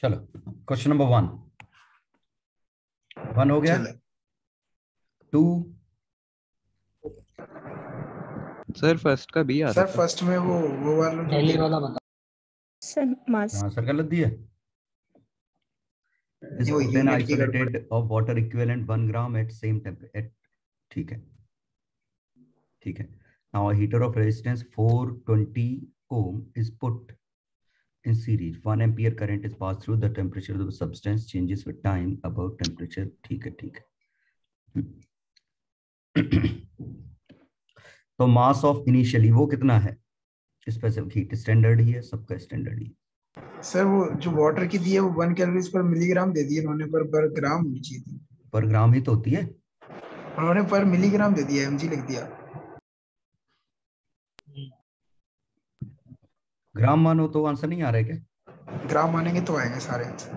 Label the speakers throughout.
Speaker 1: चलो question number 1 हो गया। 2
Speaker 2: सर फर्स्ट का बी आ रहा
Speaker 3: सर फर्स्ट में वो वाला
Speaker 4: दिल्ली वाला बता
Speaker 5: सर मास
Speaker 1: आंसर गलत दिया। is
Speaker 3: वो
Speaker 1: obtained
Speaker 3: यूनिट की
Speaker 1: isolated of water equivalent 1 gram at same temperature। ठीक है ठीक है। now a heater of resistance 420 ohm is put in series 1 ampere current is passed through the temperature of the substance changes with time about temperature। ठीक है तो mass of initially वो कितना है? स्पेसिफिक हीट स्टैंडर्ड ही है, सबका standard ही।
Speaker 3: Sir वो जो वाटर की दी है वो 1 कैलोरीज पर मिलीग्राम दे दी उन्होंने, पर ग्राम होनी चाहिए थी।
Speaker 1: पर ग्राम ही तो होती है।
Speaker 3: उन्होंने पर मिलीग्राम दे दिया, एमजी लिख दिया।
Speaker 1: ग्राम मानो तो आंसर नहीं आ रहा है क्या?
Speaker 3: ग्राम मानेंगे तो आएंगे सारे आंसर।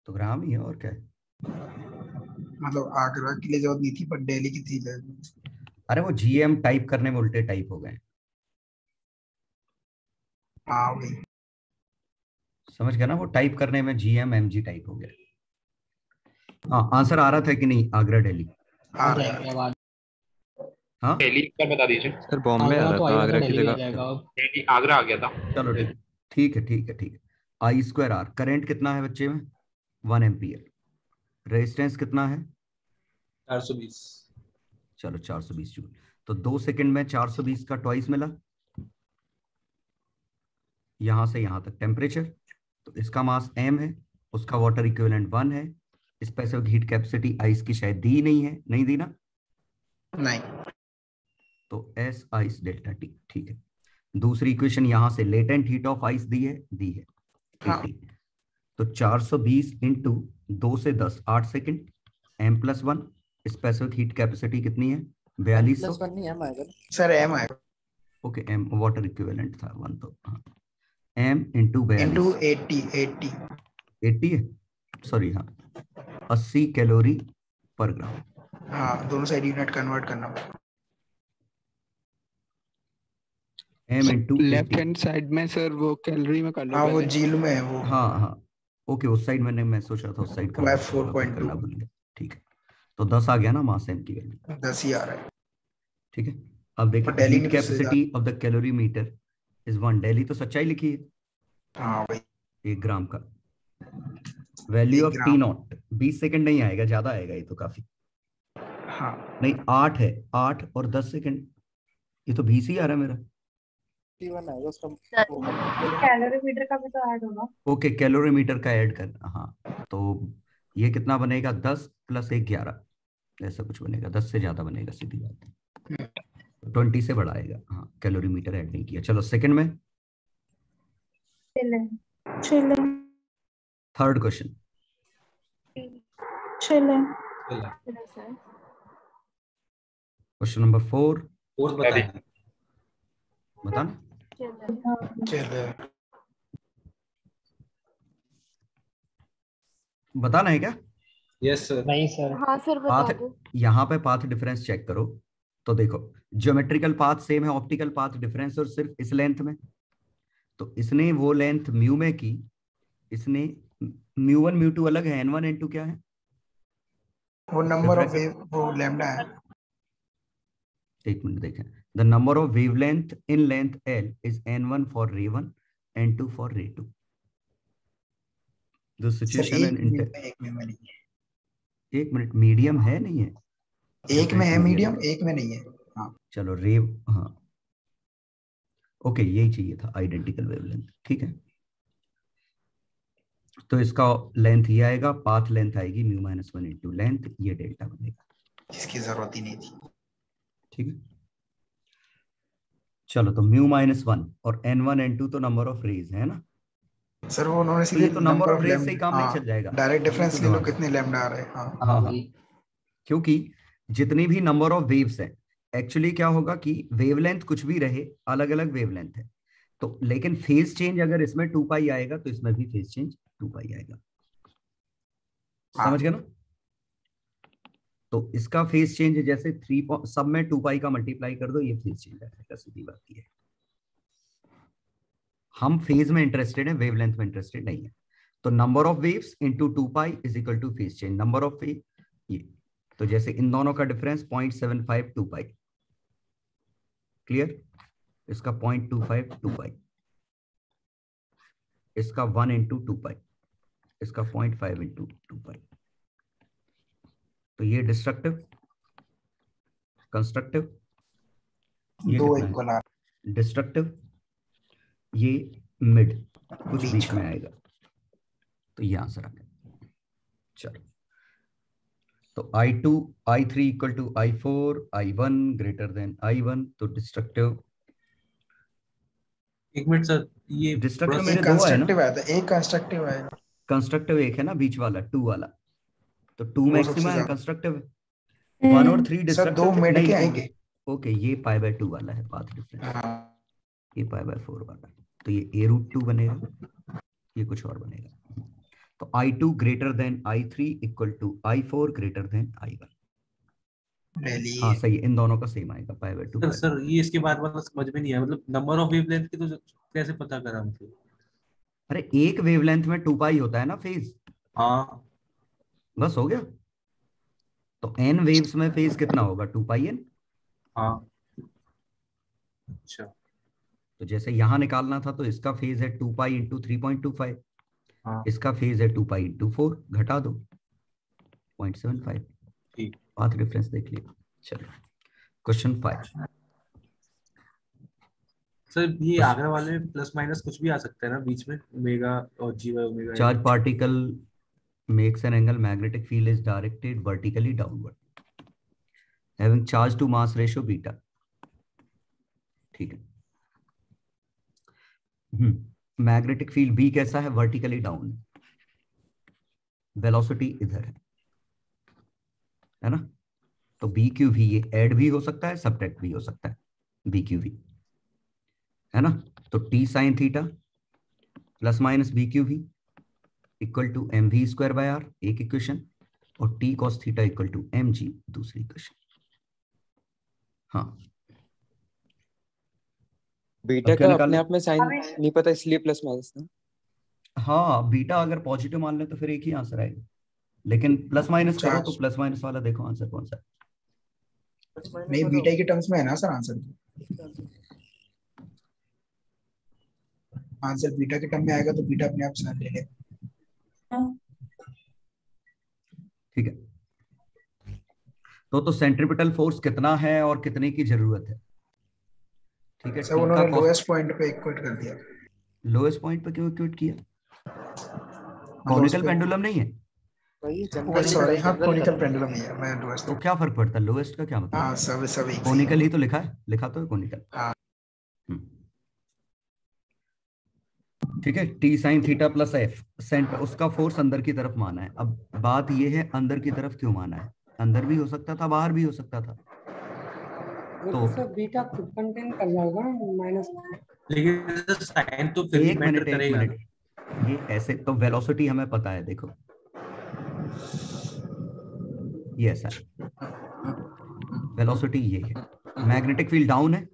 Speaker 1: तो ग्राम ही है और क्या है।
Speaker 3: मतलब आगरा के लिए जरूरत नहीं थी, पर दिल्ली की थी।
Speaker 1: अरे वो जीएम टाइप करने में उल्टे टाइप हो गए।
Speaker 3: हाँ वही
Speaker 1: समझ गया ना, वो टाइप करने में जीएम एमजी टाइप हो गया। हाँ आंसर आ रहा था कि नहीं? आगरा दिल्ली
Speaker 3: आ रहा है।
Speaker 1: हाँ
Speaker 6: दिल्ली का बता दीजिए।
Speaker 2: सर बॉम्बे आ रहा था आगरा की जगह।
Speaker 6: दिल्ली आगरा आ गया था।
Speaker 1: चलो ठीक है। आई स्क्वायर आर करंट कितना है बच्चे में? 1 एम्पियर। रेजिस्टेंस कितना है?
Speaker 4: 420।
Speaker 1: चलो 420 जूल। तो 2 सेकंड में 420 का ट्वाइस मिला। यहां से यहां तक टेम्परेचर, तो इसका मास m है, उसका वाटर इक्विवेलेंट 1 है। स्पेसिफिक हीट कैपेसिटी आइस की शायद दी नहीं है, नहीं दी ना?
Speaker 3: नहीं।
Speaker 1: तो एस आइस डेल्टा टी। ठीक है। दूसरी इक्वेशन यहां से लेटेंट हीट ऑफ आइस दी है 80। तो 420 इंटू 2 से 10 8 second m+1। Specific heat capacity कितनी है? 4200।
Speaker 3: सर एम आएगा।
Speaker 1: ओके m वाटर इक्विवेलेंट था 1, तो हाँ m इंटू
Speaker 3: 80
Speaker 1: 80 है, सॉरी हाँ 80 कैलोरी पर ग्राम।
Speaker 3: हाँ दोनों साइड यूनिट कन्वर्ट करना।
Speaker 1: m into
Speaker 7: left hand side में सर वो कैलोरी में कर लो।
Speaker 3: हाँ वो जील में है वो।
Speaker 1: हाँ ओके उस साइड मैं सोच रहा था उस साइड का
Speaker 3: 4.2
Speaker 1: करना भूल गया। ठीक है तो 10 आ गया ना मास m की वैल्यू।
Speaker 3: 10 ही आ रहा है।
Speaker 1: ठीक है अब देखिए heat capacity of the calorimeter is 1। Delhi तो सच्चाई लिखी है।
Speaker 3: हाँ भाई
Speaker 1: 1 ग्राम का value of T not 20 second नहीं आएगा, ज्यादा आएगा ये तो काफी।
Speaker 3: हाँ
Speaker 1: नहीं 8 है, 8 और 10 सेकंड, ये तो 20 ही आ रहा है मेरा।
Speaker 5: कैलोरीमीटर का भी तो ऐड होगा।
Speaker 1: ओके कैलोरीमीटर का ऐड करना, हाँ तो ये कितना बनेगा? 10 + 1 11 ऐसा कुछ बनेगा, 10 से ज्यादा बनेगा सीधी बात है। 20 से बढ़ाएगा। हाँ कैलोरीमीटर ऐड नहीं किया। चलो सेकंड में थर्ड क्वेश्चन। क्वेश्चन नंबर 4 बताना। बताना है क्या?
Speaker 4: Yes sir.
Speaker 5: नहीं सर।
Speaker 8: हाँ सर बता दो।
Speaker 1: यहाँ पे पाथ डिफरेंस चेक करो तो देखो ज्योमेट्रिकल पाथ सेम है, ऑप्टिकल पाथ डिफरेंस और सिर्फ इस लेंथ में। तो इसने वो लेंथ म्यू में की, इसने μ1 μ2 अलग है, n1 n2 क्या है?
Speaker 3: वो नंबर ऑफ वेव, वो लैम्डा है।
Speaker 1: एक मिनट देखें। The number of wavelength in length l is n1 for रे 1 n2 फॉर रे 2। द सिचुएशन एंड एक मिनट मीडियम है नहीं है?
Speaker 3: एक में है मीडियम, एक में नहीं है। हाँ
Speaker 1: चलो रे, हाँ ओके यही चाहिए था, आइडेंटिकल वेवलेंथ। ठीक है तो इसका लेंथ ये आएगा, पाथ लेंथ आएगी μ-1 इंटू लेंथ, ये डेल्टा बनेगा,
Speaker 3: जिसकी जरूरत ही नहीं थी।
Speaker 1: ठीक है चलो तो μ-1 और n1 n2 तो नंबर ऑफ रेज है ना
Speaker 3: सर वो उन्होंने
Speaker 1: तो
Speaker 3: सीधे
Speaker 1: ये तो नंबर ऑफ रेज से ही काम नहीं चल जाएगा।
Speaker 3: डायरेक्ट डिफरेंस ले लो कितने लैम्डा आ रहे हैं।
Speaker 1: हाँ क्योंकि जितनी भी नंबर ऑफ वेव्स हैं एक्चुअली क्या होगा कि वेवलेंथ कुछ भी रहे, अलग अलग वेवलेंथ है तो, लेकिन फेज चेंज अगर इसमें 2 पाई आएगा तो इसमें भी फेज चेंज 2 पाई आएगा। समझ गए ना? तो इसका फेज चेंज जैसे 3 सब में 2 पाई का मल्टीप्लाई कर दो, ये फेज चेंज आएगा, सीधी बात है। हम फेज में इंटरेस्टेड है, वेवलेंथ में इंटरेस्टेड नहीं है। तो number of waves into 2 pi is equal two phase change, number of wave ये। तो जैसे इन दोनों का डिफरेंस 0.75 2 पाई, क्लियर, इसका 0.25 2 पाई, इसका 1 इंटू 2 पाई, इसका 0.5 इंटू 2 पाई। तो ये डिस्ट्रक्टिव, कंस्ट्रक्टिव, ये
Speaker 3: दो
Speaker 1: कितना
Speaker 3: इक्वल
Speaker 1: है, डिस्ट्रक्टिव, ये मिड कुछ बीच में आएगा। तो ये आंसर आ गया। चलो, तो I2 I3 equal to I4 I1 greater than I1। तो डिस्ट्रक्टिव,
Speaker 4: एक मिनट सर, ये
Speaker 1: डिस्ट्रक्टिव
Speaker 4: थोड़ा
Speaker 1: मेरे
Speaker 3: एक
Speaker 1: दो है ना,
Speaker 3: कंस्ट्रक्टिव आया था, एक कंस्ट्रक्टिव आया,
Speaker 1: कंस्ट्रक्टिव एक है ना बीच वाला 2 वाला। तो 2
Speaker 3: वो सबसे
Speaker 1: मैक्सिमा है,
Speaker 3: ज्यादा।
Speaker 1: कंस्ट्रक्टिव 1 और 3
Speaker 3: सर
Speaker 1: डिस्ट्रक्टिव
Speaker 3: दो
Speaker 1: थे।
Speaker 3: मिड
Speaker 1: नहीं
Speaker 3: के
Speaker 1: नहीं,
Speaker 3: आएंगे।
Speaker 1: ओके ये π/2 वाला है पाथ डिफरेंस,
Speaker 3: हाँ,
Speaker 1: ये π/4 वाला। तो ये a√2 बनेगा, ये कुछ और बनेगा। तो I2 greater than I3 equal to I4 greater than I1।
Speaker 3: ले लिए।
Speaker 1: हाँ सही है, इन दोनों का सेम आएगा π/2
Speaker 4: सर
Speaker 1: π/2।
Speaker 4: सर ये इसके बाद वाला समझ में नहीं आया, मतलब नंबर ऑफ वेवलेंथ की तो कैसे पता करा मतलब?
Speaker 1: अरे एक वेवलेंथ में 2 पाई होता है ना फेज,
Speaker 4: हाँ
Speaker 1: बस हो गया। तो n वेव्स में फेज कितना होगा, 2 पाई n।
Speaker 4: हाँ, अच्छा
Speaker 1: तो जैसे यहां निकालना था, तो इसका फेज है 2 पाई इंटू 3.25,
Speaker 4: हाँ
Speaker 1: इसका फेज है 2 पाई इंटू 4, घटा दो 0.75,
Speaker 4: ठीक।
Speaker 1: पाथ डिफरेंस देख लिया। चलो क्वेश्चन 5।
Speaker 4: सर ये आगरा वाले में प्लस माइनस कुछ भी आ सकता है ना बीच में, ओमेगा और G Y omega.
Speaker 1: Charge particle makes an angle, magnetic field is directed vertically downward, having charge to mass ratio beta। ठीक है, मैग्नेटिक फील्ड B कैसा है, वर्टिकली डाउन, वेलोसिटी इधर है ना। तो BQV ये ऐड भी हो सकता है, सब्ट्रैक्ट भी हो सकता है, BQV है ना। तो T sin theta plus minus BQV equal to mv²/r एक इक्वेशन, और T cos theta equal to mg दूसरी इक्वेशन। हाँ
Speaker 8: बीटा
Speaker 1: क्या
Speaker 8: का
Speaker 1: निकालना?
Speaker 8: अपने आप में साइन नहीं पता इसलिए प्लस माइनस ना।
Speaker 1: हाँ बीटा अगर पॉजिटिव मान ले तो फिर एक ही आंसर आएगा, लेकिन प्लस माइनस करो तो
Speaker 3: चार्ज
Speaker 1: प्लस माइनस वाला देखो आंसर कौन सा है।
Speaker 3: नहीं, बीटा के टर्म्स में है ना सर आंसर। आंसर बीटा के टर्म में आएगा तो बीटा अपने आप साइन ले लेगा।
Speaker 1: ठीक है, तो सेंट्रीपिटल फोर्स कितना है और कितने की जरूरत है। ठीक है,
Speaker 3: सर उन्होंने लोएस्ट पॉइंट पे इक्वेट कर दिया।
Speaker 1: लोएस्ट पॉइंट पे क्यों इक्वेट किया,
Speaker 3: हाँ,
Speaker 1: कॉनिकल
Speaker 3: पे-
Speaker 1: पेंडुलम नहीं है
Speaker 3: वो सॉरी, हाँ कोनिकल पेंडुलम ही है, मैं लोएस्ट।
Speaker 1: तो क्या फर्क पड़ता है, लोएस्ट का क्या मतलब,
Speaker 3: हाँ सब सब एक
Speaker 1: कॉनिकल ही तो लिखा है, लिखा तो है कॉनिकल।
Speaker 3: हाँ।
Speaker 1: ठीक है, T sin theta plus F centre, उसका फोर्स अंदर की तरफ माना है। अब बात ये है अंदर की तरफ क्यों माना है, अंदर भी हो सकता था बाहर भी हो सकता था। तो
Speaker 9: सर बीटा खुद कंटेन कर रहा होगा माइनस,
Speaker 4: लेकिन साइन तो फिर भी
Speaker 1: एक
Speaker 4: मैटर
Speaker 1: मिनट एक
Speaker 4: करेगा।
Speaker 1: मिनट, ये ऐसे तो वेलोसिटी हमें पता है, देखो ये ऐसा है, वेलोसिटी ये है, मैग्नेटिक फील्ड डाउन है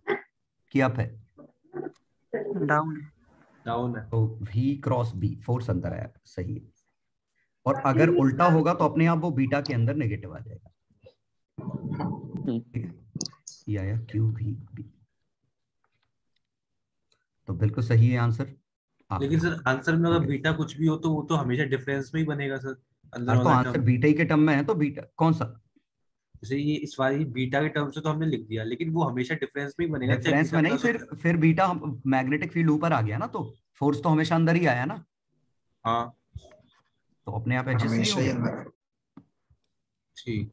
Speaker 1: कि अप है,
Speaker 9: डाउन
Speaker 4: डाउन है।
Speaker 1: तो V क्रॉस B फोर्स अंदर आया, सही है। और अगर उल्टा होगा तो अपने आप वो बीटा के अंदर नेगेटिव आ जाएगा। ठीक है, ये आया QVB, तो बिल्कुल सही है आंसर।
Speaker 4: लेकिन सर आंसर में अगर बीटा कुछ भी हो तो वो तो हमेशा डिफरेंस में ही बनेगा सर, अंदर
Speaker 1: तो
Speaker 4: वाला
Speaker 1: आंसर
Speaker 4: टर्म।
Speaker 1: बीटा ही के टर्म में है, तो बीटा कौन सा,
Speaker 4: जैसे ये इस वाली बीटा के टर्म से तो हमने लिख दिया, लेकिन वो हमेशा डिफरेंस में ही बनेगा, चाहे
Speaker 1: डिफरेंस
Speaker 4: बीटा
Speaker 1: में नहीं,
Speaker 4: प्लस हो।
Speaker 1: फिर बीटा मैग्नेटिक फील्ड ऊपर आ गया ना, तो फोर्स तो हमेशा अंदर ही आया ना,
Speaker 4: हाँ
Speaker 1: तो अपने आप एडजस्ट नहीं हो
Speaker 3: हमेशा ही
Speaker 1: गया,
Speaker 3: अंदर।
Speaker 4: ठीक।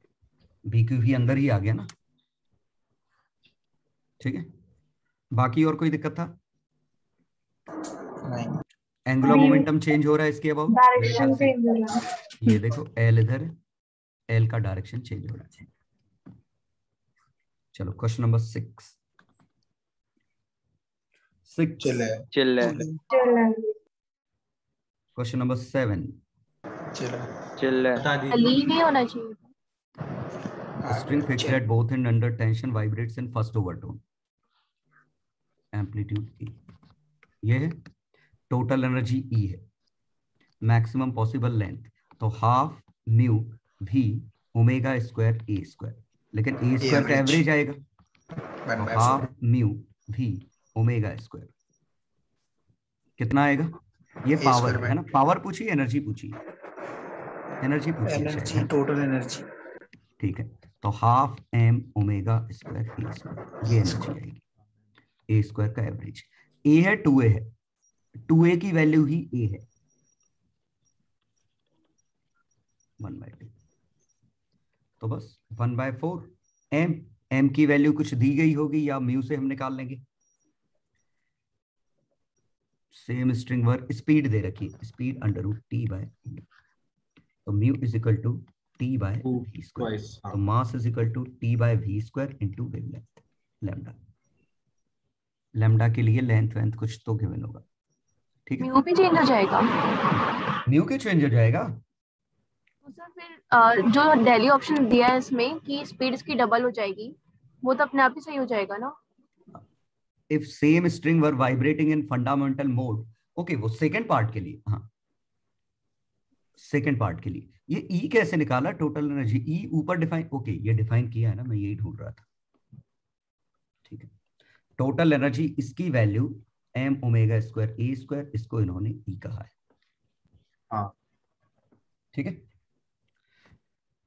Speaker 1: BQV अंदर ही आ गया ना। ठीक है, बाकी और कोई दिक्कत था,
Speaker 3: नहीं,
Speaker 1: एंगुलर मोमेंटम चेंज हो रहा है इसके अबाउट,
Speaker 5: डायरेक्शन चेंज हो रहा है।
Speaker 1: ये देखो L इधर है, L का डायरेक्शन चेंज हो रहा है। चलो क्वेश्चन नंबर 6
Speaker 3: चले
Speaker 8: चिल है
Speaker 1: क्वेश्चन नंबर 7
Speaker 3: चलो
Speaker 8: चिल है
Speaker 4: बता दीजिए।
Speaker 5: ली नहीं होना चाहिए।
Speaker 1: string fixed at both end under tension vibrates in first overtone, amplitude E, ये है, टोटल एनर्जी E है, मैक्सिमम पॉसिबल लेंथ, तो half mu v omega square A square, लेकिन ए स्क्वायर का एवरेज आएगा, तो half mu v omega square कितना आएगा? ये पावर है ना, पावर पूछी एनर्जी पूछी? एनर्जी पूछी,
Speaker 3: एनर्जी, टोटल एनर्जी।
Speaker 1: ठीक है, तो half M omega square A square, ये एनर्जी आएगी, ए स्क्वायर का एवरेज। ए है 2a है, 2a की वैल्यू ही ए है 1/2, तो बस 1/4 एम। एम की वैल्यू कुछ दी गई होगी या म्यू से हम निकाल लेंगे। सेम स्ट्रिंग वर्क, स्पीड दे रखी, speed under root T by, तो mu is equal to T by V square, तो mass is equal to T by V square into wavelength lambda. Lambda के लिए लेंथ वेंथ कुछ तो गिवन होगा, ठीक है।
Speaker 5: म्यू भी चेंज हो जाएगा?
Speaker 1: म्यू क्यों चेंज हो जाएगा?
Speaker 5: तो सर फिर जो डेली ऑप्शन दिया है इसमें कि स्पीड इसकी डबल हो जाएगी, वो तो अपने आप ही सही हो जाएगा ना?
Speaker 1: If same string were vibrating in fundamental mode, okay, वो सेकंड पार्ट के लिए, हाँ सेकंड पार्ट के लिए। ये ई कैसे निकाला टोटल एनर्जी? ई ऊपर डिफाइन, ओके ये डिफाइन किया है ना, मैं यही ढूंढ रहा था, ठीक है। टोटल एनर्जी, इसकी value M omega square A square, इसको इन्होंने ई कहा है,
Speaker 4: हाँ
Speaker 1: ठीक है।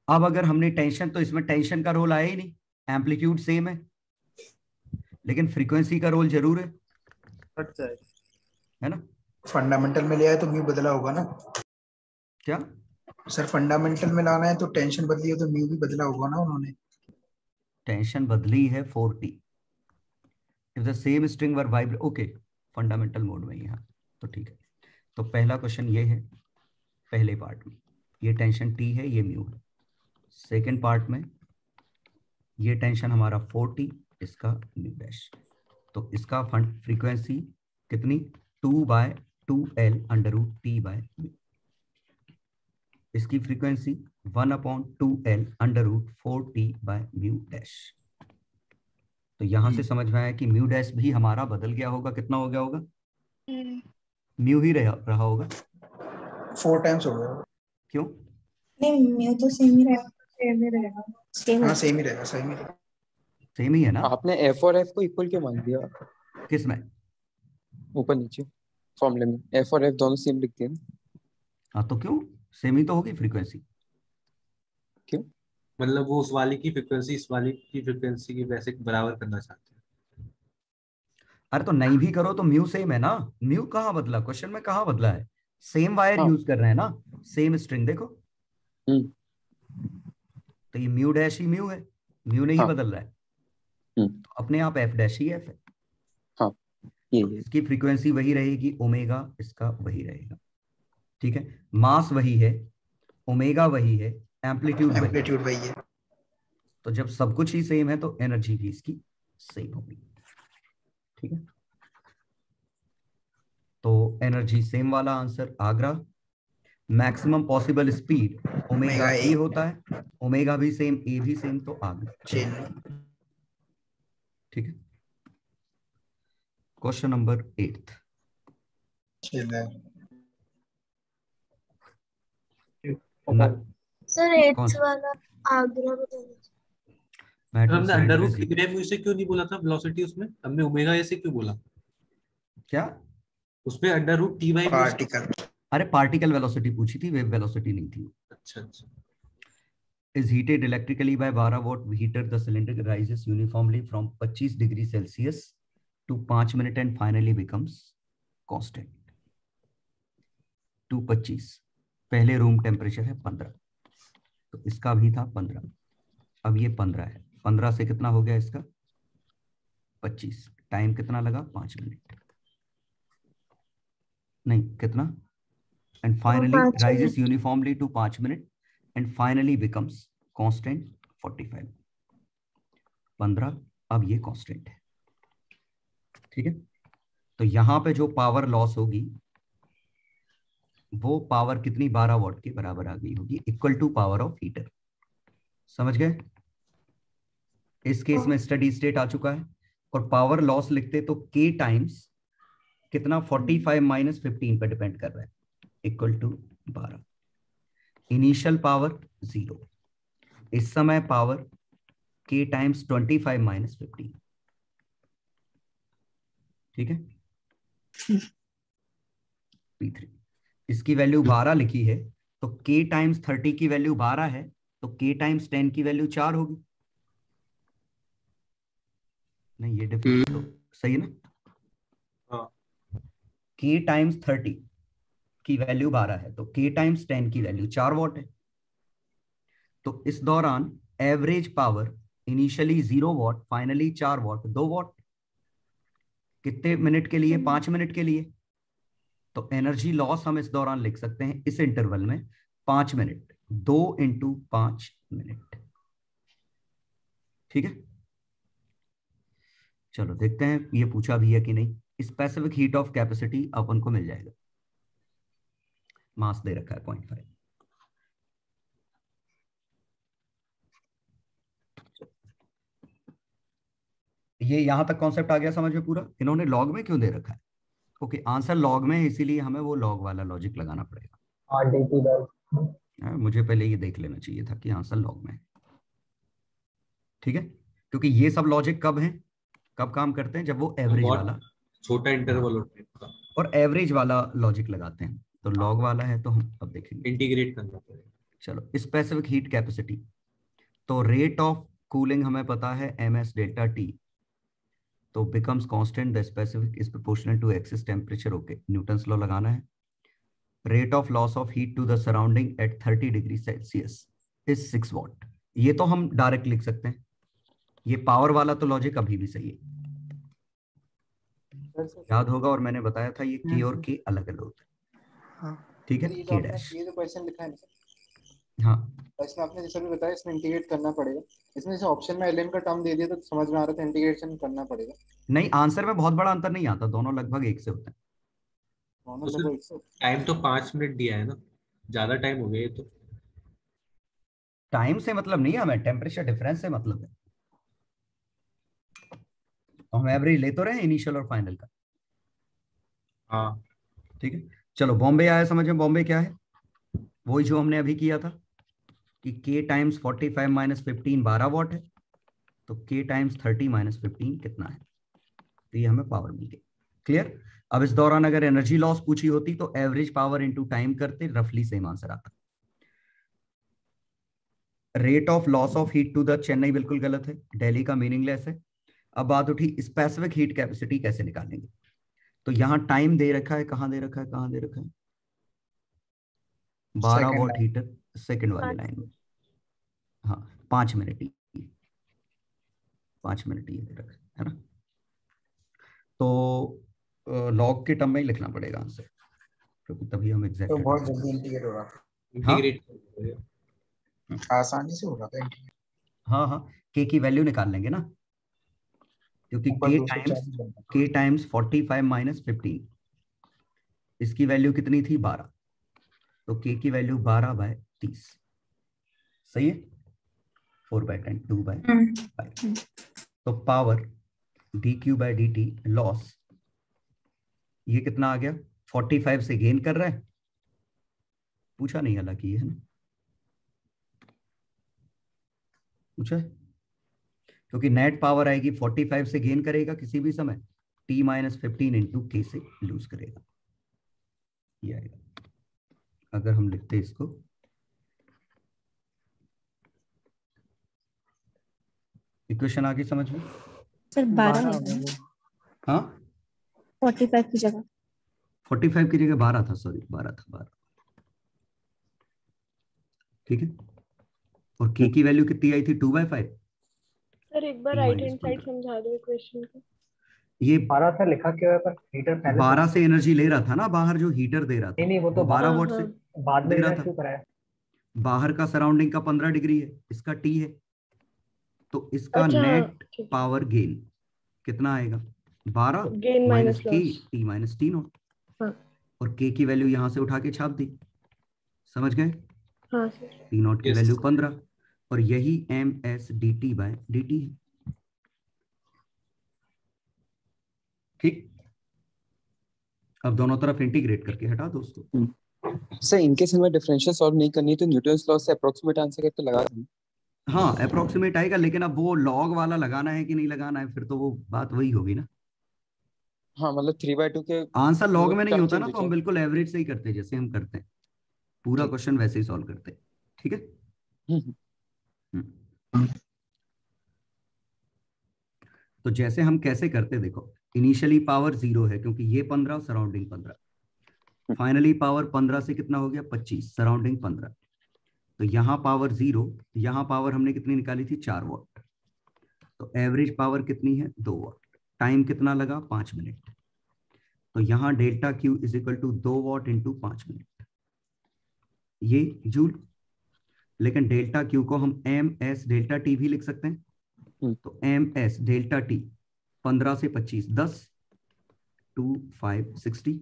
Speaker 1: अब अगर हमने टेंशन, तो इसमें टेंशन का रोल आया ही नहीं, एम्पलीट्यूड सेम है, लेकिन फ्रीक्वेंसी का रोल जरूर है, है ना।
Speaker 3: फंडामेंटल में ले आए तो म्यू बदला होगा ना?
Speaker 1: क्या
Speaker 3: सर फंडामेंटल में लाना है तो टेंशन बदली हो तो म्यू भी बदला होगा ना उन्होंने?
Speaker 1: टेंशन बदली है 4t, if the same string were vibrate, okay fundamental mode में यहाँ, तो ठीक है। तो पहला क्वेश्चन ये है, पहले पार्ट में ये टेंशन t है, ये म्यू है। सेकेंड पार्ट में ये टेंशन हमारा 4t, इसका म्यू डैश, तो इसका फंड फ्रीक्वेंसी कितनी? 2/2L under root T by mu, इसकी frequency 1/2L under root 4t by mu dash. तो यहां से समझ में आया कि म्यू डैश भी हमारा बदल गया होगा, कितना हो गया होगा? म्यू ही रहा होगा,
Speaker 3: 4 टाइम्स हो गया।
Speaker 1: क्यों?
Speaker 5: नहीं, म्यू तो सेम ही रहेगा, सेम ही रहेगा,
Speaker 3: हाँ सेम ही रहेगा, सेम ही रहेगा,
Speaker 1: सेम ही है ना।
Speaker 8: आपने एफ और एफ को इक्वल क्यों मान दिया?
Speaker 1: किस में?
Speaker 8: ऊपर नीचे फॉर्मूले में एफ और एफ दोनों सेम लिखते हैं।
Speaker 1: हाँ तो क्यों, सेम ही तो होगी फ्रीक्वेंसी।
Speaker 8: क्यों?
Speaker 4: मतलब वो उस वाली की फ्रीक्वेंसी इस वाली की फ्रीक्वेंसी की वैसे बराबर करना चाहते हैं।
Speaker 1: अरे तो नहीं भी करो तो म्यू सेम है ना, म्यू कहाँ बदला, क्वेश्चन में कहाँ बदला है? सेम वायर यूज कर रहे हैं ना, सेम स्ट्रिंग, देखो तो ये म्यू डैश ही म्यू है, म्यू नहीं बदल रहा है, तो अपने आप एफ डैश ही एफ है।
Speaker 8: हाँ, ये
Speaker 1: इसकी फ्रीक्वेंसी वही रहेगी, ओमेगा इसका वही रहेगा, ठीक है। मास वही है, ओमेगा वही है, एम्पलीट्यूड
Speaker 3: वही है।
Speaker 1: तो जब सब कुछ ही सेम है तो एनर्जी भी इसकी सेम होगी, ठीक है। तो एनर्जी सेम वाला answer Agra. Maximum possible speed omega A होता है, ओमेगा भी सेम, ए भी सेम, तो आगरा, ठीक है। Question number 8।
Speaker 5: सर 8th वाला आगरा बता
Speaker 4: हमने अंडर रूट म्यू से क्यों नहीं बोला था वेलोसिटी उसमें? हमने ओमेगा ए से क्यों बोला?
Speaker 1: क्या
Speaker 4: उसमें under root T by
Speaker 3: particle,
Speaker 1: अरे पार्टिकल वेलोसिटी पूछी थी, वेव वेलोसिटी नहीं थी।
Speaker 4: अच्छा अच्छा।
Speaker 1: is heated electrically by 12 watt heater, the cylinder rises uniformly from 25 degree Celsius to 5 minute and finally becomes constant to 25। पहले रूम टेम्परेचर है 15, तो इसका भी था 15, अब ये 15 है, 15 से कितना हो गया इसका 25, टाइम कितना लगा 5 मिनट, नहीं कितना, and finally rises uniformly to 5 minute and finally becomes constant 45। 15, अब ये कांस्टेंट है, ठीक है। तो यहां पे जो पावर लॉस होगी वो पावर कितनी 12 वॉट के बराबर आ गई होगी, equal to power of heater. समझ गए? इस केस में स्टडी स्टेट आ चुका है, और पावर लॉस लिखते तो K टाइम्स कितना 45 - 15 पे डिपेंड कर रहा है, इक्वल टू 12। इनिशियल पावर 0, इस समय पावर k टाइम्स 25 माइनस 15। ठीक है, P3 इसकी वैल्यू 12 लिखी है, तो k टाइम्स 30 की वैल्यू 12 है, तो k टाइम्स 10 की वैल्यू 4 होगी। नहीं, ये डिफरेंस तो सही है ना। k टाइम्स 30 की वैल्यू 12 है, तो k टाइम्स 10 की वैल्यू 4 वॉट है। तो इस दौरान average power initially 0 what, finally 4 what, 2 what. कितने मिनट के लिए? 5 मिनट के लिए। तो एनर्जी लॉस हम इस दौरान लिख सकते हैं, इस इंटरवल में 5 मिनट, 2 इंटू 5 मिनट। ठीक है, चलो देखते हैं ये पूछा भी है कि नहीं। स्पेसिफिक हीट ऑफ कैपेसिटी अपन को मिल जाएगा, मास दे रखा है 0.5। ये यहां तक कॉन्सेप्ट आ गया समझ में पूरा? इन्होंने लॉग में क्यों दे रखा है? ओके, आंसर लॉग में है, इसीलिए हमें वो लॉग वाला लॉजिक लगाना पड़ेगा। मुझे पहले ये देख लेना चाहिए था कि आंसर लॉग में है। ठीक है, क्योंकि ये सब लॉजिक कब है, कब काम करते हैं? जब वो एवरेज वाला
Speaker 4: छोटा इंटरवल होता है
Speaker 1: और एवरेज वाला लॉजिक लगाते हैं। तो लॉग वाला है, तो हम अब देखेंगे,
Speaker 4: इंटीग्रेट करना पड़ेगा।
Speaker 1: चलो, स्पेसिफिक हीट कैपेसिटी, तो रेट ऑफ कूलिंग हमें पता है ms डेल्टा टी, तो becomes constant the specific is proportional to excess temperature. Okay, Newton's law लगाना है। Rate of loss of heat to the surrounding at 30 degree Celsius is 6 watt. ये तो हम direct लिख सकते हैं, ये पावर वाला तो लॉजिक अभी भी सही है, याद होगा। और मैंने बताया था ये के और के अलग अलग होते हैं। ठीक है, के डैश।
Speaker 10: ये जो क्वेश्चन लिखा है ना,
Speaker 1: हाँ,
Speaker 10: इसमें आपने जैसा भी बताया, इसमें इंटीग्रेट करना पड़ेगा। इसमें जैसे ऑप्शन में ln का टर्म दे दिया तो समझ में आ रहा था इंटीग्रेशन करना पड़ेगा।
Speaker 1: नहीं, आंसर में बहुत बड़ा अंतर नहीं आता, दोनों लगभग एक से होते हैं।
Speaker 10: दोनों लगभग एक से।
Speaker 4: टाइम तो 5 मिनट दिया है ना, ज्यादा टाइम हो गया ये तो।
Speaker 1: टाइम से मतलब नहीं है हमें, टेम्परेचर डिफरेंस से मतलब है। तो हम एवरेज ले तो रहे हैं इनिशियल और फाइनल का।
Speaker 4: हाँ,
Speaker 1: ठीक है, चलो बॉम्बे आया समझ में। बॉम्बे क्या है? वही जो हमने अभी किया था कि k टाइम्स 45 माइनस 15 12 वॉट है, तो k टाइम्स 30 माइनस 15 कितना है? तो ये हमें पावर मिल गई। क्लियर? अब इस दौरान अगर एनर्जी लॉस पूछी होती तो एवरेज पावर इनटू टाइम करते, रफली सेम आंसर आता। Rate of loss of heat to the Chennai बिल्कुल गलत है, दिल्ली का मीनिंगलेस है। अब बात उठी स्पेसिफिक हीट कैपेसिटी कैसे निकालेंगे। तो यहां टाइम दे रखा है, कहां दे रखा है, कहां दे रखा है? 12 वॉट हीटर सेकंड वाली लाइन में। हाँ, 5 मिनट ही, 5 मिनट ये दे रखा है ना। तो लॉग के टर्म में ही लिखना पड़ेगा आंसर, क्योंकि तभी हम एग्जैक्ट।
Speaker 3: तो बहुत जल्दी इंटीग्रेट हो रहा है।
Speaker 4: इंटीग्रेट
Speaker 3: आसानी से हो रहा था इंटीग्रेट।
Speaker 1: हाँ हाँ, के की वैल्यू निकाल लेंगे ना, क्योंकि k टाइम्स 45 माइनस 15, इसकी वैल्यू कितनी थी? 12, तो k की वैल्यू 12/30। सही है, 4/10, 2/5। तो पावर dq/dt लॉस, ये कितना आ गया? 45 से गेन कर रहा है, पूछा नहीं हालांकि ये है ना, पूछा है, क्योंकि नेट पावर आएगी 45 से गेन करेगा किसी भी समय, t-15 इंटू के से लूज करेगा, ये आएगा। अगर हम लिखते इसको, इक्वेशन आ गई समझ में?
Speaker 11: सर 12 हो गया।
Speaker 1: हाँ,
Speaker 11: 45 की जगह
Speaker 1: 45 की जगह 12 था, सॉरी 12 था, 12। ठीक है, और k की वैल्यू कितनी आई थी? 2/5।
Speaker 5: सर एक बार राइट हैंड साइड समझा दो इक्वेशन को।
Speaker 1: ये
Speaker 12: 12 से लिखा क्यों है? पर हीटर पहले
Speaker 1: 12 से एनर्जी ले रहा था ना बाहर, जो हीटर दे रहा था।
Speaker 12: नहीं, वो तो
Speaker 1: 12 वॉट से
Speaker 12: बाद में
Speaker 1: दे रहा
Speaker 12: क्यों
Speaker 1: था।
Speaker 12: कराया?
Speaker 1: बाहर का सराउंडिंग का 15 डिग्री है, इसका t है, तो इसका
Speaker 5: अच्छा,
Speaker 1: नेट पावर गेन कितना आएगा? 12
Speaker 5: gain
Speaker 1: minus
Speaker 5: minus
Speaker 1: k t minus t not. और k की वैल्यू यहां से उठा के छाप दी, समझ गए?
Speaker 5: हाँ सर।
Speaker 1: t नॉट की वैल्यू 15, और यही ms/dt है। ठीक, अब दोनों तरफ इंटीग्रेट करके हटा दो उसको,
Speaker 8: सर इनकेस हमें डिफरेंशियल सॉल्व नहीं करनी है तो न्यूटन्स लॉ से अप्रोक्सीमेट आंसर करके लगा दें।
Speaker 1: हाँ अप्रोक्सीमेट आएगा, लेकिन अब वो लॉग वाला लगाना है कि नहीं लगाना है, फिर तो वो बात वही होगी ना।
Speaker 8: हाँ मतलब 3/2 के
Speaker 1: आंसर लॉग में नहीं
Speaker 8: टर्म
Speaker 1: होता ना,
Speaker 8: चेंज
Speaker 1: तो
Speaker 8: हो
Speaker 1: हम
Speaker 8: जाए।
Speaker 1: बिल्कुल एवरेज से ही करते हैं जैसे हम करते हैं, पूरा
Speaker 8: ठीक।
Speaker 1: क्वेश्चन वैसे ही सॉल्व करते हैं। ठीक है। तो जैसे हम कैसे करते देखो, इनिशियली पावर 0 है क्योंकि ये 15 सराउंडिंग 15, फाइनली पावर 15 से कितना हो गया 25 सराउंडिंग 15। तो यहाँ पावर 0, यहाँ पावर हमने कितनी निकाली थी 4 वॉट, तो एवरेज पावर कितनी है 2 वॉट, टाइम कितना लगा 5 मिनट। तो यहाँ delta Q is equal to 2 watt into 5 minute, ये जूल। लेकिन डेल्टा क्यू को हम एम एस डेल्टा टी भी लिख सकते हैं। तो एम एस डेल्टा टी 15 से 25 10, 2 5 60,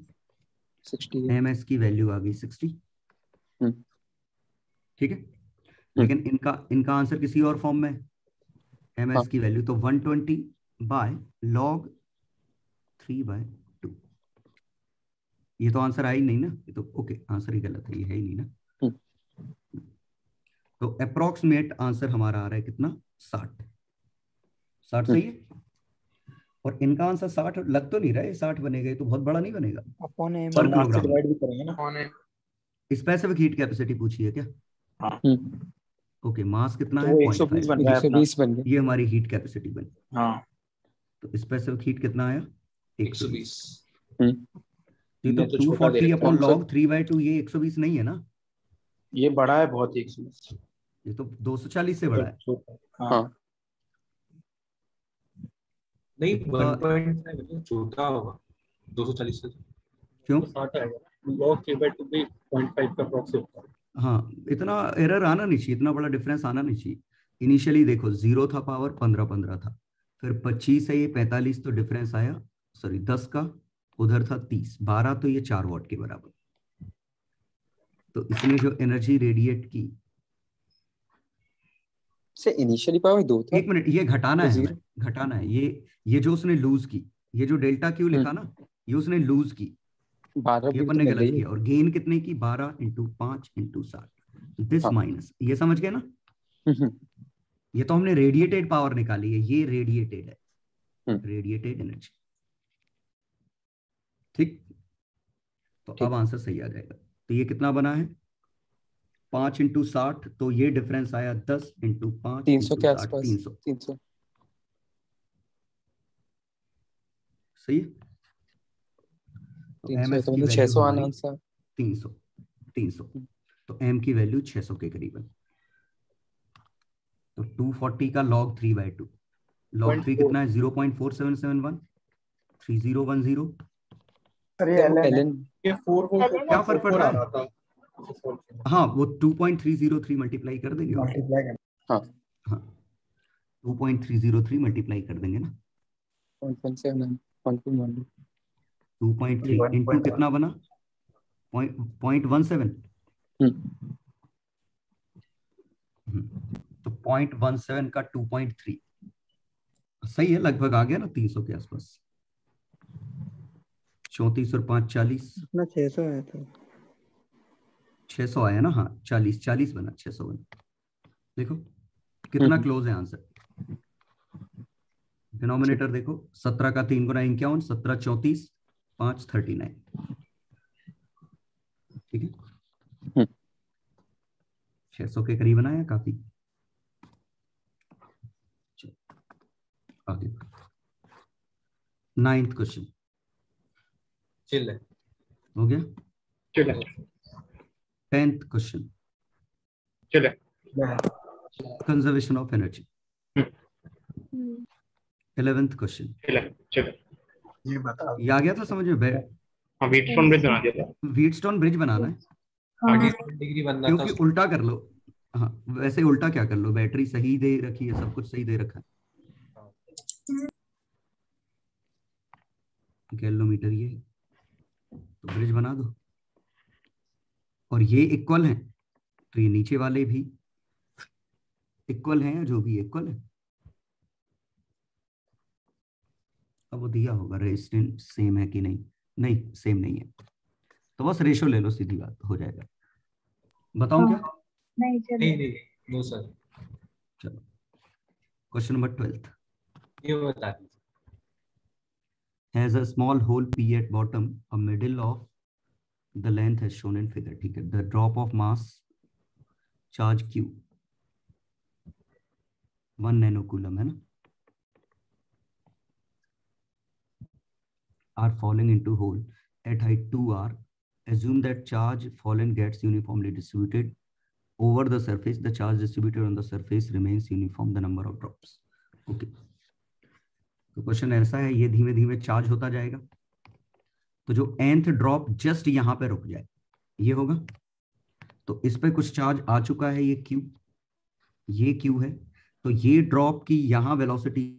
Speaker 1: एम एस की वैल्यू आ गई 60। ठीक है। लेकिन इनका आंसर किसी और फॉर्म में, एम एस की वैल्यू तो 120 बाय लॉग 3/2। ये तो आंसर आ ही नहीं ना, ये तो ओके आंसर ही गलत है, ये है ही नहीं ना। तो अप्रोक्सीमेट आंसर हमारा आ रहा है कितना 60 सही है। और इनका आंसर 60 लग तो नहीं रहा है, 60 बनेगा, ये तो बहुत बड़ा नहीं बनेगा पर किलोग्राम। स्पेसिफिक हीट कैपेसिटी पूछी है क्या? ओके मास कितना है 0.5,
Speaker 8: 120 बन गया।
Speaker 1: ये हमारी हीट कैपेसिटी बनी।
Speaker 10: हाँ
Speaker 1: तो स्पेसिफिक हीट कितना आया 120।
Speaker 10: 120।
Speaker 1: ये तो 240 अपॉन लॉग 3/2, ये 120 नहीं है ना,
Speaker 10: ये बड़ा है बहुत 120।
Speaker 1: ये तो 240 से बड़ा है।
Speaker 10: हाँ
Speaker 4: नहीं 1.5 छोटा होगा 240 से।
Speaker 1: क्यों?
Speaker 6: 60 आएगा, log 3/2 भी 0.5 का प्रॉक्सी होता है।
Speaker 1: हाँ इतना एरर आना नहीं चाहिए, इतना बड़ा डिफरेंस आना नहीं चाहिए। इनिशियली देखो 0 था पावर, 15 था, फिर 25 है ये 45, तो डिफरेंस आया, सॉरी 10 का, उधर था 30, 12, तो ये 4 वॉट के बराबर। तो इसने जो एनर्जी रेडिएट की,
Speaker 8: से इनिशियली पावर 2 था।
Speaker 1: 1 मिनट, ये घटाना है हमें, घटाना है ये जो उसने लूज की, ये जो डेल्टा क्यू लिखा ना, ये उसने लूज की,
Speaker 8: 12
Speaker 1: ये अपन ने गलत किया। और गेन कितने की 12 × 5 × 60, दिस माइनस, ये समझ गए ना। ये तो हमने रेडिएटेड पावर निकाली है, ये रेडिएटेड है, रेडिएटेड एनर्जी। ठीक, तो अब आंसर सही आ जाएगा। तो ये कितना बना है 5 × 60, तो ये डिफरेंस आया 10 × 5
Speaker 8: 300
Speaker 1: ×
Speaker 8: के
Speaker 1: 60,
Speaker 8: आसपास 300
Speaker 1: सही है। तो एम एस की वैल्यू
Speaker 8: 600
Speaker 1: हमारी
Speaker 8: आंसर
Speaker 1: 300, तो एम की वैल्यू 600 के करीबन। तो 240 का log 3/2, log 3 कितना है 0.4771, 3010।
Speaker 6: ये 4
Speaker 1: क्या फर्क पड़ रहा है? हाँ वो 2.303 मल्टीप्लाई कर देंगे,
Speaker 8: हाँ
Speaker 1: 2.303 मल्टीप्लाई कर देंगे ना। 2.3 इंटू कितना बना 0.17, तो 0.17 का 2.3 सही है, लगभग आ गया ना 300 के आसपास। 34 और 5 40,
Speaker 9: 600 है तो
Speaker 1: 600 आया ना। हाँ 40 बना, 600 बना। देखो कितना क्लोज है आंसर। डिनोमिनेटर देखो, 17 का 3 गुना 51, 17 34, 5 39। ठीक है, 600 के करीब बनाया काफी। आगे 9th क्वेश्चन
Speaker 4: चिल है,
Speaker 1: हो गया।
Speaker 6: चले
Speaker 1: 10th क्वेश्चन,
Speaker 6: चले
Speaker 1: conservation of energy. 11th question,
Speaker 6: चले
Speaker 3: ये बता
Speaker 1: ये आ गया था समझ में?
Speaker 6: हाँ व्हीटस्टोन ब्रिज बना दिया था।
Speaker 1: व्हीटस्टोन ब्रिज बनाना है,
Speaker 4: आगे डिग्री बनना था
Speaker 1: क्योंकि उल्टा कर लो। हाँ वैसे उल्टा क्या कर लो, बैटरी सही दे रखी है, सब कुछ सही दे रखा है, गैलोमीटर ये, तो ब्रिज बना दो। और ये इक्वल है, तो ये नीचे वाले भी इक्वल हैं, जो भी इक्वल है। अब वो दिया होगा रेजिस्टेंस सेम है कि नहीं, नहीं सेम नहीं है। तो बस रेशो ले लो, सीधी बात हो जाएगा। बताऊं क्या?
Speaker 5: नहीं
Speaker 4: नहीं नो सर।
Speaker 1: चलो क्वेश्चन नंबर 12
Speaker 4: ये बता दीजिए।
Speaker 1: has a small hole P at bottom, a middle of the length as shown in figure। ठीक है, the drop of mass charge Q 1 nanocoulomb है ना, are falling into hole at height 2r। Assume that charge fallen gets uniformly distributed over the surface। The charge distributed on the surface remains uniform। The number of drops। Okay, तो question ऐसा है, ये धीमे धीमे charge होता जाएगा, तो जो nth ड्रॉप जस्ट यहां पे रुक जाए ये होगा। तो इस पे कुछ चार्ज आ चुका है, ये Q, ये Q है, तो ये ड्रॉप की यहां velocity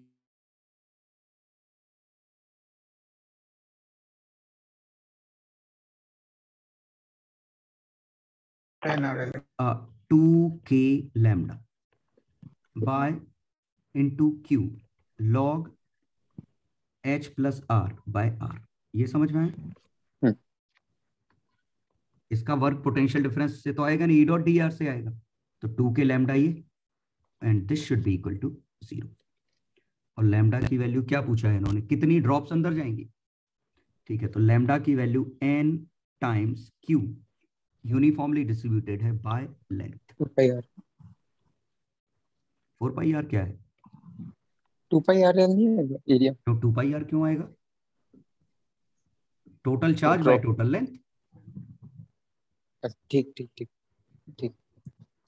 Speaker 1: 2k lambda by into Q log h plus r by r। ये समझ में आया? इसका वर्क पोटेंशियल डिफरेंस से तो आएगा नहीं, ई डॉट डी आर से आएगा, तो 2k लैम्डा ये, and this should be equal to 0। और लैम्डा की वैल्यू क्या पूछा है इन्होंने, कितनी ड्रॉप्स अंदर जाएंगी? ठीक है, तो लैम्डा की value n times q uniformly distributed है by length.
Speaker 8: 2 pi r
Speaker 1: 4 pi R क्या है?
Speaker 8: 2 pi r नहीं है एरिया।
Speaker 1: तो 2 पाई आर क्यों आएगा? Total charge by total length.
Speaker 8: ठीक ठीक ठीक ठीक,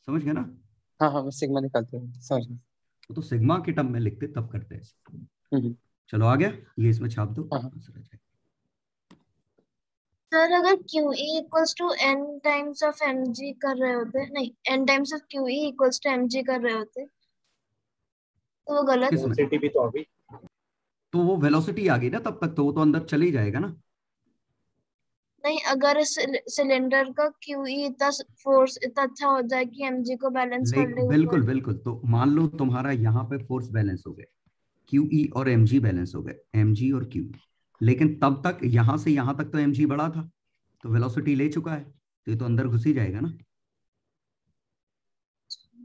Speaker 1: समझ गए ना?
Speaker 8: हाँ हाँ, सिग्मा निकालते हैं, समझ गए।
Speaker 1: तो सिग्मा के टर्म में लिखते तब करते हैं। चलो आ गया, ये इसमें छाप दो।
Speaker 5: सर अगर QE equals to n times of mg कर रहे होते, नहीं n times of QE equals to mg कर रहे होते तो वो गलत।
Speaker 6: वेलोसिटी भी तो आ गई,
Speaker 1: तो वो वेलोसिटी आ गई ना तब तक, तो वो तो अंदर चली जाएगा ना।
Speaker 5: नहीं, अगर इस सिलेंडर का QE इतना फोर्स इतना अच्छा हो जाए कि mg को बैलेंस कर ले।
Speaker 1: बिल्कुल बिल्कुल, तो मान लो तुम्हारा यहाँ पे फोर्स बैलेंस हो गए, QE और mg बैलेंस हो गए, mg और QE, लेकिन तब तक यहां से यहां तक तो mg बड़ा था, तो वेलोसिटी ले चुका है, तो ये तो अंदर घुस ही जाएगा ना।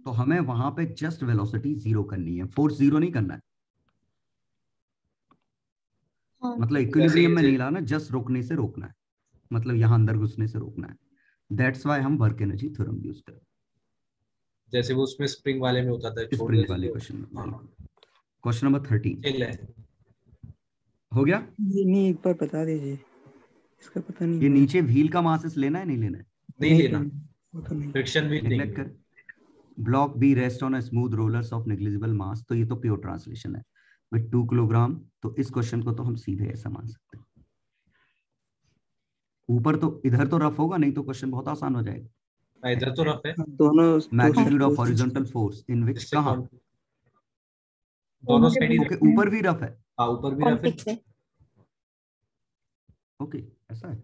Speaker 1: तो हमें वहां पे जस्ट वेलोसिटी 0 करनी है, फोर्स 0 नहीं करना है। मतलब इक्विलिब्रियम में नहीं लाना, जस्ट रोकने से रोकना है, मतलब यहां अंदर घुसने से रोकना है। दैट्स व्हाई हम वर्क एनर्जी थ्योरम यूज करते हैं,
Speaker 4: जैसे वो उसमें स्प्रिंग वाले में होता था,
Speaker 1: स्प्रिंग वाले क्वेश्चन में। क्वेश्चन नंबर 13 हो गया।
Speaker 9: ये नहीं, एक बार बता दीजिए, इसका पता नहीं।
Speaker 1: ये नीचे व्हील का मासेस लेना है नहीं लेना है?
Speaker 4: नहीं लेना, फ्रिक्शन भी नहीं
Speaker 1: कर। Block B rest on a smooth rollers of negligible mass, तो ये तो प्योर ट्रांसलेशन है विद 2 किलोग्राम। तो इस क्वेश्चन को तो हम सीधे ऐसा मान सकते हैं, ऊपर तो इधर तो रफ होगा, नहीं तो क्वेश्चन बहुत आसान हो जाएगा।
Speaker 4: इधर तो रफ है
Speaker 9: दोनों।
Speaker 1: Magnitude of horizontal force in which, कहां?
Speaker 4: दोनों साइड।
Speaker 1: ओके, ऊपर भी रफ है।
Speaker 4: हाँ, ऊपर भी रफ है।
Speaker 1: ओके, ऐसा है।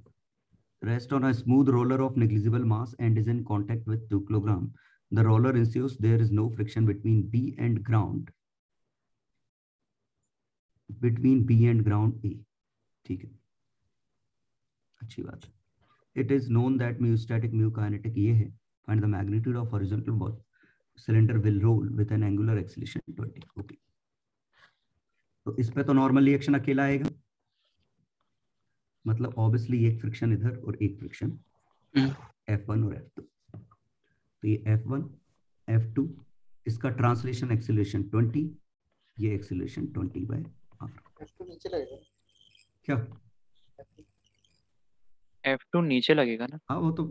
Speaker 1: Rest on a smooth roller of negligible mass and is in contact with 2 kilogram. The roller ensues there is no friction between B and ground. Between B and ground A. ठीक है, अच्छी बात है। It is known that mu static mu kinetic ये है। Find the magnitude of horizontal ball. Cylinder will roll with an angular acceleration 20. Okay. तो इस पे तो नॉर्मल रिएक्शन अकेला आएगा, मतलब ऑब्वियसली एक फ्रिक्शन इधर और एक फ्रिक्शन F1 और F2। तो ये F1 F2, इसका ट्रांसलेशन एक्सीलरेशन 20, ये एक्सीलरेशन 20 बाय r।
Speaker 10: F2 नीचे लगेगा
Speaker 1: क्या?
Speaker 2: F2 नीचे लगेगा ना?
Speaker 1: हाँ, वो तो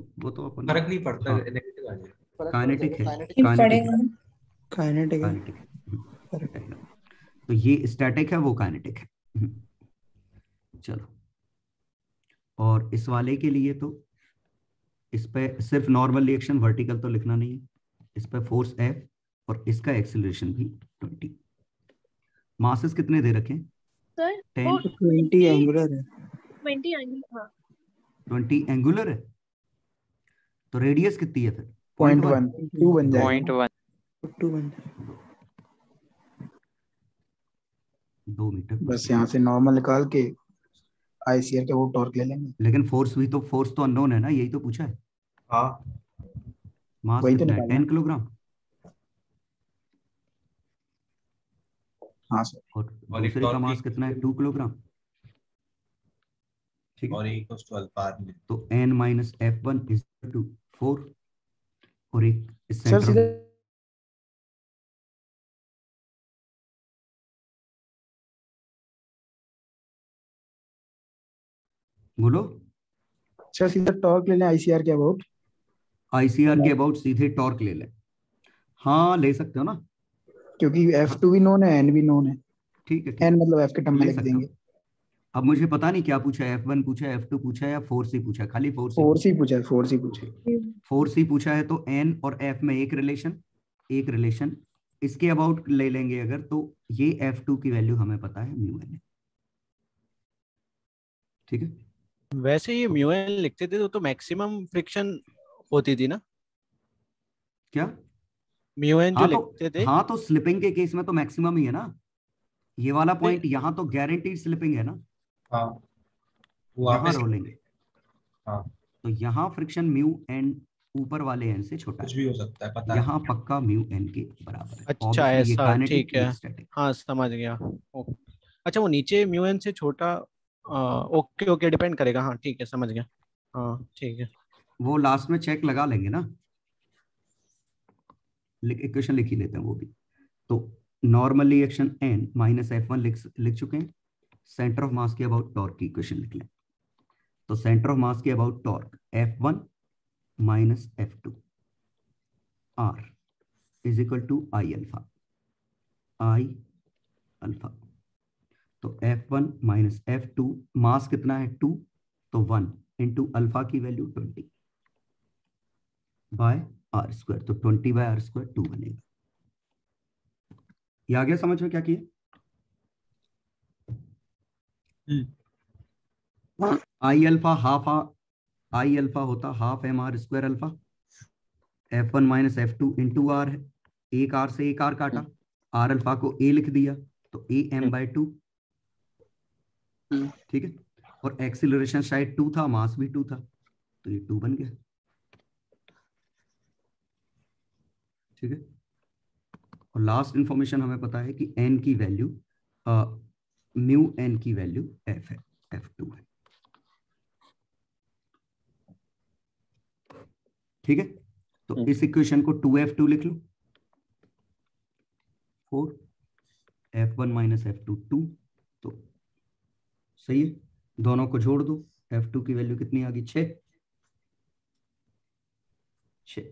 Speaker 1: अपन
Speaker 4: फर्क नहीं पड़ता, नेगेटिव आ जाएगा।
Speaker 1: काइनेटिक है,
Speaker 9: काइनेटिक
Speaker 1: है। तो ये स्टैटिक है, वो काइनेटिक है। चलो, और इस वाले के लिए तो इस पे सिर्फ नॉर्मल रिएक्शन वर्टिकल तो लिखना नहीं है, इस पे फोर्स F और इसका एक्सीलरेशन भी 20। मासेस कितने दे रखे?
Speaker 5: सर
Speaker 9: 20 एंगुलर है।
Speaker 5: 20 एंगुलर, हाँ
Speaker 1: 20 एंगुलर है, तो रेडियस कितनी है फिर?
Speaker 3: 0.1 2 बन जाएगा।
Speaker 9: 0.1
Speaker 1: 2 मीटर।
Speaker 3: बस यहाँ से नॉर्मल निकाल के आईसीआर के वो टॉर्क ले लेंगे।
Speaker 1: लेकिन फोर्स तो अननोन है ना, यही तो पूछा है।
Speaker 4: हाँ
Speaker 1: मास
Speaker 3: वही तो
Speaker 1: कितना है?
Speaker 3: निकालना।
Speaker 1: 10 किलोग्राम।
Speaker 3: हाँ सर।
Speaker 1: और
Speaker 4: और एक
Speaker 1: दूसरे का
Speaker 4: टॉर्क
Speaker 1: मास कितना है? 2 किलोग्राम। ठीक है,
Speaker 4: और एक टू अल्फा आर।
Speaker 1: तो n minus F1 is to 4 और एक
Speaker 3: सर
Speaker 1: सेंटर
Speaker 3: सीधे
Speaker 1: बोलो।
Speaker 3: सर सीधे टॉर्क ले लें आईसीआर के अबाउट।
Speaker 1: आईसीआर के अबाउट सीधे टॉर्क ले लें? हाँ ले सकते हो ना।
Speaker 3: क्योंकि F2 भी नोन है, N भी नोन है।
Speaker 1: ठीक है,
Speaker 3: N मतलब F के टर्म में
Speaker 1: ले
Speaker 3: लिख
Speaker 1: सकते हो।
Speaker 3: देंगे।
Speaker 1: अब मुझे पता नहीं क्या पूछा है, F1 पूछा है, F2 पूछा है या 4C पूछा है? खाली 4C
Speaker 3: फोर्स ही पूछा है, फोर्स ही पूछा है।
Speaker 1: 4C पूछा है तो n और f में एक रिलेशन इसके अबाउट ले लेंगे अगर, तो ये F2 की वैल्यू हमें पता है म्यू एन है। ठीक है,
Speaker 13: वैसे ये म्यू एन लिखते थे तो मैक्सिमम फ्रिक्शन होती थी ना,
Speaker 1: क्या?
Speaker 13: म्यू एन जो लिखते थे।
Speaker 1: हाँ तो स्लिपिंग के केस में तो मैक्सिमम ही है ना, ये वाला पॉइंट यहाँ तो गारंटीड स्लिपिंग है ना।
Speaker 4: हाँ
Speaker 1: यहाँ रोलिंग है।
Speaker 4: हाँ
Speaker 1: तो यहाँ फ्रिक्शन म्यू एन ऊपर वाले एन से छोटा
Speaker 4: कुछ
Speaker 1: है,
Speaker 4: भी हो सकता है, पता
Speaker 1: यहाँ पक्का म्यू एन के बराबर है।
Speaker 13: अच्छा
Speaker 1: Obviously ये
Speaker 13: ऐसा,
Speaker 1: काइनेटिक,
Speaker 13: ठीक है,
Speaker 1: ये स्टैटिक।
Speaker 13: हाँ समझ गया। अच्छा वो नीचे म्यू एन से छोटा, ओके ओके डिपेंड करेगा, हाँ ठीक है समझ गया। हाँ ठीक है।
Speaker 1: वो लास्ट में चेक लगा लेंगे ना, इक्वेशन लिख ही लेते हैं वो भी। तो normal reaction n minus F1 लिख चुके हैं। सेंटर ऑफ मास के अबाउट टॉर्क की इक्वेशन लिख लें। तो सेंटर ऑफ मास के about torque F1 minus F2 R is equal to I alpha. तो F1 माइनस F2, मास कितना है 2, तो 1 इंटू अल्फा की वैल्यू 20 बाय आर स्क्वायर, तो 20 बाय आर स्क्वायर 2 बनेगा। ये आ गया समझ में क्या किया? आई अल्फा होता half M R square alpha. F1 minus F2 into R है, एक आर से एक आर काटा, आर अल्फा को ए लिख दिया तो ए एम बाय 2। ठीक है, और एक्सीलरेशन शायद 2 था, मास भी 2 था, तो ये 2 बन गया। ठीक है, और लास्ट इंफॉर्मेशन हमें पता है कि n की वैल्यू म्यू n की वैल्यू f है, F2 है। ठीक है, तो इस इक्वेशन को 2F2 लिख लो, 4 F1 माइनस F2 2, तो सही है। दोनों को जोड़ दो, F2 की वैल्यू कितनी आ गई? 6।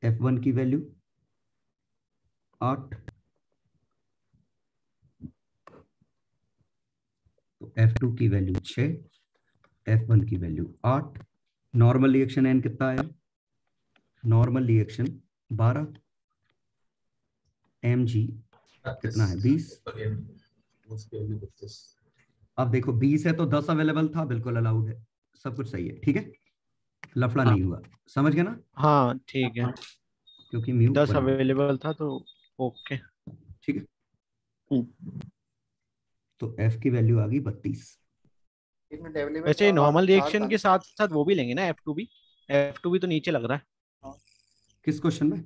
Speaker 1: F1 की वैल्यू 8, तो F2 की वैल्यू 6, F1 की वैल्यू 8। नॉर्मल रिएक्शन n कितना आया? नॉर्मल रिएक्शन 12, mg कितना है? 20। अब देखो 20 है तो 10 अवेलेबल था, बिल्कुल अलाउड है, सब कुछ सही है। ठीक है, लफड़ा नहीं हुआ, समझ गए ना?
Speaker 13: हाँ ठीक है,
Speaker 1: क्योंकि म्यू
Speaker 13: 10 अवेलेबल था तो ओके।
Speaker 1: ठीक है, तो F की वैल्यू आ गई 32।
Speaker 13: वैसे नॉर्मल रिएक्शन के साथ साथ वो भी लेंगे ना F2 भी? F2 भी तो नीचे लग रहा है।
Speaker 1: किस क्वेश्चन में?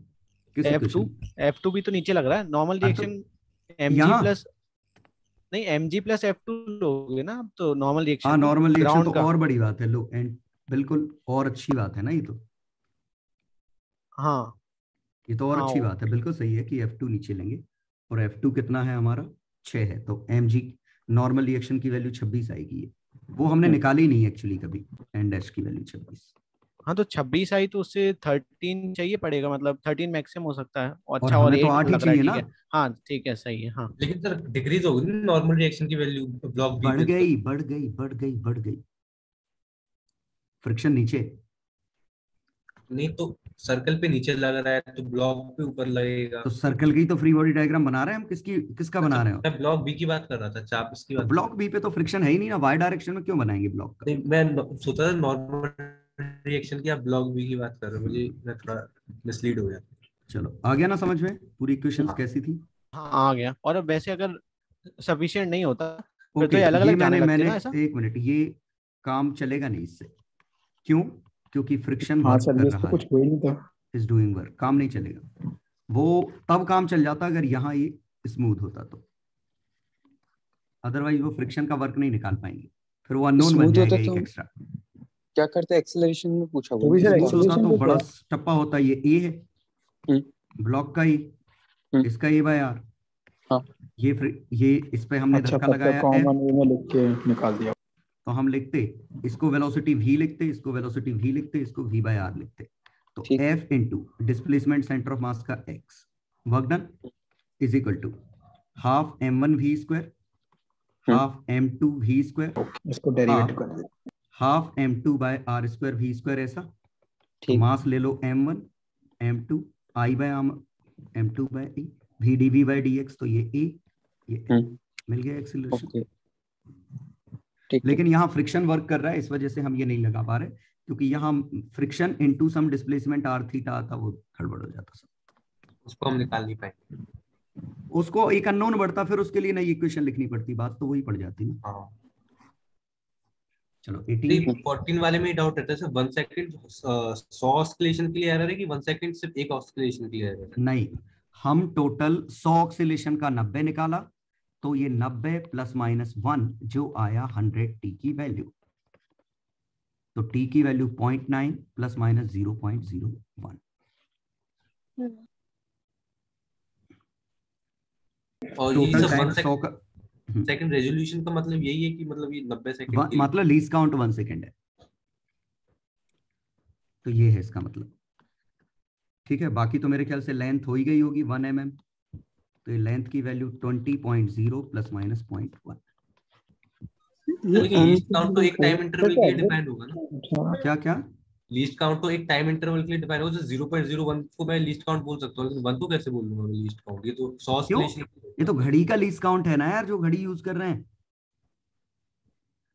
Speaker 1: किस
Speaker 13: F2 भी तो नीचे लग रहा है। नॉर्मल रिएक्शन mg प्लस नहीं, mg प्लस F2 लोगे ना, तो नॉर्मल रिएक्शन।
Speaker 1: हाँ नॉर्मल रिएक्शन तो और बड़ी बात है, लो एंड बिल्कुल और अच्छी बात है ना ये तो।
Speaker 13: हाँ
Speaker 1: ये तो और अच्छी बात है, बिल्कुल सही है कि F2 नीचे लेंगे। और F2 कितना है हमारा? 6 है, तो mg नॉर्मल रिएक्शन की वैल्यू 26 आएगी। वो हमने निकाली नहीं एक्चुअली कभी, एन डैश की वैल्यू 26।
Speaker 13: हाँ तो 26 आई तो उससे 13 चाहिए पड़ेगा, मतलब 13 मैक्सिमम हो सकता है। अच्छा,
Speaker 1: और
Speaker 13: और
Speaker 1: हमें तो
Speaker 13: 8
Speaker 1: 8 ही
Speaker 13: लग रहा है,
Speaker 1: चाहिए
Speaker 13: ठीक
Speaker 1: ना।
Speaker 13: है। हाँ ठीक है, सही है। हाँ
Speaker 4: लेकिन सर डिक्रीज होगी नॉर्मल रिएक्शन की वैल्यू ब्लॉक बी
Speaker 1: बढ़
Speaker 4: पे।
Speaker 1: गई फ्रिक्शन नीचे।
Speaker 4: नहीं तो सर्कल पे नीचे लग रहा है तो ब्लॉक पे ऊपर लगेगा।
Speaker 1: तो सर्कल की तो फ्री बॉडी डायग्राम बना रहे हैं हम, किसका बना रहे हो?
Speaker 4: मैं ब्लॉक बी की बात कर रहा था, चाप इसकी बात।
Speaker 1: ब्लॉक बी पे तो फ्रिक्शन है ही नहीं ना, वाई डायरेक्शन में क्यों बनाएंगे ब्लॉक का?
Speaker 4: नहीं मैं सोचा था नॉर्मल रिएक्शन की, आप ब्लॉक बी की बात कर रहे हो, मुझे मैं थोड़ा मिसलीड हो गया।
Speaker 1: चलो आ गया ना समझ में पूरी इक्वेशंस कैसी थी?
Speaker 13: हाँ आ गया। और अब वैसे अगर सफिशिएंट नहीं होता फिर तो
Speaker 1: ओके
Speaker 13: ये अलग
Speaker 1: ये
Speaker 13: अलग जाने लगते
Speaker 1: मैंने
Speaker 13: हैं ना ऐसा।
Speaker 1: एक मिनट, ये काम चलेगा नहीं इससे। क्यों? क्योंकि फ्रिक्शन
Speaker 3: हाँ
Speaker 1: वर्क
Speaker 3: सर,
Speaker 1: कर
Speaker 3: ये
Speaker 1: रहा
Speaker 3: कुछ
Speaker 1: है,
Speaker 3: हुआ ही नहीं था।
Speaker 1: इज डूइंग वर्क, काम नहीं चलेगा। वो तब काम चल जाता अगर यहाँ ये स्मूथ होता तो, अदरवाइज वो फ्रिक्शन का वर्क नहीं निकाल पाएंगे, फिर वो अननोन बन
Speaker 8: स्मूथ होता
Speaker 1: जाएगा एक
Speaker 8: तो
Speaker 1: एक्स्ट्रा।
Speaker 8: क्या करते हैं? एक्सेलरेशन में पूछा
Speaker 3: तो
Speaker 8: हुआ
Speaker 3: भी
Speaker 8: है
Speaker 3: सर
Speaker 8: इसका।
Speaker 1: स्मूथ होता
Speaker 3: एक्सेलरेशन
Speaker 1: तो
Speaker 3: का
Speaker 1: बड़ा
Speaker 3: क्या?
Speaker 1: टप्पा होता, ये ए है ब्लॉक का, ए इसका ए बाय आर।
Speaker 8: हाँ।
Speaker 1: ये इस पे हमने
Speaker 3: अच्छा
Speaker 1: धक्का
Speaker 3: तब
Speaker 1: लगाया
Speaker 3: कॉमन
Speaker 1: F,
Speaker 3: वे में लिख के निकाल दिया।
Speaker 1: तो हम लिखते इसको वेलोसिटी v लिखते, इसको वेलोसिटी v लिखते, इसको v बाय आर लिखते। तो F into displacement centre of mass का x work done is equal to half m1 v square half m2 v square
Speaker 3: इसको डेरिवेटिव कर दे।
Speaker 1: Half m2 by R square v square ऐसा। तो mass ले लो m1 m2 i by m2 by e v dv by dx, तो ये e ये मिल गया एक्सीलरेशन। लेकिन यहाँ फ्रिक्शन वर्क कर रहा है, इस वजह से हम ये नहीं लगा पा रहे, क्योंकि यहाँ friction into some displacement r theta आता, वो गड़बड़ हो जाता सब,
Speaker 4: उसको हम निकाल नहीं पाएंगे।
Speaker 1: उसको एक अननोन बढ़ता, फिर उसके लिए नई इक्वेशन लिखनी पड़ती, बात तो वही पड़ जाती ना। चलो 18
Speaker 4: 14 वाले में डाउट रहता है सर, 1 सेकंड 100 ऑस्किलेशन के लिए एरर है कि 1 सेकंड सिर्फ एक ऑस्किलेशन के लिए एरर है?
Speaker 1: नहीं, हम टोटल 100 ऑक्सीलेशन का 90 निकाला, तो ये 90 प्लस माइनस 1 जो आया 100 टी की वैल्यू, तो टी की वैल्यू 0.9 प्लस माइनस 0.01।
Speaker 4: और ये
Speaker 1: टोटल
Speaker 4: सब
Speaker 1: टाइम
Speaker 4: 1
Speaker 1: 100 का
Speaker 4: सेकंड रेजोल्यूशन का मतलब यही है कि मतलब ये 90 सेकंड के
Speaker 1: मतलब लीस्ट काउंट 1 सेकंड है, तो ये है इसका मतलब। ठीक है, बाकी तो मेरे ख्याल से लेंथ हो ही गई होगी 1 mm, तो ये लेंथ की value 20.0 plus minus 0.1।
Speaker 4: Least count तो एक टाइम इंटरवल के लिए डिपेंड होगा ना?
Speaker 1: क्या क्या
Speaker 4: लीस्ट काउंट तो एक टाइम इंटरवल के लिए डिपेंड होगा। 0.01 को मैं लीस्ट काउंट बोल सकता हूँ, लेकिन 1 को कैसे बोल दूंगा मैं लीस्ट काउंट? ये तो 100 ऑस्किलेशन,
Speaker 1: ये तो घड़ी का लीस्ट काउंट है ना यार, जो घड़ी यूज कर रहे हैं।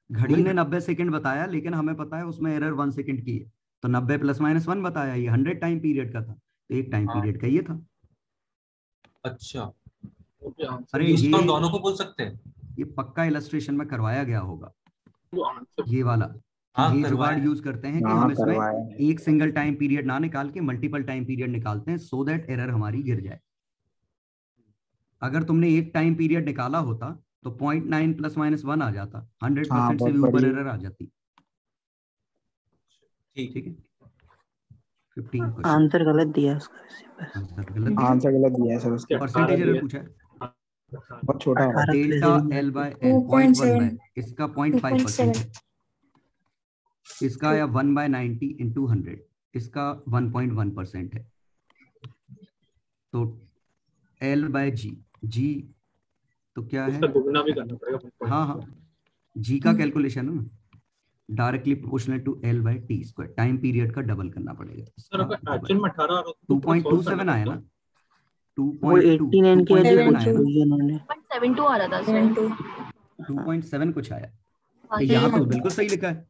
Speaker 1: घड़ी ने 90 सेकंड बताया, लेकिन हमें पता है उसमें एरर 1 सेकंड की है, तो 90 प्लस माइनस 1 बताया, ये 100 टाइम पीरियड का था, तो एक टाइम पीरियड का ये था।
Speaker 4: अच्छा,
Speaker 1: अरे
Speaker 4: लीस्ट काउंट
Speaker 1: ये
Speaker 4: दोनों को बोल सकते हैं?
Speaker 1: ये पक्का इलस्ट्रेशन में करवाया गया होगा, ये वाला
Speaker 4: हाँ,
Speaker 1: ये
Speaker 4: करवाया
Speaker 1: जुगाड़ यूज करते हैं कि
Speaker 3: हाँ,
Speaker 1: हम इसमें
Speaker 3: करवाया।
Speaker 1: एक सिंगल टाइम पीरियड ना निकाल के मल्टीपल टाइम पीरियड निकालते हैं, सो दैट एरर हमारी गिर जाए। अगर तुमने एक टाइम पीरियड निकाला होता तो 0.9 प्लस माइनस 1 आ जाता, 100% से भी ऊपर एरर आ जाती। ठीक है, 15 क्वेश्चन।
Speaker 9: आंसर गलत दिया उसका।
Speaker 3: आंसर गलत दिया है सर उसका।
Speaker 1: परसेंटेज एरर पूछा है,
Speaker 3: बहुत छोटा है।
Speaker 1: डेल्टा एल बाय एल 0.1 इसका 0.5% है, इसका या 1 बाय 90 इंटू 100 इसका 1.1% है। तो एल बाय जी तो क्या है,
Speaker 6: दुगना भी करना पड़ेगा।
Speaker 1: हाँ हाँ, जी का कैलकुलेशन है directly proportional to L by T square, time period का डबल करना पड़ेगा।
Speaker 6: सर अगर एक्चुअल में 18
Speaker 1: 2.27 आया ना,
Speaker 9: वो 89 के लिए कुछ उन्होंने
Speaker 5: 72 आ रहा था, 72
Speaker 1: 2.7 कुछ आया, तो यहाँ तो बिल्कुल सही लिखा है।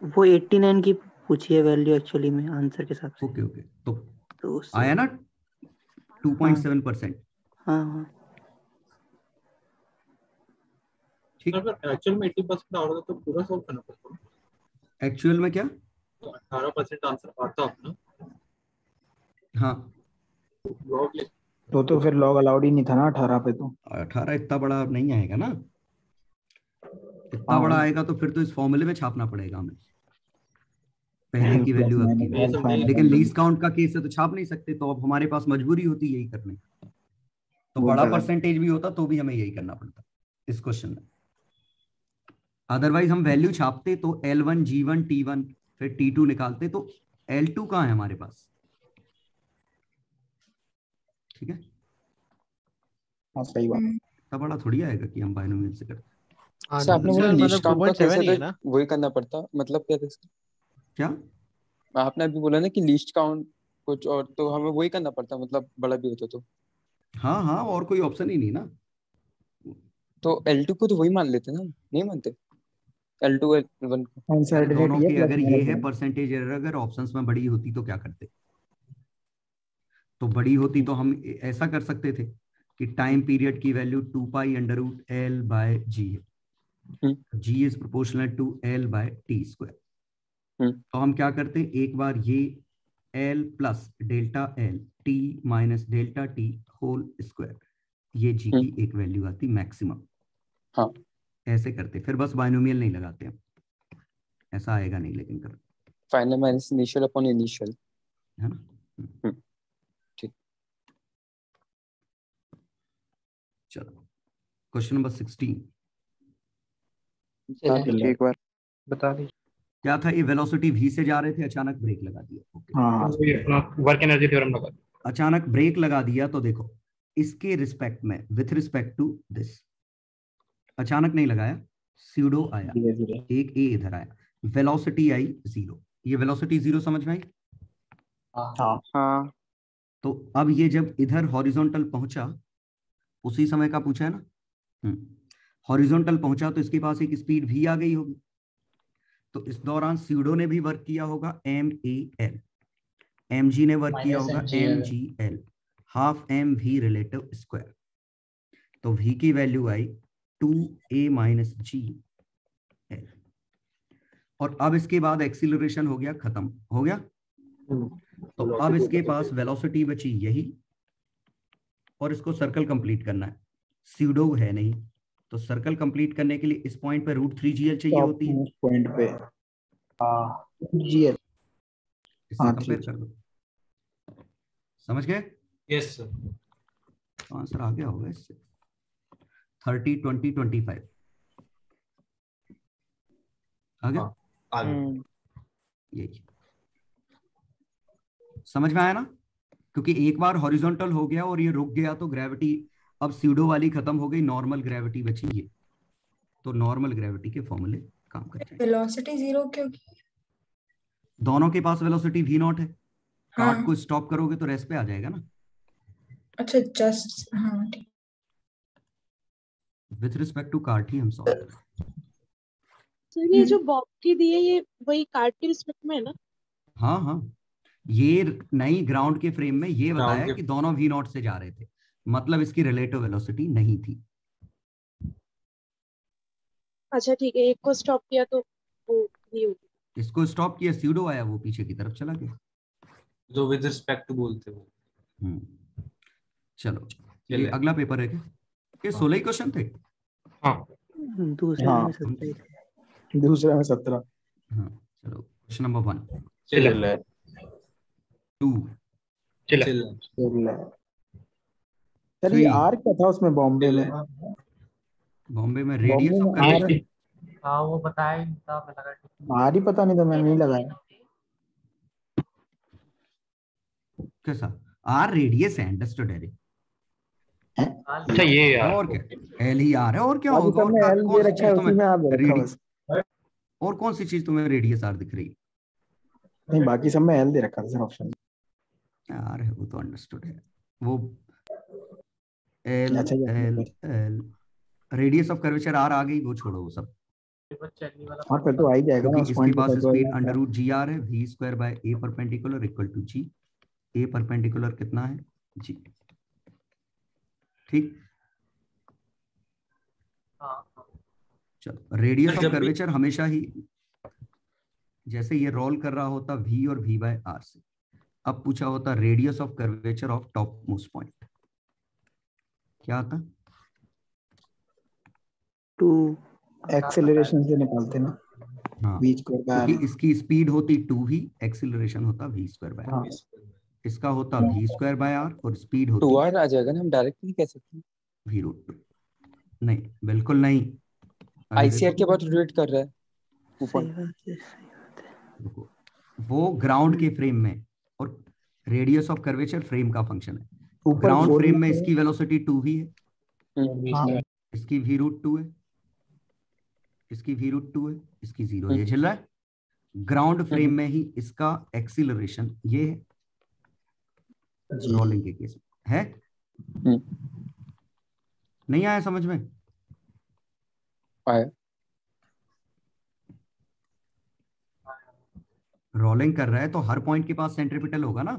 Speaker 9: वो 89 की पूछी है वैल्यू एक्चुअली में आंसर के साथ।
Speaker 1: ओके ओके, तो आया ना 2.7%।
Speaker 9: हाँ हाँ
Speaker 6: ठीक। अगर एक्चुअल में 80% आ रहा था तो पूरा सॉल्व करना पड़ता।
Speaker 1: एक्चुअल में क्या,
Speaker 6: तो 18% आंसर आता अपना।
Speaker 1: हाँ,
Speaker 3: तो फिर लॉग अलाउड ही नहीं था ना 18 पे। तो
Speaker 1: 18 इतना बड़ा नहीं आएगा ना, इतना बड़ा आएगा तो फिर तो इस फॉर्मूले में छापना पड़ेगा हमें, पहले की वैल्यू अब की। लेकिन लीस्ट काउंट का केस है तो छाप नहीं सकते, तो अब हमारे पास मजबूरी होती यही करने, तो बड़ा परसेंटेज भी होता तो भी हमें यही करना पड़ता इस क्वेश्चन में। अदरवाइज हम वैल्यू छापते तो L1 G1 T1 फिर T2 निकालते, तो L2 कहाँ है हमारे पास। ठीक है,
Speaker 3: हाँ सही बात।
Speaker 1: इतना बड़ा थोड़ी आएगा कि हम बाइनोमियल से करते।
Speaker 8: अच्छा, आपने बोला लीस्ट काउंट का कैसे था, वही करना पड़ता, मतलब क्या था इसका?
Speaker 1: क्या
Speaker 8: आपने अभी बोला ना कि लीस्ट काउंट कुछ और, तो हमें वही करना पड़ता, मतलब बड़ा भी होता तो।
Speaker 1: हाँ हाँ, और कोई ऑप्शन ही नहीं ना।
Speaker 8: तो L2 को तो वही मान लेते ना, नहीं मानते L2 L1 को?
Speaker 1: दोनों की अगर ये है परसेंटेज एरर, अगर ऑप्शंस में बड़ी होती तो क्या करते, तो बड़ी होती तो हम ऐसा कर सकते थे कि टाइम पीरियड की value 2 pi under root L by G है, G is proportional to L by T square. तो हम क्या करते हैं, एक बार ये L plus delta L T minus delta T whole square, ये जी की एक वैल्यू आती मैक्सिमम।
Speaker 8: हाँ
Speaker 1: ऐसे करते, फिर बस बाइनोमियल नहीं लगाते हम, ऐसा आएगा नहीं लेकिन कर,
Speaker 8: final minus initial upon initial,
Speaker 1: है ना।
Speaker 8: ठीक।
Speaker 1: चलो क्वेश्चन नंबर 16
Speaker 2: एक बार
Speaker 12: बता दीजिए।
Speaker 1: क्या था, ये वेलोसिटी v से जा रहे थे, अचानक ब्रेक लगा दिया। ओके
Speaker 12: हाँ ये अपना वर्क एनर्जी थ्योरम लगा।
Speaker 1: अचानक ब्रेक लगा दिया तो देखो इसके रिस्पेक्ट में, विथ रिस्पेक्ट टू दिस, अचानक नहीं लगाया, स्यूडो आया, एक ए इधर आया, वेलोसिटी आई 0। ये वेलोसिटी 0 समझ में आई।
Speaker 2: हाँ
Speaker 1: तो अब ये जब इधर हॉरिजॉन्टल पहुंचा, उसी समय का पूछा है ना, हॉरिजॉन्टल पहुंचा तो इसके पास एक स्पीड v आ गई होगी। तो इस दौरान स्यूडो ने भी वर्क किया होगा MAL, mg ने वर्क किया होगा MGL, half mv relative square. तो v की वैल्यू आई 2a माइनस जी एल। और अब इसके बाद एक्सीलरेशन हो गया, खत्म हो गया। तो अब इसके पास वेलोसिटी बची यही, और इसको सर्कल कंप्लीट करना है, स्यूडो है नहीं, तो सर्कल कंप्लीट करने के लिए इस पॉइंट पे √3gl चाहिए होती है।
Speaker 3: पॉइंट पे जीएल
Speaker 1: इससे कंपेयर कर दो, समझ गए।
Speaker 4: Yes sir.
Speaker 1: आंसर आ गया होगा इससे। 30 20 25 आ गया। यही समझ में आया ना, क्योंकि एक बार हॉरिजॉन्टल हो गया और ये रुक गया तो ग्रेविटी अब स्यूडो वाली खत्म हो गई, नॉर्मल ग्रेविटी बची ये, तो नॉर्मल ग्रेविटी के फॉर्मूले काम करते हैं।
Speaker 11: वेलोसिटी 0 क्योंकि
Speaker 1: दोनों के पास वेलोसिटी v0 है।
Speaker 11: हाँ।
Speaker 1: कार्ट को स्टॉप करोगे तो रेस्ट पे आ जाएगा ना।
Speaker 11: अच्छा जस्ट हाँ ठीक।
Speaker 1: विथ रिस्पेक्ट टू कार्ट ही हम सॉल्व कर रहे हैं।
Speaker 14: तो ये जो बॉब की दी है ये वही कार्ट के रिस्पेक्ट में है ना।
Speaker 1: हाँ हाँ, ये नई ग्राउंड के फ्रेम में ये बताया
Speaker 4: के
Speaker 1: कि दोनों v0 से जा रहे थे, मतलब इसकी रिलेटिव वेलोसिटी नहीं थी।
Speaker 14: अच्छा ठीक है, एक को स्टॉप किया तो वो नहीं होगी।
Speaker 1: इसको स्टॉप किया, स्यूडो आया, वो पीछे की तरफ चला गया।
Speaker 4: जो विद रिस्पेक्ट टू बोलते हो।
Speaker 1: चलो ये अगला पेपर है क्या, ये 16 ही क्वेश्चन थे।
Speaker 4: हाँ
Speaker 9: दूसरा में 17 थे।
Speaker 3: दूसरा में 17।
Speaker 1: हाँ चलो क्वेश्चन नंबर 1 2
Speaker 3: सर ये आर क्या था उसमें बॉम्बे में?
Speaker 1: बॉम्बे में रेडियस ऑफ कर्वेचर।
Speaker 12: हाँ वो बताया ही था, मैं लगा
Speaker 3: आर ही पता नहीं, तो मैं नहीं लगाया।
Speaker 1: कैसा आर रेडियस है, अंडरस्टूड है।
Speaker 12: अच्छा ये यार
Speaker 1: और क्या एल ही आर है, और क्या होगा, और
Speaker 3: एल दे रखा है उसी में आप दे रखा बस।
Speaker 1: और कौन सी चीज तुम्हें रेडियस आर दिख रही है?
Speaker 3: नहीं बाकी सब में एल दे रखा था सर ऑप्शन।
Speaker 1: आर है वो तो अंडरस्टूड है, वो L L L radius of curvature R आ गई, वो छोड़ो वो सब।
Speaker 3: हाँ फिर तो आ ही जाएगा ना,
Speaker 1: क्योंकि इसके पास speed under root G R है, v square by A perpendicular equal to G, A perpendicular कितना है जी, ठीक। चलो रेडियस ऑफ कर्वेचर हमेशा ही जैसे ये रोल कर रहा होता v और v बाय आर से, अब पूछा होता radius of curvature of top most point, क्या आता?
Speaker 3: टू एक्सेलरेशन से निकालते ना।
Speaker 1: हाँ
Speaker 3: v स्क्वायर बाय
Speaker 1: क्योंकि इसकी स्पीड होती 2v, एक्सीलरेशन होता v स्क्वायर बाय आर, इसका होता v स्क्वायर बाय आर, और स्पीड होती
Speaker 8: 2r आ जाएगा ना, हम डायरेक्ट नहीं कह सकते।
Speaker 1: v√2 नहीं, बिल्कुल नहीं।
Speaker 8: आईसीआर के बाद रोटेट कर रहा है ऊपर,
Speaker 1: वो ग्राउंड के फ्रेम में, और रेडियस ऑफ कर्वेचर फ्रेम का फंक्शन है। ग्राउंड फ्रेम में इसकी वेलोसिटी 2v है, इसकी v√2 है, इसकी v√2 है, इसकी 0, ये चल रहा है। ग्राउंड फ्रेम में ही इसका एक्सीलरेशन ये है, रोलिंग के केस में है। नहीं आया समझ में?
Speaker 8: आया।
Speaker 1: रोलिंग कर रहा है तो हर पॉइंट के पास सेंट्रीपिटल होगा ना,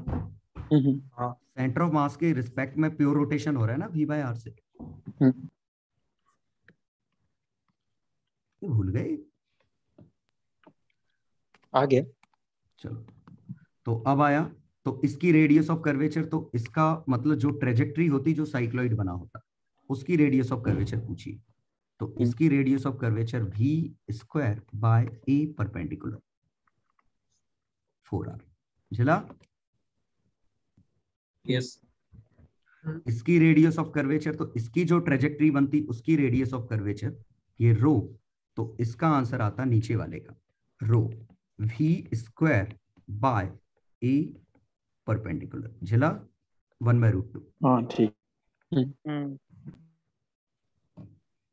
Speaker 4: हाँ
Speaker 1: सेंटर ऑफ मास के रिस्पेक्ट में प्योर रोटेशन हो रहा है ना v बाय r से। ये भूल गए?
Speaker 8: आ गया।
Speaker 1: चलो, तो अब आया, तो इसकी रेडियस ऑफ कर्वेचर, तो इसका मतलब जो ट्रेजेक्ट्री होती जो साइक्लॉइड बना होता उसकी रेडियस ऑफ कर्वेचर पूछी। तो इसकी radius of curvature v square bye a perpendicular 4r। झेला?
Speaker 4: यस।
Speaker 1: इसकी रेडियस ऑफ कर्वेचर, तो इसकी जो ट्रेजेक्ट्री बनती उसकी रेडियस ऑफ कर्वेचर ये रो, तो इसका आंसर आता नीचे वाले का रो v square bye a perpendicular. झेला? 1/√2।
Speaker 10: हाँ ठीक।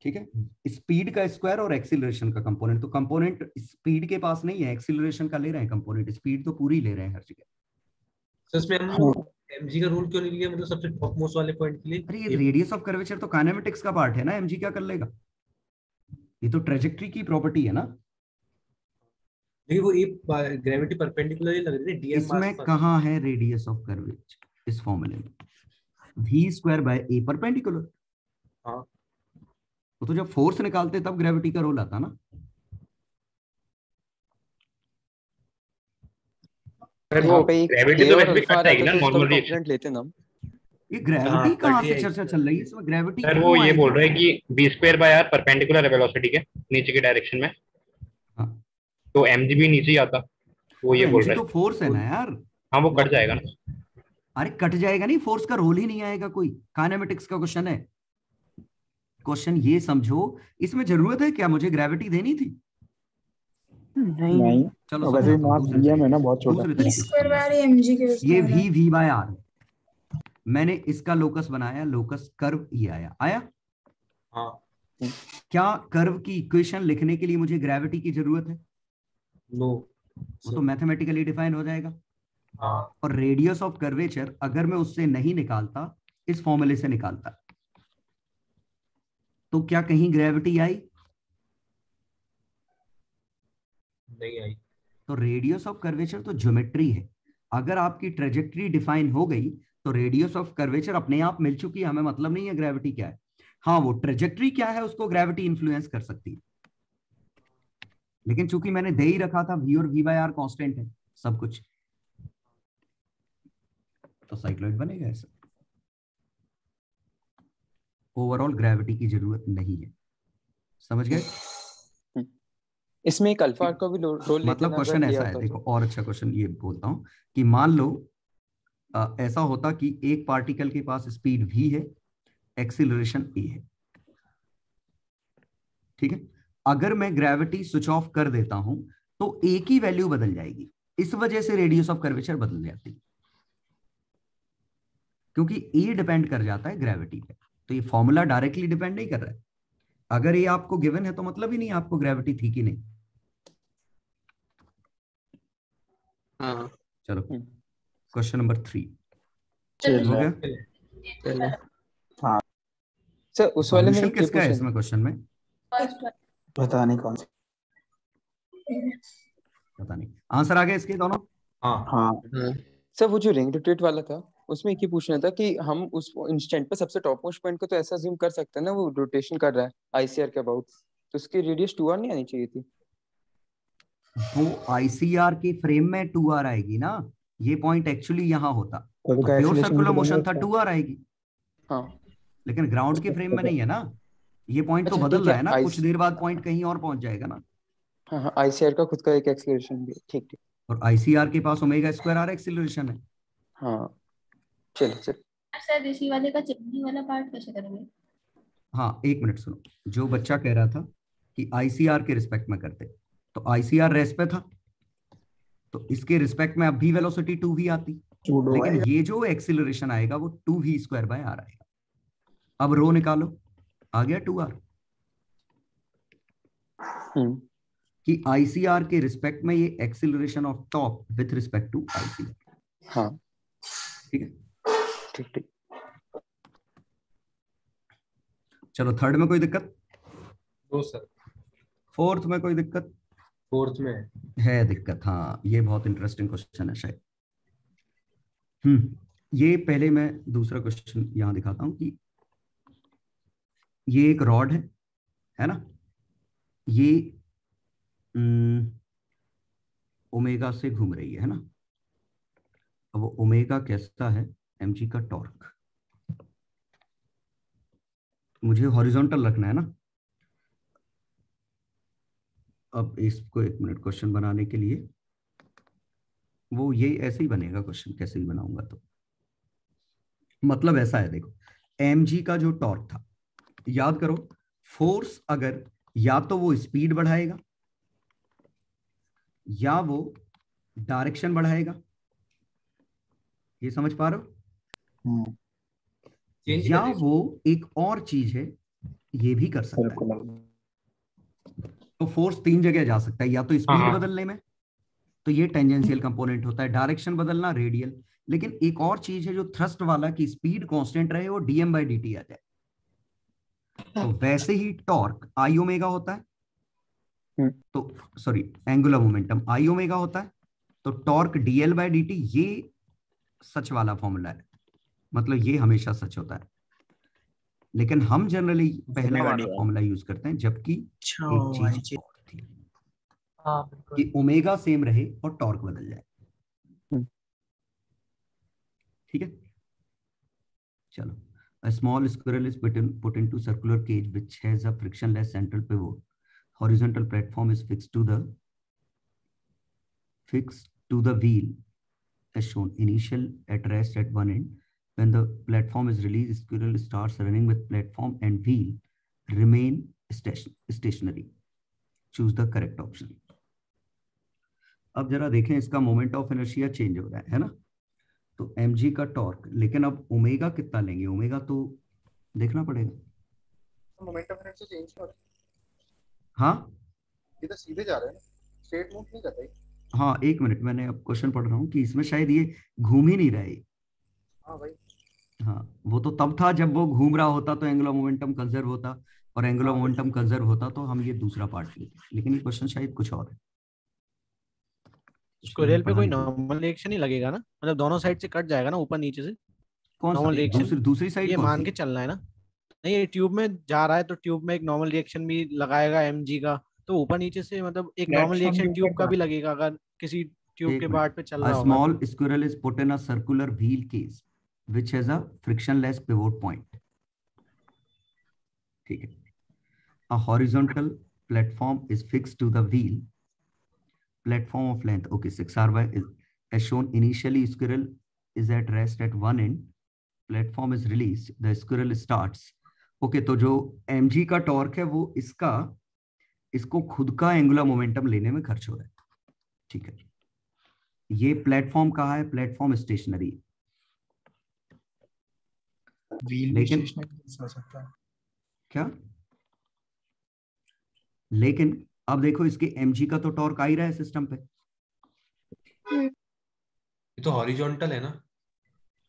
Speaker 1: ठीक है। स्पीड का स्क्वायर और एक्सीलरेशन का कंपोनेंट, तो कंपोनेंट स्पीड के पास नहीं है, एक्सीलरेशन का ले रहे हैं कंपोनेंट, स्पीड तो पूरी ले रहे हैं हर जगह।
Speaker 4: तो इसमें हम mg का रूल क्यों नहीं लिया, मतलब सबसे टॉप मोस्ट वाले पॉइंट के लिए?
Speaker 1: अरे ये रेडियस ऑफ कर्वेचर तो काइनेमेटिक्स का पार्ट है ना, mg क्या कर लेगा? ये तो ट्रेजेक्ट्री की प्रॉपर्टी है ना।
Speaker 4: नहीं वो एक ग्रेविटी परपेंडिकुलर ही लग रही है dm
Speaker 1: इसमें कहाँ है रेडियस ऑफ कर्वेचर? इस फॉर्मूले में v square bye a perpendicular.
Speaker 4: हाँ
Speaker 1: तो जब फोर्स निकालते तब ग्रेविटी का रोल आता ना।
Speaker 12: वो ग्रेविटी तो वैसे भी कट जाएगी ना नॉर्मल रिएक्शन
Speaker 8: लेते ना।
Speaker 1: ये ग्रेविटी कहाँ से चर्चा चल रही है इसमें? ग्रेविटी
Speaker 12: सर वो ये बोल रहा है कि v square by r perpendicular है वेलोसिटी के नीचे की डायरेक्शन में।
Speaker 1: हाँ।
Speaker 12: तो mg भी नीचे ही आता, वो ये बोल रहा है।
Speaker 1: तो फोर्स है ना यार।
Speaker 12: हाँ वो कट जाएगा ना।
Speaker 1: अरे कट जाएगा नहीं, फोर्स का रोल ही नहीं आएगा कोई। काइनेमेटिक्स का क्वेश्चन है। क्वेश्चन ये समझो, इसमें जरूरत है क्या मुझे ग्रेविटी देनी थी?
Speaker 10: नहीं।
Speaker 1: चलो
Speaker 10: वैसे भी मास dm है ना बहुत छोटा।
Speaker 11: v स्क्वायर बाय mg के उसमें
Speaker 1: ये
Speaker 11: आ रहा है।
Speaker 1: v बाय r, मैंने इसका लोकस बनाया, लोकस कर्व ये आया।
Speaker 4: हाँ।
Speaker 1: क्या कर्व की इक्वेशन लिखने के लिए मुझे ग्रेविटी की जरूरत है?
Speaker 4: नो।
Speaker 1: वो तो मैथमेटिकली डिफाइन हो जाएगा।
Speaker 4: हाँ।
Speaker 1: और रेडियस ऑफ कर्वेचर अगर मैं उससे नहीं निकालता, इस फॉर्मूले से निकालता, तो क्या कहीं ग्रेविटी आई?
Speaker 4: नहीं आई।
Speaker 1: तो रेडियस ऑफ कर्वेचर तो ज्योमेट्री है। अगर आपकी ट्रेजेक्ट्री डिफाइन हो गई तो रेडियस ऑफ कर्वेचर अपने आप मिल चुकी है, हमें मतलब नहीं है ग्रेविटी क्या है। हाँ वो ट्रेजेक्ट्री क्या है उसको ग्रेविटी इन्फ्लुएंस कर सकती है, लेकिन चूंकि मैंने दे ही रखा था v और v बाय r कांस्टेंट है सब कुछ, तो साइक्लॉइड बनेगा ऐसा। ओवरऑल ग्रेविटी की जरूरत नहीं है, समझ गए?
Speaker 8: इसमें एक अल्फा का भी रोल लेते
Speaker 1: मतलब क्वेश्चन ऐसा है, देखो और अच्छा क्वेश्चन ये बोलता हूं कि मान लो ऐसा होता कि एक पार्टिकल के पास स्पीड v है, एक्सीलरेशन a है, ठीक है। अगर मैं ग्रेविटी स्विच ऑफ कर देता हूं तो a की वैल्यू बदल जाएगी, इस वजह से रेडियस ऑफ कर्वेचर बदल जाती है, क्योंकि a डिपेंड कर जाता है ग्रेविटी पे। तो ये फॉर्मूला डायरेक्टली डिपेंड नहीं कर रहा है। अगर ये आपको गिवन है तो मतलब ही नहीं आपको ग्रेविटी थी कि नहीं।
Speaker 6: हाँ।
Speaker 1: चलो क्वेश्चन नंबर 3
Speaker 9: चलो।
Speaker 1: हो गया।
Speaker 9: हाँ
Speaker 8: सर उस वाले में
Speaker 1: सॉल्यूशन
Speaker 8: ये
Speaker 1: किसका है
Speaker 8: क्वेश्चन
Speaker 1: इसमें क्वेश्चन में?
Speaker 9: पता नहीं कौन सी।
Speaker 1: पता नहीं। आंसर आ गया इसके दोनों?
Speaker 9: हाँ
Speaker 8: सर वो जो रिंग रोटेट वाला था उसमें एक ही पूछना था कि हम उस इंस्टेंट पे सबसे टॉप मोस्ट पॉइंट को तो ऐसा अज्यूम कर सकते हैं ना वो रोटेशन कर रहा है आईसीआर के अबाउट, तो उसकी रेडियस 2r नहीं आनी चाहिए थी?
Speaker 1: वो आईसीआर के फ्रेम में 2r आएगी ना, ये पॉइंट एक्चुअली यहाँ होता
Speaker 10: तो
Speaker 1: तो प्योर
Speaker 10: acceleration
Speaker 1: सर्कुलर
Speaker 10: तो
Speaker 1: मोशन था
Speaker 10: बनेगा
Speaker 1: 2r आएगी।
Speaker 8: हाँ
Speaker 1: लेकिन ग्राउंड के फ्रेम में नहीं है ना, ये पॉइंट तो
Speaker 8: अच्छा,
Speaker 1: बदल
Speaker 8: ठीक
Speaker 1: रहा
Speaker 8: है,
Speaker 1: है ना,
Speaker 8: I
Speaker 1: कुछ देर बाद पॉइंट कहीं और पहुंच जाएगा ना।
Speaker 8: हाँ हाँ आईसीआर का खुद का एक एक्सीलरेशन भी है, ठीक ठीक।
Speaker 1: और आईसीआर के पास ओमेगा स्क्वायर आर एक्सीलरेशन है।
Speaker 8: हाँ चलो चलो।
Speaker 15: सर इसी वाले का चिकनी वाला पार्ट कैसे करेंगे?
Speaker 1: हाँ एक मिनट सुनो, जो बच्चा कह रहा था कि आईसीआर के रिस्पेक्ट में करते, तो आईसीआर रेस पे था तो इसके रिस्पेक्ट में अब भी वेलोसिटी 2v आती, लेकिन ये जो एक्सीलरेशन आएगा वो 2v स्क्वायर बाय r आएगा। अब रो निकालो, आ गया 2r कि आईसीआर के रिस्पेक्ट में ये acceleration of top with respect to ICR.
Speaker 8: हाँ
Speaker 1: ठीक है,
Speaker 8: ठीक ठीक।
Speaker 1: चलो थर्ड में कोई दिक्कत?
Speaker 4: No sir.
Speaker 1: फोर्थ में कोई दिक्कत?
Speaker 4: फोर्थ में
Speaker 1: है दिक्कत, हाँ ये बहुत इंटरेस्टिंग क्वेश्चन है शायद। ये पहले मैं दूसरा क्वेश्चन यहां दिखाता हूं कि ये एक रॉड है ना, ये ओमेगा से घूम रही है ना। अब वो ओमेगा कैसा है, mg का टॉर्क मुझे हॉरिजॉन्टल रखना है ना। अब इसको एक मिनट क्वेश्चन बनाने के लिए, वो ये ऐसे ही बनेगा क्वेश्चन, कैसे भी बनाऊंगा तो मतलब ऐसा है। देखो mg का जो टॉर्क था, याद करो फोर्स अगर या तो वो स्पीड बढ़ाएगा या वो डायरेक्शन बढ़ाएगा, ये समझ पा रहे हो, या वो एक और चीज है ये भी कर सकता है। तो फोर्स तीन जगह जा सकता है, या तो स्पीड बदलने में, तो ये टेंजेंशियल कंपोनेंट होता है, डायरेक्शन बदलना रेडियल, लेकिन एक और चीज है जो थ्रस्ट वाला की स्पीड कांस्टेंट रहे वो dm/dt आ जाए। तो वैसे ही टॉर्क आई ओमेगा होता है, तो सॉरी एंगुलर मोमेंटम आई ओमेगा होता है, तो टॉर्क dl/dt ये सच वाला फॉर्मूला है, मतलब ये हमेशा सच होता है। लेकिन हम जनरली पहला वाला फॉर्मूला यूज करते हैं, जबकि एक चीज और थी कि ओमेगा सेम रहे और टॉर्क बदल जाए। ठीक है, चलो। A small squirrel is put into circular cage which has a frictionless central pivot. Horizontal platform is fixed to the wheel as shown. Initial at rest at one end. When the platform is released, squirrel starts running with platform and wheel remain stationary. Choose the correct option. अब जरा देखें, इसका moment of inertia change हो रहा है ना, तो mg का टॉर्क, लेकिन अब ओमेगा कितना लेंगे, ओमेगा तो देखना पड़ेगा।
Speaker 10: मोमेंट ऑफ इनर्शिया चेंज हो रहा है।
Speaker 1: हाँ
Speaker 10: ये तो सीधे जा रहे हैं, स्ट्रेट मूव नहीं कर रही।
Speaker 1: हाँ एक मिनट, मैंने अब क्वेश्चन पढ़ रहा हूँ कि इसमें शायद ये घूम ही नहीं रहे।
Speaker 10: हाँ भाई,
Speaker 1: हाँ वो तो तब था जब वो घूम रहा होता तो एंगुलर मोमेंटम कंजर्व होता, और एंगुलर मोमेंटम कंजर्व होता तो हम ये दूसरा पार्ट लेते, लेकिन ये क्वेश्चन शायद कुछ और है।
Speaker 13: स्क्विरल पे कोई नॉर्मल रिएक्शन ही लगेगा ना, मतलब दोनों साइड से कट जाएगा ना, ऊपर नीचे से।
Speaker 1: कौन सा
Speaker 13: नॉर्मल रिएक्शन
Speaker 1: दूसरी साइड
Speaker 13: ये
Speaker 1: कौन
Speaker 13: मान
Speaker 1: सी?
Speaker 13: के चलना है ना। नहीं, ये ट्यूब में जा रहा है तो ट्यूब में एक नॉर्मल रिएक्शन भी लगाएगा mg का, तो ऊपर नीचे से मतलब एक नॉर्मल रिएक्शन ट्यूब का भी लगेगा अगर किसी ट्यूब के पार्ट पे चल रहा होगा।
Speaker 1: A small squirrel is put in a circular wheel case which has a frictionless pivot point. ठीक है। A horizontal platform is fixed to the wheel. Platform of length, okay, 6r by is as shown. Initially squirrel is at rest at one end. Platform is released. The squirrel starts. Okay, तो जो mg का torque है वो इसको खुद का angular momentum लेने में खर्च हो रहा है। ठीक है, ये प्लेटफॉर्म कहाँ है, प्लेटफॉर्म स्टेशनरी, लेकिन क्या, लेकिन अब देखो इसके mg का तो टॉर्क आ ही रहा है सिस्टम पे।
Speaker 4: ये तो हॉरिजॉन्टल है ना।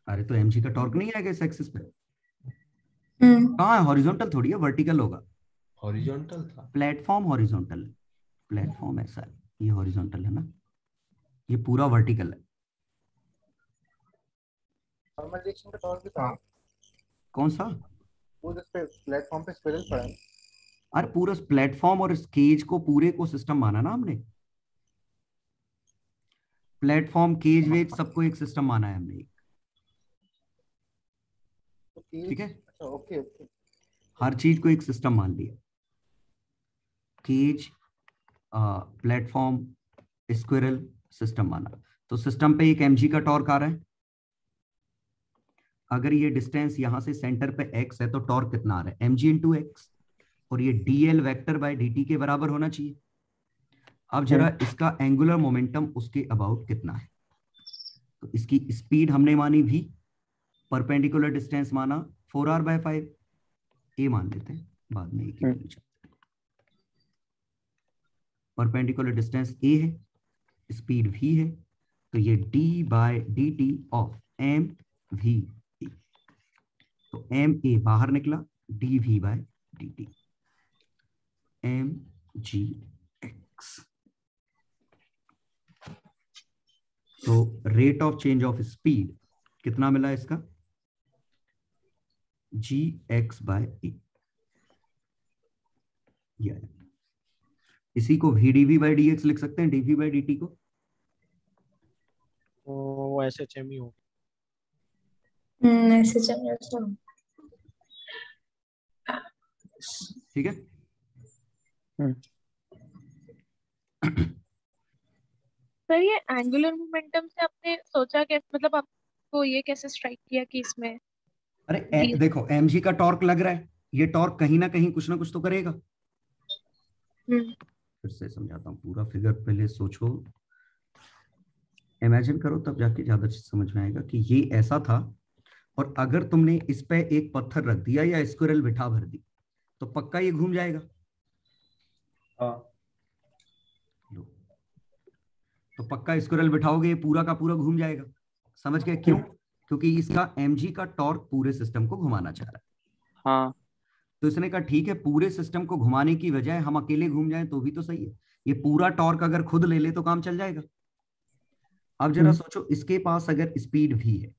Speaker 1: अरे तो mg का टॉर्क नहीं आएगा इस एक्सिस पे, कहाँ है, हॉरिजॉन्टल थोड़ी है, वर्टिकल होगा।
Speaker 4: हॉरिजॉन्टल था,
Speaker 1: प्लेटफॉर्म हॉरिजॉन्टल है, प्लेटफॉर्म ऐसा है, ये हॉरिजॉन्टल है ना, ये पूरा वर्टिकल है।
Speaker 10: नॉर्मल रिएक्शन का टॉर्क भी था।
Speaker 1: कौन सा?
Speaker 10: वो जिस पे प्लेटफॉर्म पे स्क्विरल पड़ा है।
Speaker 1: अरे पूरा प्लेटफॉर्म और केज को पूरे को सिस्टम माना ना हमने, प्लेटफॉर्म केज वेज सबको एक सिस्टम माना है हमने। ठीक है,
Speaker 10: ओके ओके,
Speaker 1: हर चीज को एक सिस्टम मान लिया, केज प्लेटफॉर्म स्क्विरल सिस्टम माना। तो सिस्टम पे एक mg का टॉर्क आ रहा है, अगर ये डिस्टेंस यहां से सेंटर पे x है तो टॉर्क कितना आ रहा है, mg इंटू x, और ये dl वेक्टर बाय dt के बराबर होना चाहिए। अब जरा इसका एंगुलर मोमेंटम उसके अबाउट कितना है, तो इसकी स्पीड हमने मानी v, परपेंडिकुलर डिस्टेंस माना 4r/5, a मान लेते हैं, बाद में a की वैल्यू चलते हैं। परपेंडिकुलर डिस्टेंस a है, स्पीड v है, तो ये d/dt ऑफ mv, तो ma बाहर निकला, dv/dt mgx। तो rate of change of speed कितना मिला इसका, gx/a। इसी को vdv/dx लिख सकते हैं, dv/dt को।
Speaker 13: वो SHM ही हो।
Speaker 11: SHM।
Speaker 1: ठीक है।
Speaker 14: सर ये एंगुलर मोमेंटम से आपने सोचा कैसे, मतलब आपको ये कैसे स्ट्राइक किया कि इसमें
Speaker 1: अरे देखो mg का टॉर्क लग रहा है, ये टॉर्क कहीं ना कहीं कुछ ना कुछ तो करेगा। फिर से समझाता हूँ, पूरा फिगर पहले सोचो, इमेजिन करो, तब जाके ज्यादा समझ में आएगा कि ये ऐसा था, और अगर तुमने इस पे एक पत्थर रख दिया या स्क्विरल बिठा भर दी तो पक्का ये घूम जाएगा। तो पक्का स्क्विरल बिठाओगे ये पूरा का पूरा घूम जाएगा। समझ गए क्यों? क्योंकि इसका mg का टॉर्क पूरे सिस्टम को घुमाना चाह रहा है।
Speaker 8: हाँ।
Speaker 1: तो इसने कहा ठीक है, पूरे सिस्टम को घुमाने की बजाय हम अकेले घूम जाएं तो भी तो सही है। ये पूरा टॉर्क अगर खुद ले ले तो काम चल जाएगा। अब जरा सोचो, इसके पास अगर स्पीड v है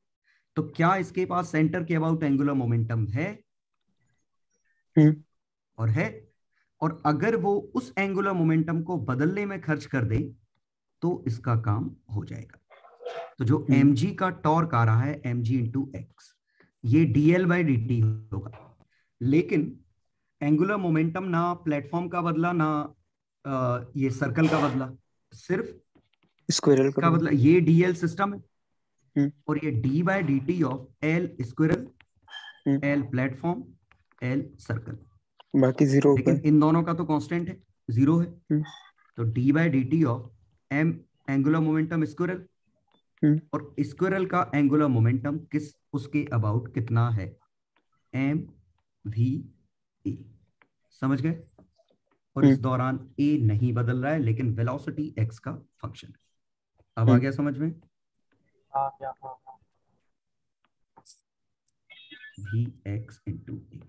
Speaker 1: तो क्या इसके पास सेंटर के अबाउट एंगुलर मोमेंटम है? और है। और अगर वो उस एंगुलर मोमेंटम को बदलने में खर्च कर दे तो इसका काम हो जाएगा। तो जो mg का टॉर्क आ रहा है mg इंटू x, ये dl/dt होगा। लेकिन एंगुलर मोमेंटम ना प्लेटफॉर्म का बदला, ना ये सर्कल का बदला, सिर्फ
Speaker 8: स्क्विरल
Speaker 1: का बदला। ये dl सिस्टम है और ये d/dt of l squirrel, l platform, l circle,
Speaker 8: बाकी जीरो।
Speaker 1: लेकिन इन दोनों का तो कांस्टेंट है, जीरो है। तो d/dt of m angular momentum squirrel, और स्क्विरल का एंगुलर मोमेंटम किस उसके अबाउट कितना है, mv/a। समझ गए? और इस दौरान a नहीं बदल रहा है, लेकिन वेलोसिटी x का फंक्शन है। अब आ गया समझ में? vx into a।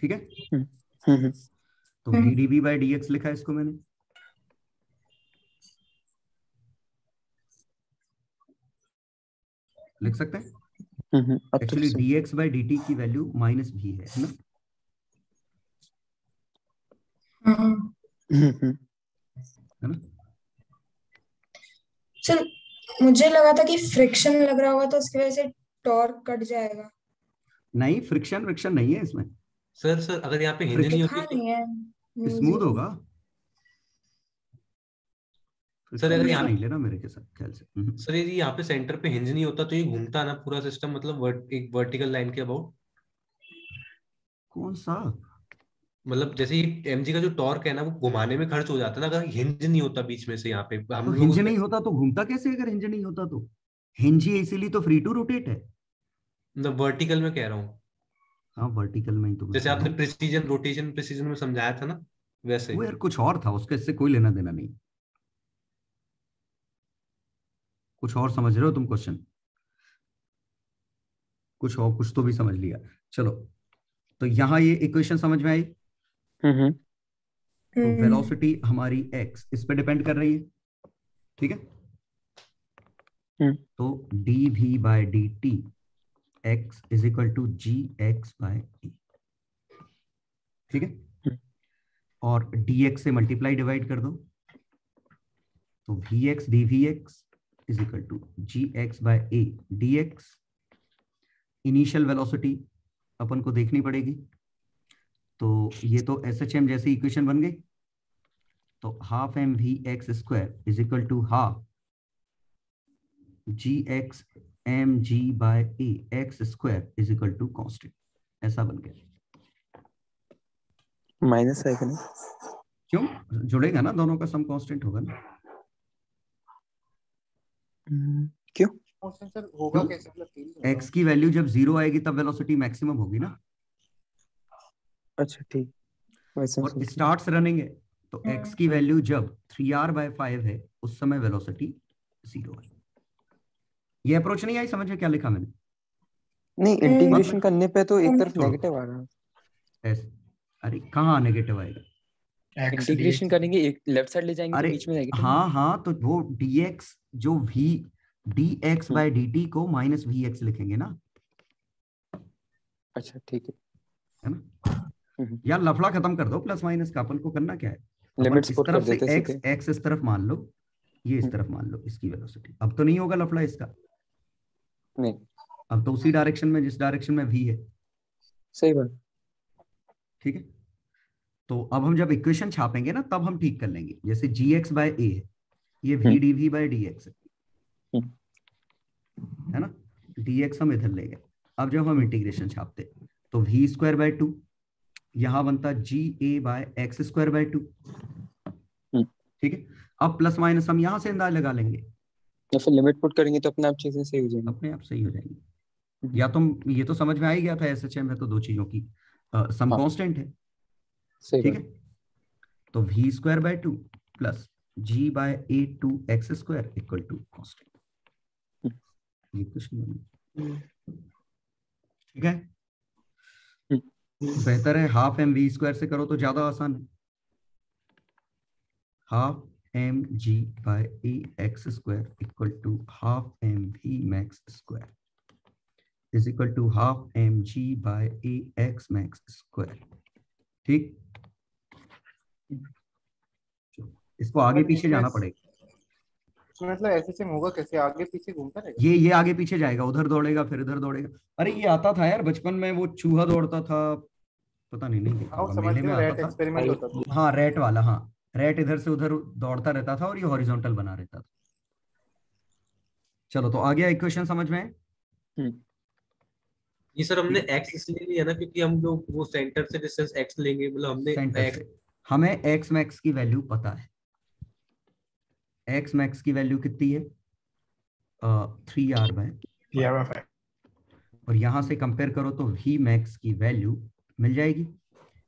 Speaker 1: ठीक है। तो vdv/dx लिखा है इसको मैंने। लिख सकते हैं। एक्चुअली dx/dt की वैल्यू -v है ना? है ना?
Speaker 11: सर मुझे लगा था कि फ्रिक्शन लग रहा होगा तो उसकी वजह से टॉर्क कट जाएगा।
Speaker 1: नहीं, फ्रिक्शन नहीं है इसमें।
Speaker 4: सर अगर यहाँ पे हिंज नहीं होती तो
Speaker 1: स्मूथ होगा।
Speaker 4: सर अगर यहाँ
Speaker 1: नहीं लेना मेरे के साथ ख्याल से।
Speaker 4: सर यदि यहाँ पे सेंटर पे हिंज नहीं होता तो ये घूमता ना पूरा सिस्टम, मतलब एक वर्टिकल लाइन के अबाउट।
Speaker 1: कौन सा?
Speaker 4: मतलब जैसे ये mg का जो टॉर्क है ना वो घुमाने में खर्च हो जाता है ना, अगर हिंज नहीं होता बीच में से यहाँ पे। हम
Speaker 1: तो हिंज नहीं होता तो घूमता कैसे? अगर हिंज नहीं होता तो हिंज ही इसीलिए तो फ्री टू रोटेट है।
Speaker 4: मतलब वर्टिकल में कह रहा हूँ।
Speaker 1: हाँ वर्टिकल में ही तो।
Speaker 4: जैसे आपने प्रिसीजन रोटेशन प्रिसीजन में समझाया था ना, वैसे।
Speaker 1: वो यार कुछ और था, उसका इससे कोई लेना देना नहीं। कुछ और समझ रहे हो तुम क्वेश्चन? कुछ और, कुछ तो भी समझ लिया। चलो, तो यहाँ ये इक्वेशन समझ में आई। तो वेलोसिटी हमारी x इस पे डिपेंड कर रही है। ठीक है। तो dv/dt x is equal to gx/a। ठीक है। और dx से मल्टीप्लाई डिवाइड कर दो, तो vx dvx is equal to gx/a dx। Initial velocity अपन को देखनी पड़ेगी, तो ये तो SHM जैसी इक्वेशन बन गई। तो हाफ mvx square is equal to half gx mg/a x square is equal to constant. ऐसा बन गया।
Speaker 8: माइनस आएगा ना?
Speaker 1: क्यों? जुड़ेगा ना, दोनों का सम कांस्टेंट होगा ना।
Speaker 8: क्यों?
Speaker 10: सर होगा कैसे? मतलब
Speaker 1: x की वैल्यू जब 0 आएगी तब वेलोसिटी मैक्सिमम होगी ना।
Speaker 8: अच्छा ठीक।
Speaker 1: और स्टार्ट्स रनिंग है, तो x की वैल्यू जब 3r/5 है उस समय वेलोसिटी 0 है। ये अप्रोच नहीं आई समझ में? क्या लिखा मैंने?
Speaker 8: नहीं, इंटीग्रेशन करने पे तो एक तरफ नेगेटिव आ रहा है।
Speaker 1: अरे कहाँ नेगेटिव आएगा?
Speaker 8: इंटीग्रेशन करेंगे एक लेफ्ट साइड ले जाएंगे तो बीच में नेगेटिव।
Speaker 1: हाँ, तो वो dx जो v dx by dt को माइनस vx लिखेंगे ना।
Speaker 8: अच्छा ठीक
Speaker 1: है ना। यार लफड़ा खत्म कर दो प्लस माइनस का, अपन को करना क्या है, अपन
Speaker 8: लिमिट्स
Speaker 1: इस
Speaker 8: पुट
Speaker 1: तरफ
Speaker 8: कर
Speaker 1: से
Speaker 8: देते
Speaker 1: x
Speaker 8: सीधे।
Speaker 1: x इस तरफ मान लो, ये इस तरफ मान लो इसकी वेलोसिटी। अब तो नहीं होगा लफड़ा इसका,
Speaker 8: नहीं
Speaker 1: अब तो उसी डायरेक्शन में जिस डायरेक्शन में v है।
Speaker 8: सही बात।
Speaker 1: ठीक है, तो अब हम जब इक्वेशन छापेंगे ना तब हम ठीक कर लेंगे। जैसे gx बाय a है, ये v dv बाय dx है ना, dx हम इधर ले गए। अब जब हम इंटीग्रेशन छापते तो v स्क्वायर बाय 2, यहां बनता ga by x square by 2। ठीक है, अब प्लस माइनस हम यहां से अंदाज लगा लेंगे,
Speaker 8: या फिर लिमिट पुट करेंगे तो अपने आप चीजें सही हो जाएंगी।
Speaker 1: अपने आप सही हो जाएंगी। या तुम ये तो समझ में आ ही गया था एसएचएम है तो दो चीजों की सम कांस्टेंट है। ठीक है, तो v square by 2 plus g by a 2 x square equal to constant. ये क्वेश्चन बना। ठीक है, बेहतर है हाफ एम वी स्क्वायर से करो तो ज्यादा आसान है। Half m g by a x square equal to half m v max square is equal to half m g by a x max square. ठीक, इसको आगे पीछे जाना पड़ेगा।
Speaker 10: मतलब एसएचएम होगा कैसे, आगे पीछे घूमता रहेगा?
Speaker 1: ये आगे पीछे जाएगा, उधर दौड़ेगा फिर इधर दौड़ेगा। अरे ये आता था यार बचपन में, वो चूहा दौड़ता था, पता नहीं देखा होगा, मेले में आता था।
Speaker 10: एक्सपेरिमेंट होता था।
Speaker 1: हाँ रैट वाला, हाँ रैट इधर से उधर दौड़ता रहता था और ये हॉरिजॉन्टल बना रहता था। चलो तो आ गया इक्वेशन समझ में।
Speaker 4: ये सर हमने x इसलिए लिया ना क्योंकि हम लोग वो सेंटर से डिस्टेंस x लेंगे, मतलब हमने
Speaker 1: सेंटर से हमें x मैक्स की वैल्यू पता है। x मैक्स की वैल्यू कितनी है 3r बाय 5। और यहां से कंपेयर करो तो v मैक्स की वैल्यू मिल जाएगी,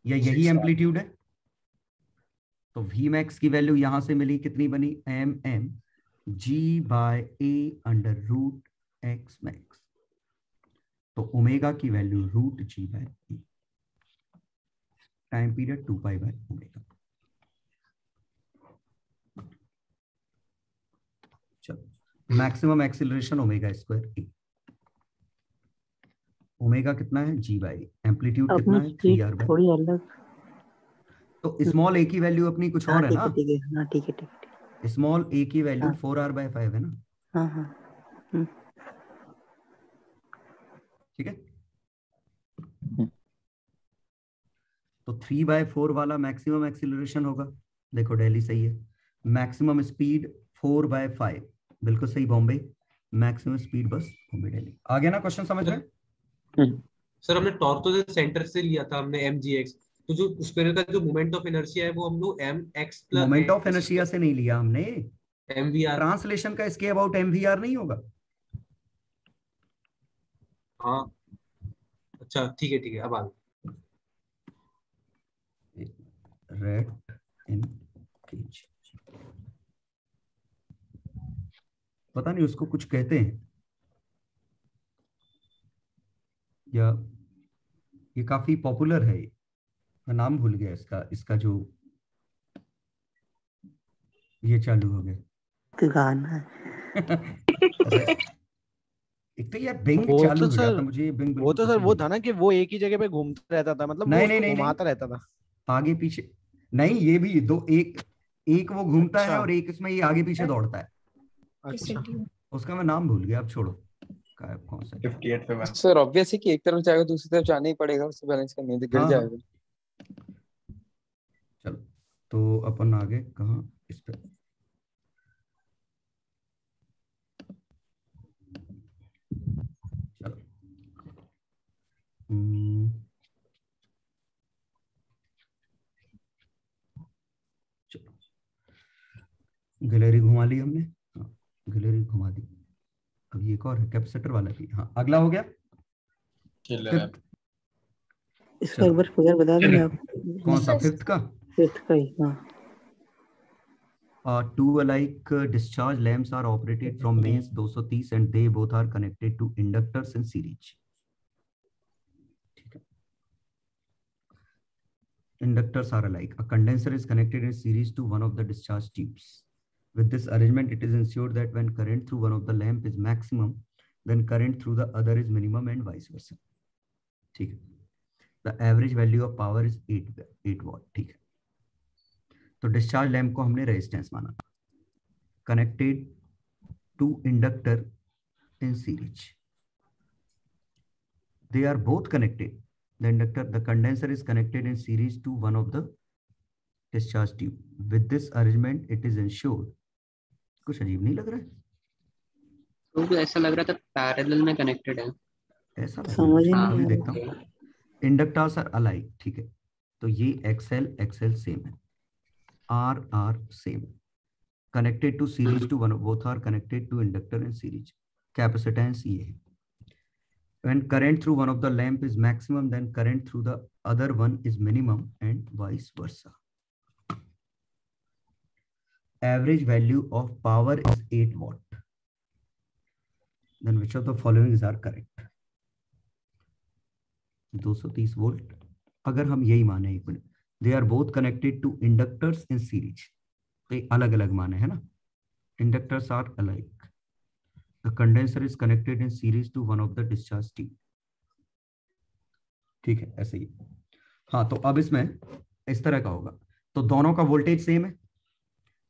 Speaker 1: या यही एम्पलीट्यूड है। तो v मैक्स की वैल्यू यहां से मिली, कितनी बनी mm g by a under root x max. तो ओमेगा की value root g by a, time period 2 pi by omega. चलो maximum acceleration omega square A. Omega कितना है g बाय a, एम्पलीट्यूड कितना है 3r बाय।
Speaker 9: थोड़ी अलग,
Speaker 1: तो स्मॉल a की वैल्यू अपनी कुछ और है ना।
Speaker 9: ठीक है, हाँ ठीक है।
Speaker 1: स्मॉल a की वैल्यू 4r बाय 5 है ना।
Speaker 9: हाँ हाँ
Speaker 1: ठीक है, तो 3/4 वाला मैक्सिमम एक्सीलरेशन होगा। देखो दिल्ली सही है, मैक्सिमम स्पीड 4/5 बिल्कुल सही बॉम्बे, मैक्सिमम स्पीड बस बॉम्बे दिल्ली। आ गया ना क्वेश्चन समझ में।
Speaker 4: सर हमने टॉर्क तो सेंटर से लिया था हमने mgx, तो जो स्क्वायर का जो मोमेंट ऑफ इनर्शिया है वो हम लोग mx plus
Speaker 1: moment of inertia से नहीं लिया हमने,
Speaker 4: mvr
Speaker 1: ट्रांसलेशन का इसके अबाउट mvr नहीं होगा।
Speaker 4: हाँ अच्छा ठीक है अब आ
Speaker 1: रेट इन केज, पता नहीं उसको कुछ कहते हैं, या ये काफी पॉपुलर है, मैं नाम भूल गया इसका जो ये चालू हो गया
Speaker 9: गाना
Speaker 1: एक तो यार बिंग
Speaker 13: वो
Speaker 1: चालू
Speaker 13: तो
Speaker 1: हो गया था
Speaker 13: सर
Speaker 1: मुझे, बिंग
Speaker 13: वो तो सर वो था ना कि वो एक ही जगह पे घूमता रहता था, मतलब वो उसको घुमाता रहता था
Speaker 1: आगे पीछे। नहीं ये भी दो, एक वो घूमता है और एक इसमें ये आगे पीछे दौड़ता है।
Speaker 13: अच्छा
Speaker 1: उसका मैं नाम भूल गया, अब छोड़ो कौन सा
Speaker 10: 58 पे बस।
Speaker 8: सर ऑब्वियस है कि एक तरफ जाएगा दूसरी तरफ जाना ही पड़ेगा, उससे बैलेंस करने से गिर जाएगा।
Speaker 1: चलो तो अपन आगे कहाँ, इस पे चलो गैलरी घुमा ली हमने, हाँ गैलरी घुमा दी। अब ये एक और है कैपेसिटर वाला भी, हाँ अगला हो गया।
Speaker 9: इसका एक बार फिगर बता देंगे आप?
Speaker 1: कौन सा फिफ्थ का?
Speaker 9: फिफ्थ का ही, हाँ।
Speaker 1: Two alike discharge lamps are operated from mains 230 and they both are connected to inductors in series. Inductors are alike. A condenser is connected in series to one of the discharge tubes. With this arrangement, it is ensured that when current through one of the lamp is maximum, then current through the other is minimum and vice versa. ठीक है. The average value of power is 8 watt. ठीक है. तो discharge lamp को हमने resistance माना. Connected to inductor in series. They are both connected. The condenser is connected in series to one of the discharge tube. With this arrangement, it is ensured. कुछ अजीब नहीं लग रहा है?
Speaker 16: तो ऐसा लग रहा था पैरेलल में कनेक्टेड है.
Speaker 1: ऐसा
Speaker 9: समझ ही
Speaker 1: अभी
Speaker 9: नहीं
Speaker 1: देखता हूँ. Inductors are alike. ठीक है. तो ये XL सेम है. R same. Connected to series to one. Both are connected to inductor in series. Capacitance ये है. When current through one of the lamp is maximum, then current through the other one is minimum and vice versa. Average value of power is 8 watt. Then which of the following are correct? 230 volt. अगर हम यही माने एक minute, they are both connected to inductors in series. तो अलग अलग माने है ना. Inductors are alike. The condenser is connected in series to one of the discharge tube. ठीक है, ऐसे ही. हाँ, तो अब इसमें इस तरह का होगा. तो दोनों का वोल्टेज सेम है.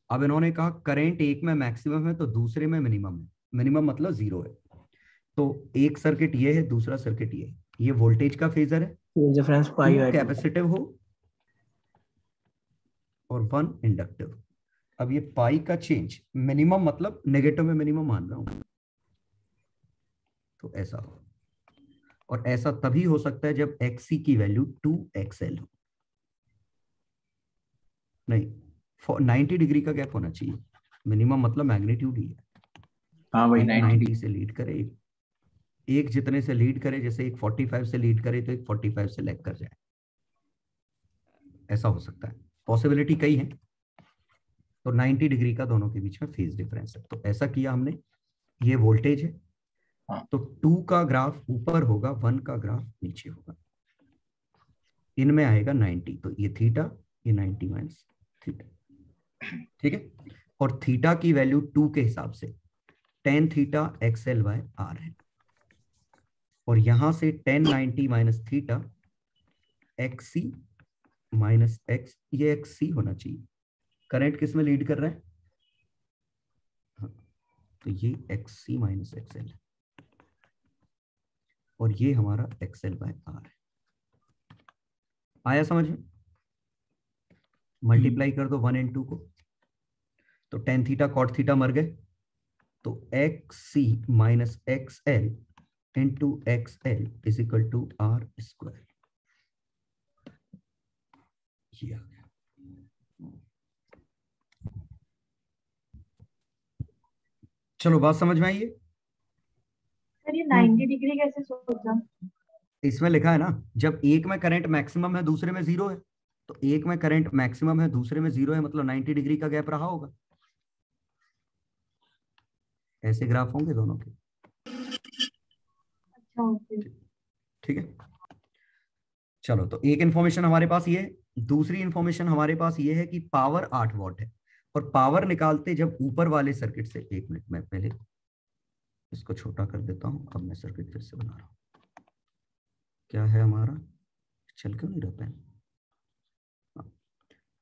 Speaker 1: अब इन्होंने कहा करंट एक में मैक्सिमम है तो दूसरे में मिनिमम है. मिनिमम मतलब 0 है. तो एक सर्किट ये है, दूसरा सर्किट ये है. ये वोल्टेज का फेजर है. कैपेसिटिव हो और 1 इंडक्टिव. अब ये पाई का चेंज मिनिमम मतलब नेगेटिव में मिनिमम मान रहा हूं. तो ऐसा हो. और ऐसा तभी हो सकता है जब XC की वैल्यू 2XL हो. नहीं, 90 डिग्री का गैप होना चाहिए. मिनिमम मतलब मैग्नीट्यूड ही है.
Speaker 17: हाँ भाई,
Speaker 1: 90 से लीड करे, एक जितने से लीड करे, जैसे एक 45 से लीड करे तो एक 45 से लैग कर जाए. ऐसा हो सकता है. पॉसिबिलिटी कई है. तो 90 डिग्री का दोनों के बीच में फेज डिफरेंस है. तो ऐसा किया हमने. ये वोल्टेज है. तो 2 का ग्राफ ऊपर होगा, 1 का ग्राफ नीचे होगा. इनमें आएगा 90. तो ये थीटा, ये 90 माइनस थीटा. ठीक है. और थीटा की वैल्यू 2 के हिसाब से tan थीटा XL/R है. और यहां से tan 90 minus theta XC minus X, ये XC होना चाहिए. करंट किस में लीड कर रहा है? हाँ, तो ये XC माइनस XL है. और ये हमारा XL/R है. आया समझ में? मल्टीप्लाई कर दो 1 and 2 को. तो tan थीटा cot थीटा मर गए. तो XC minus XL into XL is equal to R square. ये आ गया. चलो बात समझ में आई है?
Speaker 14: सर ये 90 डिग्री कैसे सोचा?
Speaker 1: इसमें लिखा है ना, जब एक में करंट मैक्सिमम है दूसरे में 0 है. तो एक में करंट मैक्सिमम है दूसरे में 0 है, मतलब 90 डिग्री का गैप रहा होगा. ऐसे ग्राफ होंगे दोनों के. ठीक है. चलो, तो एक इंफॉर्मेशन हमारे पास ये है. दूसरी इंफॉर्मेशन हमारे पास ये है कि पावर 8 वॉट है. और पावर निकालते जब ऊपर वाले सर्किट से, एक मिनट मैं पहले इसको छोटा कर देता हूं. अब मैं सर्किट फिर से बना रहा हूं. क्या है हमारा, चल क्यों नहीं रहा पेन?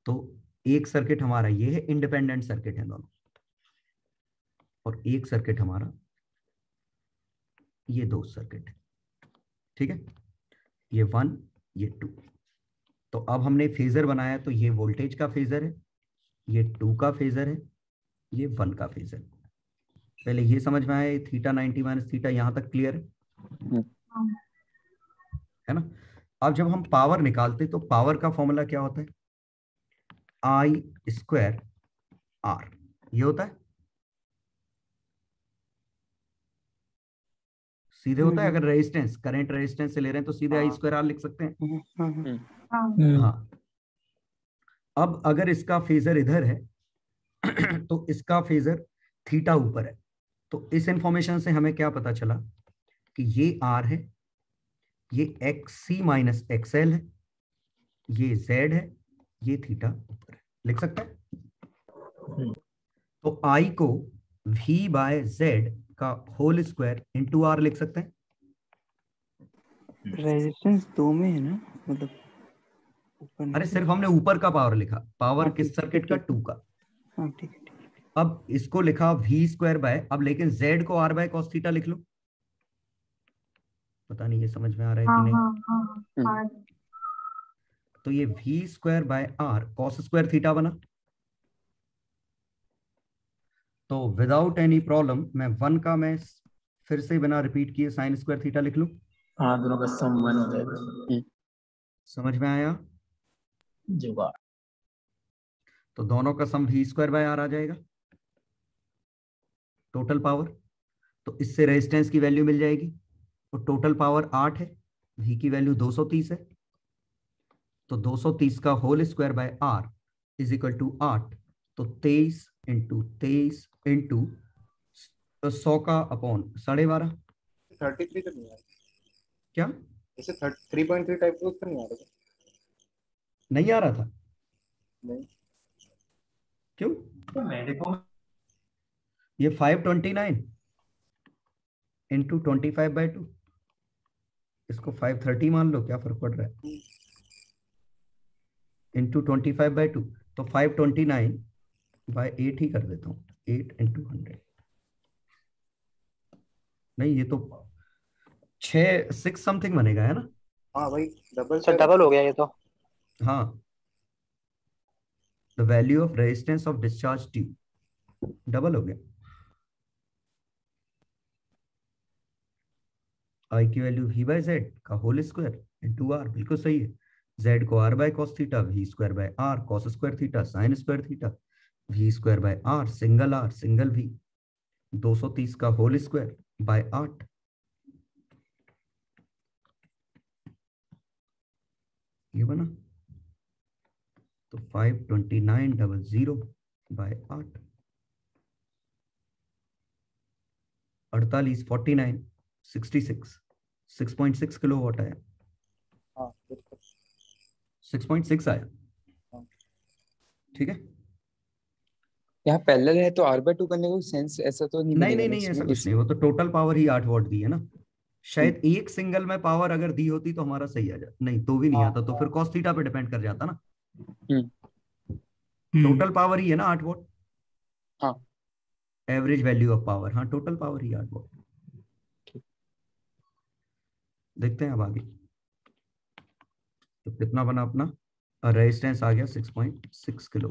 Speaker 1: तो एक सर्किट हमारा ये है, इंडिपेंडेंट सर्किट है दोनों. और एक सर्किट हमारा ये 2 सर्किट है. ठीक है. ये 1, ये 2. तो अब हमने फेजर बनाया. तो ये वोल्टेज का फेजर है, ये 2 का फेजर है, ये 1 का फेजर है. पहले ये समझ में आया. थीटा 90 माइनस थीटा, यहां तक क्लियर है ना? अब जब हम पावर निकालते तो पावर का फॉर्मूला क्या होता है? I square R. ये होता है, सीधे होता है. अगर रेजिस्टेंस, करंट रेजिस्टेंस से ले रहे हैं तो सीधे I स्क्वायर R लिख सकते हैं. हाँ. अब अगर इसका फेजर इधर है तो इसका फेजर थीटा ऊपर है. तो इस इंफॉर्मेशन से हमें क्या पता चला कि ये R है, ये XC माइनस XL है, ये Z है, ये थीटा ऊपर है. लिख सकते हैं. तो I को V बाय Z का होल स्क्वायर इंटू R लिख सकते हैं।
Speaker 9: रेजिस्टेंस 2 में है ना, मतलब ऊपर
Speaker 1: अरे सिर्फ हमने ऊपर का पावर लिखा, पावर किस सर्किट का, 2 का।
Speaker 9: हाँ ठीक है।
Speaker 1: अब इसको लिखा V स्क्वायर बाय, अब लेकिन Z को R बाय कॉस थीटा लिख लो। पता नहीं ये समझ में आ रहा है कि नहीं। तो ये V square by R cos square theta बना। तो विदाउट एनी प्रॉब्लम मैं 1 का मैं फिर से बिना रिपीट किए साइन स्क्वायर थीटा लिख लूं।
Speaker 6: हाँ, दोनों का सम 1 हो जाएगा।
Speaker 1: समझ में आया?
Speaker 6: जुगाड़।
Speaker 1: तो दोनों का सम V स्क्वायर बाय R आ जाएगा, टोटल पावर। तो इससे रेजिस्टेंस की वैल्यू मिल जाएगी, और टोटल पावर 8 है, V की वैल्यू 230 है। तो 230 का whole square by R is equal to 8। तो 23 इंटू 23 इंटू 100 का अपॉन 12.5।
Speaker 10: 33 तक नहीं आ रहा
Speaker 1: क्या?
Speaker 10: ऐसे 3.3 टाइप का उत्तर नहीं आ रहा था।
Speaker 1: नहीं आ रहा था?
Speaker 10: नहीं,
Speaker 1: क्यों? ये 529 इंटू 25/2, इसको 530 मान लो, क्या फर्क पड़ रहा है, इंटू 25/2। तो 529/8 ही कर देता हूँ, 8 इंटू 100। नहीं, ये तो 6 समथिंग बनेगा, है ना?
Speaker 10: हाँ भाई, डबल
Speaker 16: डबल हो गया ये तो।
Speaker 1: हाँ, the value of resistance of discharge tube double हो गया। आई की वैल्यू V बाय Z का होल स्क्वायर इंटू R, बिल्कुल सही है। Z को R by cos theta, V square by R cos square theta sine square theta, V square by R single R single V, 230 का whole square bye 8। ये बना। तो 52900 bye 8, 48 49 66 6.6 kilowatt आया।
Speaker 10: हाँ बिल्कुल
Speaker 1: 6.6 आया। ठीक है,
Speaker 8: यहाँ पैरेलल है तो R/2 करने का सेंस ऐसा तो नहीं
Speaker 1: नहीं
Speaker 8: मिलेगा
Speaker 1: नहीं
Speaker 8: ना
Speaker 1: नहीं, ऐसा
Speaker 8: इसमें,
Speaker 1: कुछ नहीं। वो तो टोटल पावर ही 8 वॉट दी है ना। शायद एक सिंगल में पावर अगर दी होती तो हमारा सही आ जाता, नहीं तो भी नहीं आता, तो फिर कॉस थीटा पे डिपेंड कर जाता ना। टोटल पावर ही है ना 8 वॉट।
Speaker 8: हाँ,
Speaker 1: एवरेज वैल्यू ऑफ पावर, हाँ टोटल पावर ही 8 वॉट। देखते हैं अब आगे। तो कितना बना अपना, रेजिस्टेंस आ गया 6.6 किलो।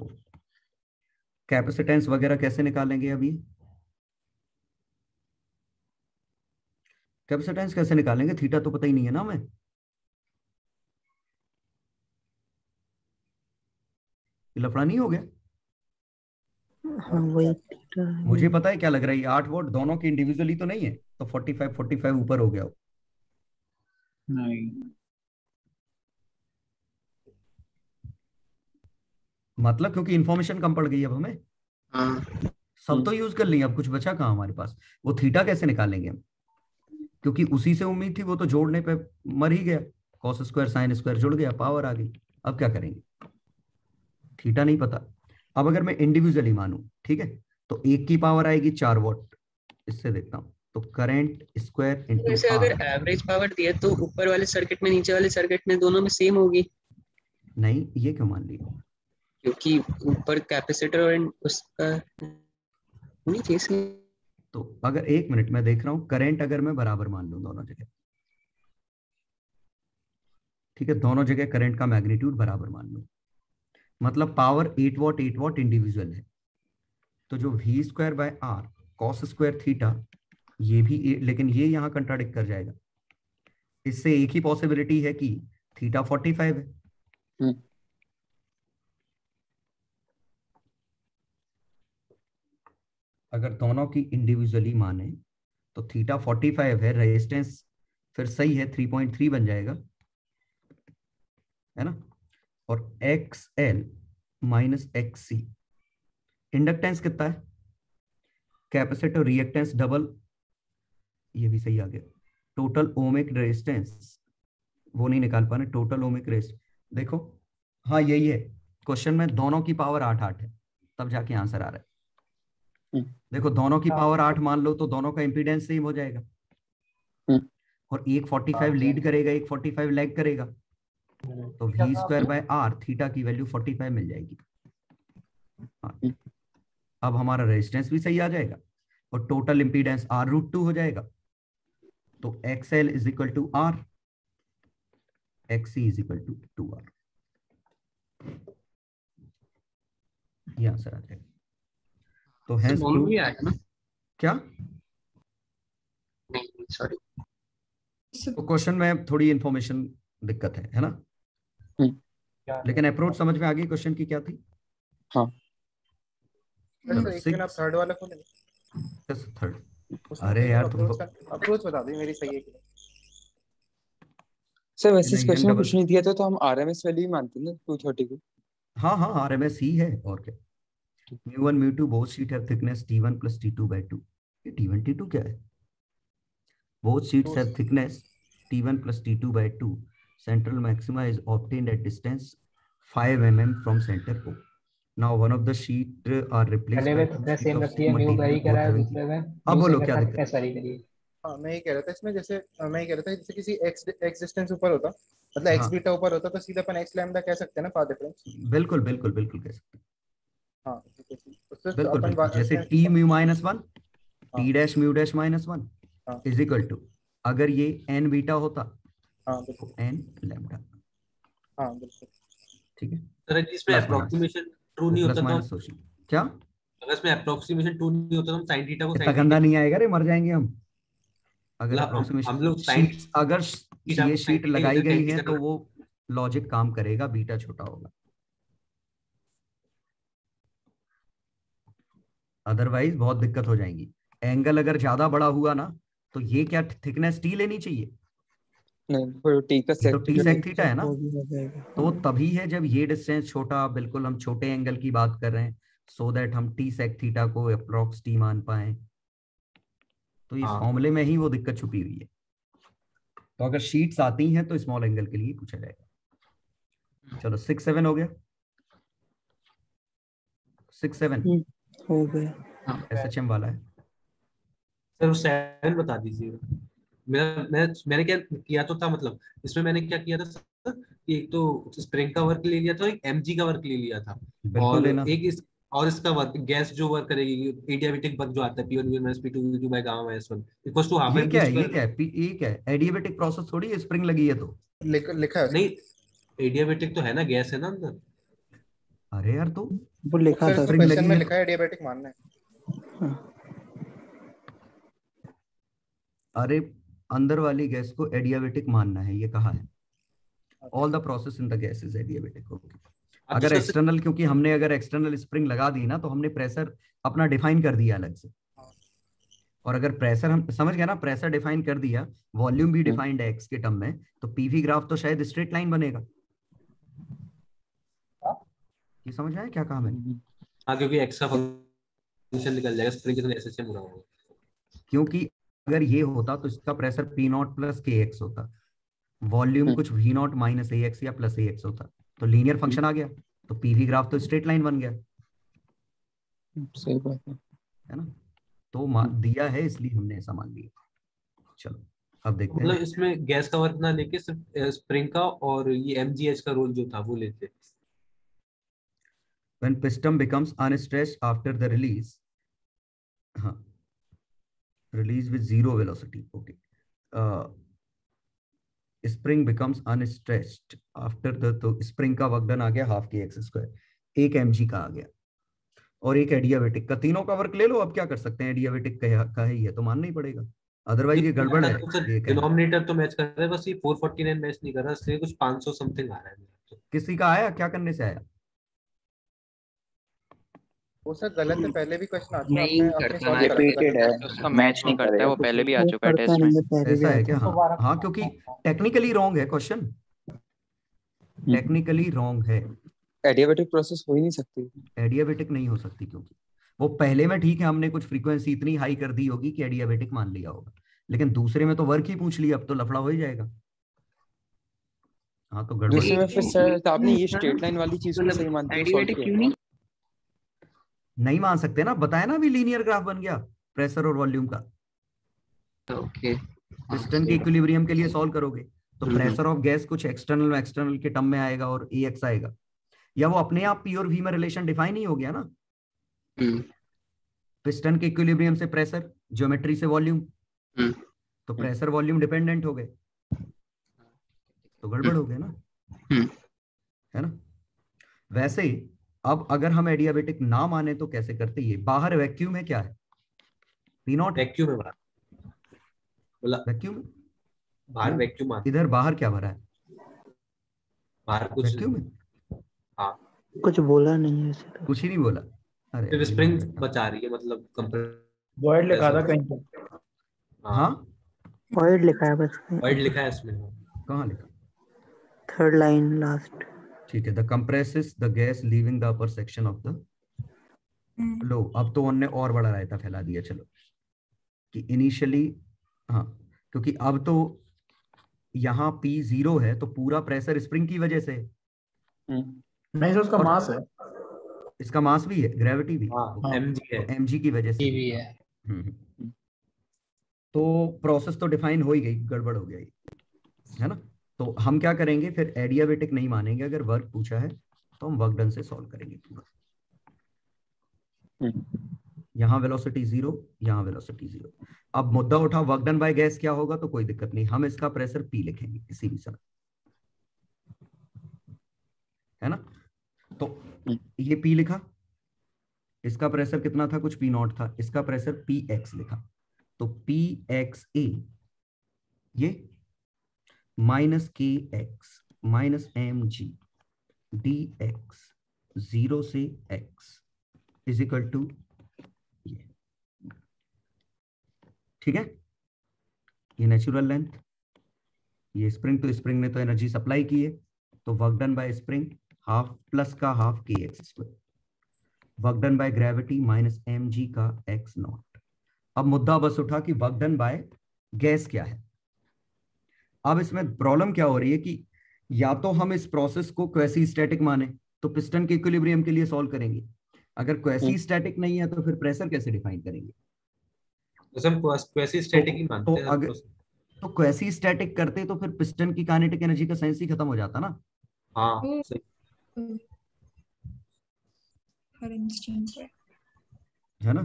Speaker 1: कैपेसिटेंस वगैरह कैसे निकालेंगे अभी? कैपेसिटेंस कैसे निकालेंगे, थीटा तो पता ही नहीं है ना हमें। लफड़ा नहीं हो गया?
Speaker 9: हाँ वही
Speaker 1: मुझे पता है क्या लग रहा है, 8 वोट दोनों की इंडिविजुअली तो नहीं है, तो 45 ऊपर हो गया हो।
Speaker 6: नहीं,
Speaker 1: मतलब क्योंकि इंफॉर्मेशन कम पड़ गई अब हमें।
Speaker 16: हाँ
Speaker 1: सब तो यूज कर लिए, अब कुछ बचा कहाँ हमारे पास। वो थीटा कैसे निकालेंगे हम, क्योंकि उसी से उम्मीद थी, वो तो जोड़ने पे मर ही गया। कॉस स्क्वायर साइन स्क्वायर जुड़ गया, पावर आ गई। अब क्या करेंगे, थीटा नहीं पता। अब अगर मैं इंडिविजुअली मानूं, ठीक है, तो एक की पावर आएगी 4 वॉट। इससे देखता हूं, तो करंट स्क्वायर इनटू
Speaker 16: वैसे अगर एवरेज पावर दी है तो ऊपर वाले सर्किट में नीचे वाले सर्किट में दोनों में सेम होगी।
Speaker 1: नहीं, ये क्यों मान लिया?
Speaker 16: क्योंकि ऊपर कैपेसिटर और उसका नहीं जैसे।
Speaker 1: तो अगर 1 मिनट में देख रहा हूं, करंट अगर मैं बराबर मान लूं दोनों जगह, ठीक है, दोनों जगह करंट का मैग्नीट्यूड बराबर मान लूं, मतलब पावर 8 वॉट इंडिविजुअल है। तो जो V square by R cos square theta, ये भी लेकिन ये यहां कंट्राडिक्ट कर जाएगा। इससे एक ही पॉसिबिलिटी है कि थीटा 45 है। अगर दोनों की इंडिविजुअली माने तो थीटा 45 है, रेजिस्टेंस फिर सही है 3.3 बन जाएगा, है ना। और XL माइनस XC, इंडक्टेंस कितना है, कैपेसिटर रिएक्टेंस डबल, ये भी सही आ गया। टोटल ओमिक रेजिस्टेंस वो नहीं निकाल पाने, टोटल ओमिक रेजिस्टेंस देखो, हाँ यही है क्वेश्चन में, दोनों की पावर 8 है, तब जाके आंसर आ रहा है। देखो दोनों की पावर 8 मान लो तो दोनों का इम्पीडेंस सेम हो जाएगा, और एक 45 लीड करेगा, एक 45 लैग करेगा, तो v square by r theta की वैल्यू 45 मिल जाएगी। हाँ, अब हमारा रेजिस्टेंस भी सही आ जाएगा और टोटल इम्पीडेंस r√2 हो जाएगा। तो XL is equal to R, XC is equal to 2R। ये आंसर आ जाएगा। तो हैंस प्रूव क्या
Speaker 16: नहीं सॉरी,
Speaker 1: तो क्वेश्चन में थोड़ी इंफॉर्मेशन दिक्कत है ना, लेकिन अप्रोच समझ में आ गई क्वेश्चन की क्या थी।
Speaker 8: हाँ
Speaker 10: एक मिनट, आप थर्ड वाला खोलें।
Speaker 1: थर्ड, अरे यार तुम
Speaker 10: अप्रोच बता दी मेरी सही है कि नहीं?
Speaker 8: सर वैसे इस क्वेश्चन में कुछ नहीं दिया था तो हम आरएमएस वैल्यू ही मानते हैं ना 230 को।
Speaker 1: हाँ हाँ आरएमएस ही है और क्या। mu1 mu2 both sheet have thickness t1 plus t2 by 2। ये t1 t2 क्या है? both sheets have thickness t1 plus t2 by 2। central maxima is obtained at distance 5 mm from center O। now one of the sheet are replaced by two sheet of same material both having। अब बोलो क्या दिक्कत है?
Speaker 10: हाँ मैं ये कह रहा था इसमें, जैसे मैं ये कह रहा था जैसे किसी x डिस्टेंस ऊपर होता, मतलब x बीटा ऊपर होता तो सीधा अपन x लैम्डा कह सकते हैं ना, पाथ डिफरेंस। बिल्कुल
Speaker 1: बिल्कुल बिल्कुल कह सकते हैं।
Speaker 10: हाँ
Speaker 1: बिल्कुल बिल्कुल, जैसे t mu-1 t dash mu dash -1 is equal to, अगर ये n बीटा होता तो n लैम्डा।
Speaker 10: हाँ बिल्कुल
Speaker 4: ठीक है सर, इसमें एप्रोक्सीमेशन ट्रू नहीं होता तो
Speaker 1: क्या,
Speaker 4: अगर इसमें एप्रोक्सीमेशन ट्रू नहीं होता तो हम sin थीटा को
Speaker 1: इतना गंदा नहीं आएगा रे, मर जाएंगे हम। अगर
Speaker 4: हम लोग
Speaker 1: शीट, अगर ये शीट लगाई गई है तो वो लॉजिक काम करेगा, बीटा छोटा होगा, अदरवाइज बहुत दिक्कत हो जाएगी। एंगल अगर ज्यादा बड़ा हुआ ना तो ये क्या थिकनेस टी लेनी चाहिए,
Speaker 8: नहीं टी का सेक,
Speaker 1: तो टी सेक थीटा है ना, तो तभी है जब ये डिस्टेंस छोटा, बिल्कुल हम छोटे एंगल की बात कर रहे हैं, सो दैट हम टी सेक थीटा को अप्रोक्स टी मान पाए। तो इस फॉर्मूले में ही वो दिक्कत छुपी हुई है। तो अगर शीट्स आती हैं तो स्मॉल एंगल के लिए पूछा जाएगा। चलो 6-7 हो गया, 6-7
Speaker 9: हो गया।
Speaker 1: SHM वाला है
Speaker 4: सर, 7 बता दीजिए। मैंने क्या किया तो था, मतलब इसमें मैंने क्या किया था सर कि एक तो स्प्रिंग का वर्क ले लिया था, एक एमजी का वर्क ले लिया था, और एक और इसका वर्क गैस जो वर्क करेगी, एडियाबेटिक वर्क जो आता है P1 - P2 V2 by gamma -1 equals to half.
Speaker 1: ये क्या है एडियाबेटिक प्रोसेस थोड़ी है, स्प्रिंग लगी है तो
Speaker 10: लिखा है
Speaker 4: नहीं, एडियाबेटिक तो है ना, गैस है ना अंदर।
Speaker 1: अरे यार तो
Speaker 9: वो लिखा था,
Speaker 10: क्वेश्चन में लिखा है एडियाबेटिक मानना है।
Speaker 1: अरे अंदर वाली गैस को एडियाबेटिक मानना है, ये कहा है। All the process in the gas is adiabatic. Okay, अगर एक्सटर्नल, क्योंकि हमने अगर एक्सटर्नल स्प्रिंग लगा दी ना तो हमने प्रेशर अपना डिफाइन कर दिया अलग से, और अगर प्रेशर हम समझ गए ना, प्रेशर डिफाइन कर दिया, वॉल्यूम भी डिफाइंड है एक्स के टर्म में, तो पीवी ग्राफ तो शायद स्ट्रेट लाइन बनेगा। ये समझ आया क्या कहा मैंने?
Speaker 4: हाँ, क्योंकि एक्स का फंक्शन निकल जाएगा स्प्रिंग के साथ एसएचएम पूरा होगा।
Speaker 1: क्योंकि अगर ये होता तो इसका प्रेशर P0 + KX होता, वॉल्यूम कुछ V0 - AX या प्लस AX होता, तो लीनियर फंक्शन आ गया, तो पीवी ग्राफ तो स्ट्रेट लाइन बन गया।
Speaker 8: सही बात
Speaker 1: है ना, तो दिया है इसलिए हमने ऐसा मान लिया। चलो अब देखते हैं,
Speaker 4: मतलब इसमें गैस का वर्क ना लेके सिर्फ स्प्रिंग का और ये MGH का रोल जो था वो लेते।
Speaker 1: When piston becomes unstretched after the release, release with 0 velocity, okay, spring becomes unstretched after the, तो स्प्रिंग का वर्क डन आ गया हाफ KX², एक mg का आ गया, और एक एडियाबेटिक का, तीनों का वर्क ले लो। अब क्या कर सकते हैं, एडियाबेटिक का ही है तो मानना ही पड़ेगा, अदरवाइज ये गड़बड़ है।
Speaker 4: डिनोमिनेटर तो मैच कर रहा है, बस ये 449 मैच नहीं कर रहा, इसलिए कुछ 500 समथिंग आ रहा है।
Speaker 1: किसी का आया, क्या करने से आया?
Speaker 10: वो सर गलत है, पहले भी क्वेश्चन आता
Speaker 16: नहीं करता, रिपीटेड है, उसका मैच नहीं करता है, वो पहले भी आ चुका है टेस्ट में।
Speaker 1: ऐसा है क्या? हाँ, क्योंकि टेक्निकली रॉन्ग है क्वेश्चन, टेक्निकली रॉन्ग है।
Speaker 8: एडियाबेटिक प्रोसेस हो ही नहीं सकती,
Speaker 1: एडियाबेटिक नहीं हो सकती, क्योंकि वो पहले में ठीक है, हमने कुछ फ्रीक्वेंसी इतनी हाई कर दी होगी कि एडियाबेटिक मान लिया होगा, लेकिन दूसरे में तो वर्क ही पूछ लिया, अब तो लफड़ा हो ही जाएगा। हाँ, तो गड़बड़।
Speaker 8: दूसरे में फिर सर आपने ये स्ट्रेट लाइन वाली चीज को सही मानते हो, सॉल्व किया?
Speaker 1: नहीं मान सकते ना, बताया ना अभी, लीनियर ग्राफ बन गया प्रेशर और वॉल्यूम का।
Speaker 16: ओके
Speaker 1: पिस्टन के इक्विलिब्रियम के लिए सॉल्व करोगे तो प्रेशर ऑफ गैस कुछ एक्सटर्नल के टर्म में आएगा और AX आएगा, या वो अपने आप P और V में रिलेशन डिफाइन ही हो गया ना। पिस्टन के इक्विलिब्रियम से प्रेशर, ज्योमेट्री से वॉल्यूम, तो प्रेशर वॉल्यूम डिपेंडेंट हो गए, तो गड़बड़ हो गया ना, है ना। वैसे ही अब अगर हम एडियाबेटिक ना माने तो कैसे करते, ये बाहर वैक्यूम है, क्या है, P0
Speaker 4: वैक्यूम है बाहर, बोला
Speaker 1: वैक्यूम
Speaker 4: बाहर वैक्यूम आ,
Speaker 1: इधर बाहर क्या भरा है,
Speaker 4: बाहर कुछ
Speaker 1: वैक्यूम है।
Speaker 4: हाँ
Speaker 9: कुछ बोला नहीं है ऐसे तो।
Speaker 1: कुछ ही नहीं बोला। अरे
Speaker 4: सिर्फ स्प्रिंग बचा रही है, मतलब कंप्रेसर
Speaker 3: वॉइड लिखा था कहीं पे।
Speaker 1: हाँ
Speaker 9: वॉइड लिखा है बस,
Speaker 4: वॉइड लिखा है इसमें।
Speaker 1: कहाँ लिखा,
Speaker 9: थर्ड लाइन लास्ट।
Speaker 1: ठीक है, the compresses the gas leaving the upper section of the, लो अब तो उन्होंने और बड़ा रायता फैला दिया, चलो कि इनिशियली, हाँ क्योंकि अब तो यहाँ P0 है तो पूरा प्रेशर स्प्रिंग की वजह से है।
Speaker 3: नहीं सर, उसका मास है,
Speaker 1: इसका मास भी है, ग्रेविटी भी,
Speaker 4: mg है,
Speaker 1: तो mg की वजह से
Speaker 3: भी है।
Speaker 1: तो प्रोसेस तो डिफाइन हो ही गई, गड़बड़ हो गया ये, है ना। तो हम क्या करेंगे फिर, एडियाबेटिक नहीं मानेंगे, अगर वर्क पूछा है तो हम वर्क डन से सॉल्व करेंगे पूरा। यहाँ वेलोसिटी 0, यहाँ वेलोसिटी 0। अब मुद्दा उठा वर्क डन बाय गैस क्या होगा, तो कोई दिक्कत नहीं, हम इसका प्रेशर P लिखेंगे किसी भी समय, है ना। तो ये P लिखा, इसका प्रेशर कितना था, कुछ P0 था, इसका प्रेशर PX लिखा, तो PXA ये minus KX minus mg dx 0 से x इज इक्वल टू ये, ठीक है। ये नेचुरल लेंथ, ये स्प्रिंग, तो स्प्रिंग ने तो एनर्जी सप्लाई की है, तो work done by spring half plus का half KX², work done by gravity minus mg का x0। अब मुद्दा बस उठा कि वर्क डन बाय गैस क्या है। अब इसमें प्रॉब्लम क्या हो रही है कि या तो हम इस प्रोसेस को क्वेसी स्टैटिक माने तो पिस्टन के इक्विलिब्रियम के लिए सॉल्व करेंगे, अगर क्वेसी स्टैटिक नहीं है तो फिर प्रेशर कैसे डिफाइन करेंगे,
Speaker 4: क्वेसी स्टैटिक ही मानते हैं।
Speaker 1: अगर तो क्वेसी स्टैटिक करते तो फिर पिस्टन की काइनेटिक एनर्जी का सेंस ही खत्म हो जाता ना।
Speaker 4: हाँ सही,
Speaker 1: है ना।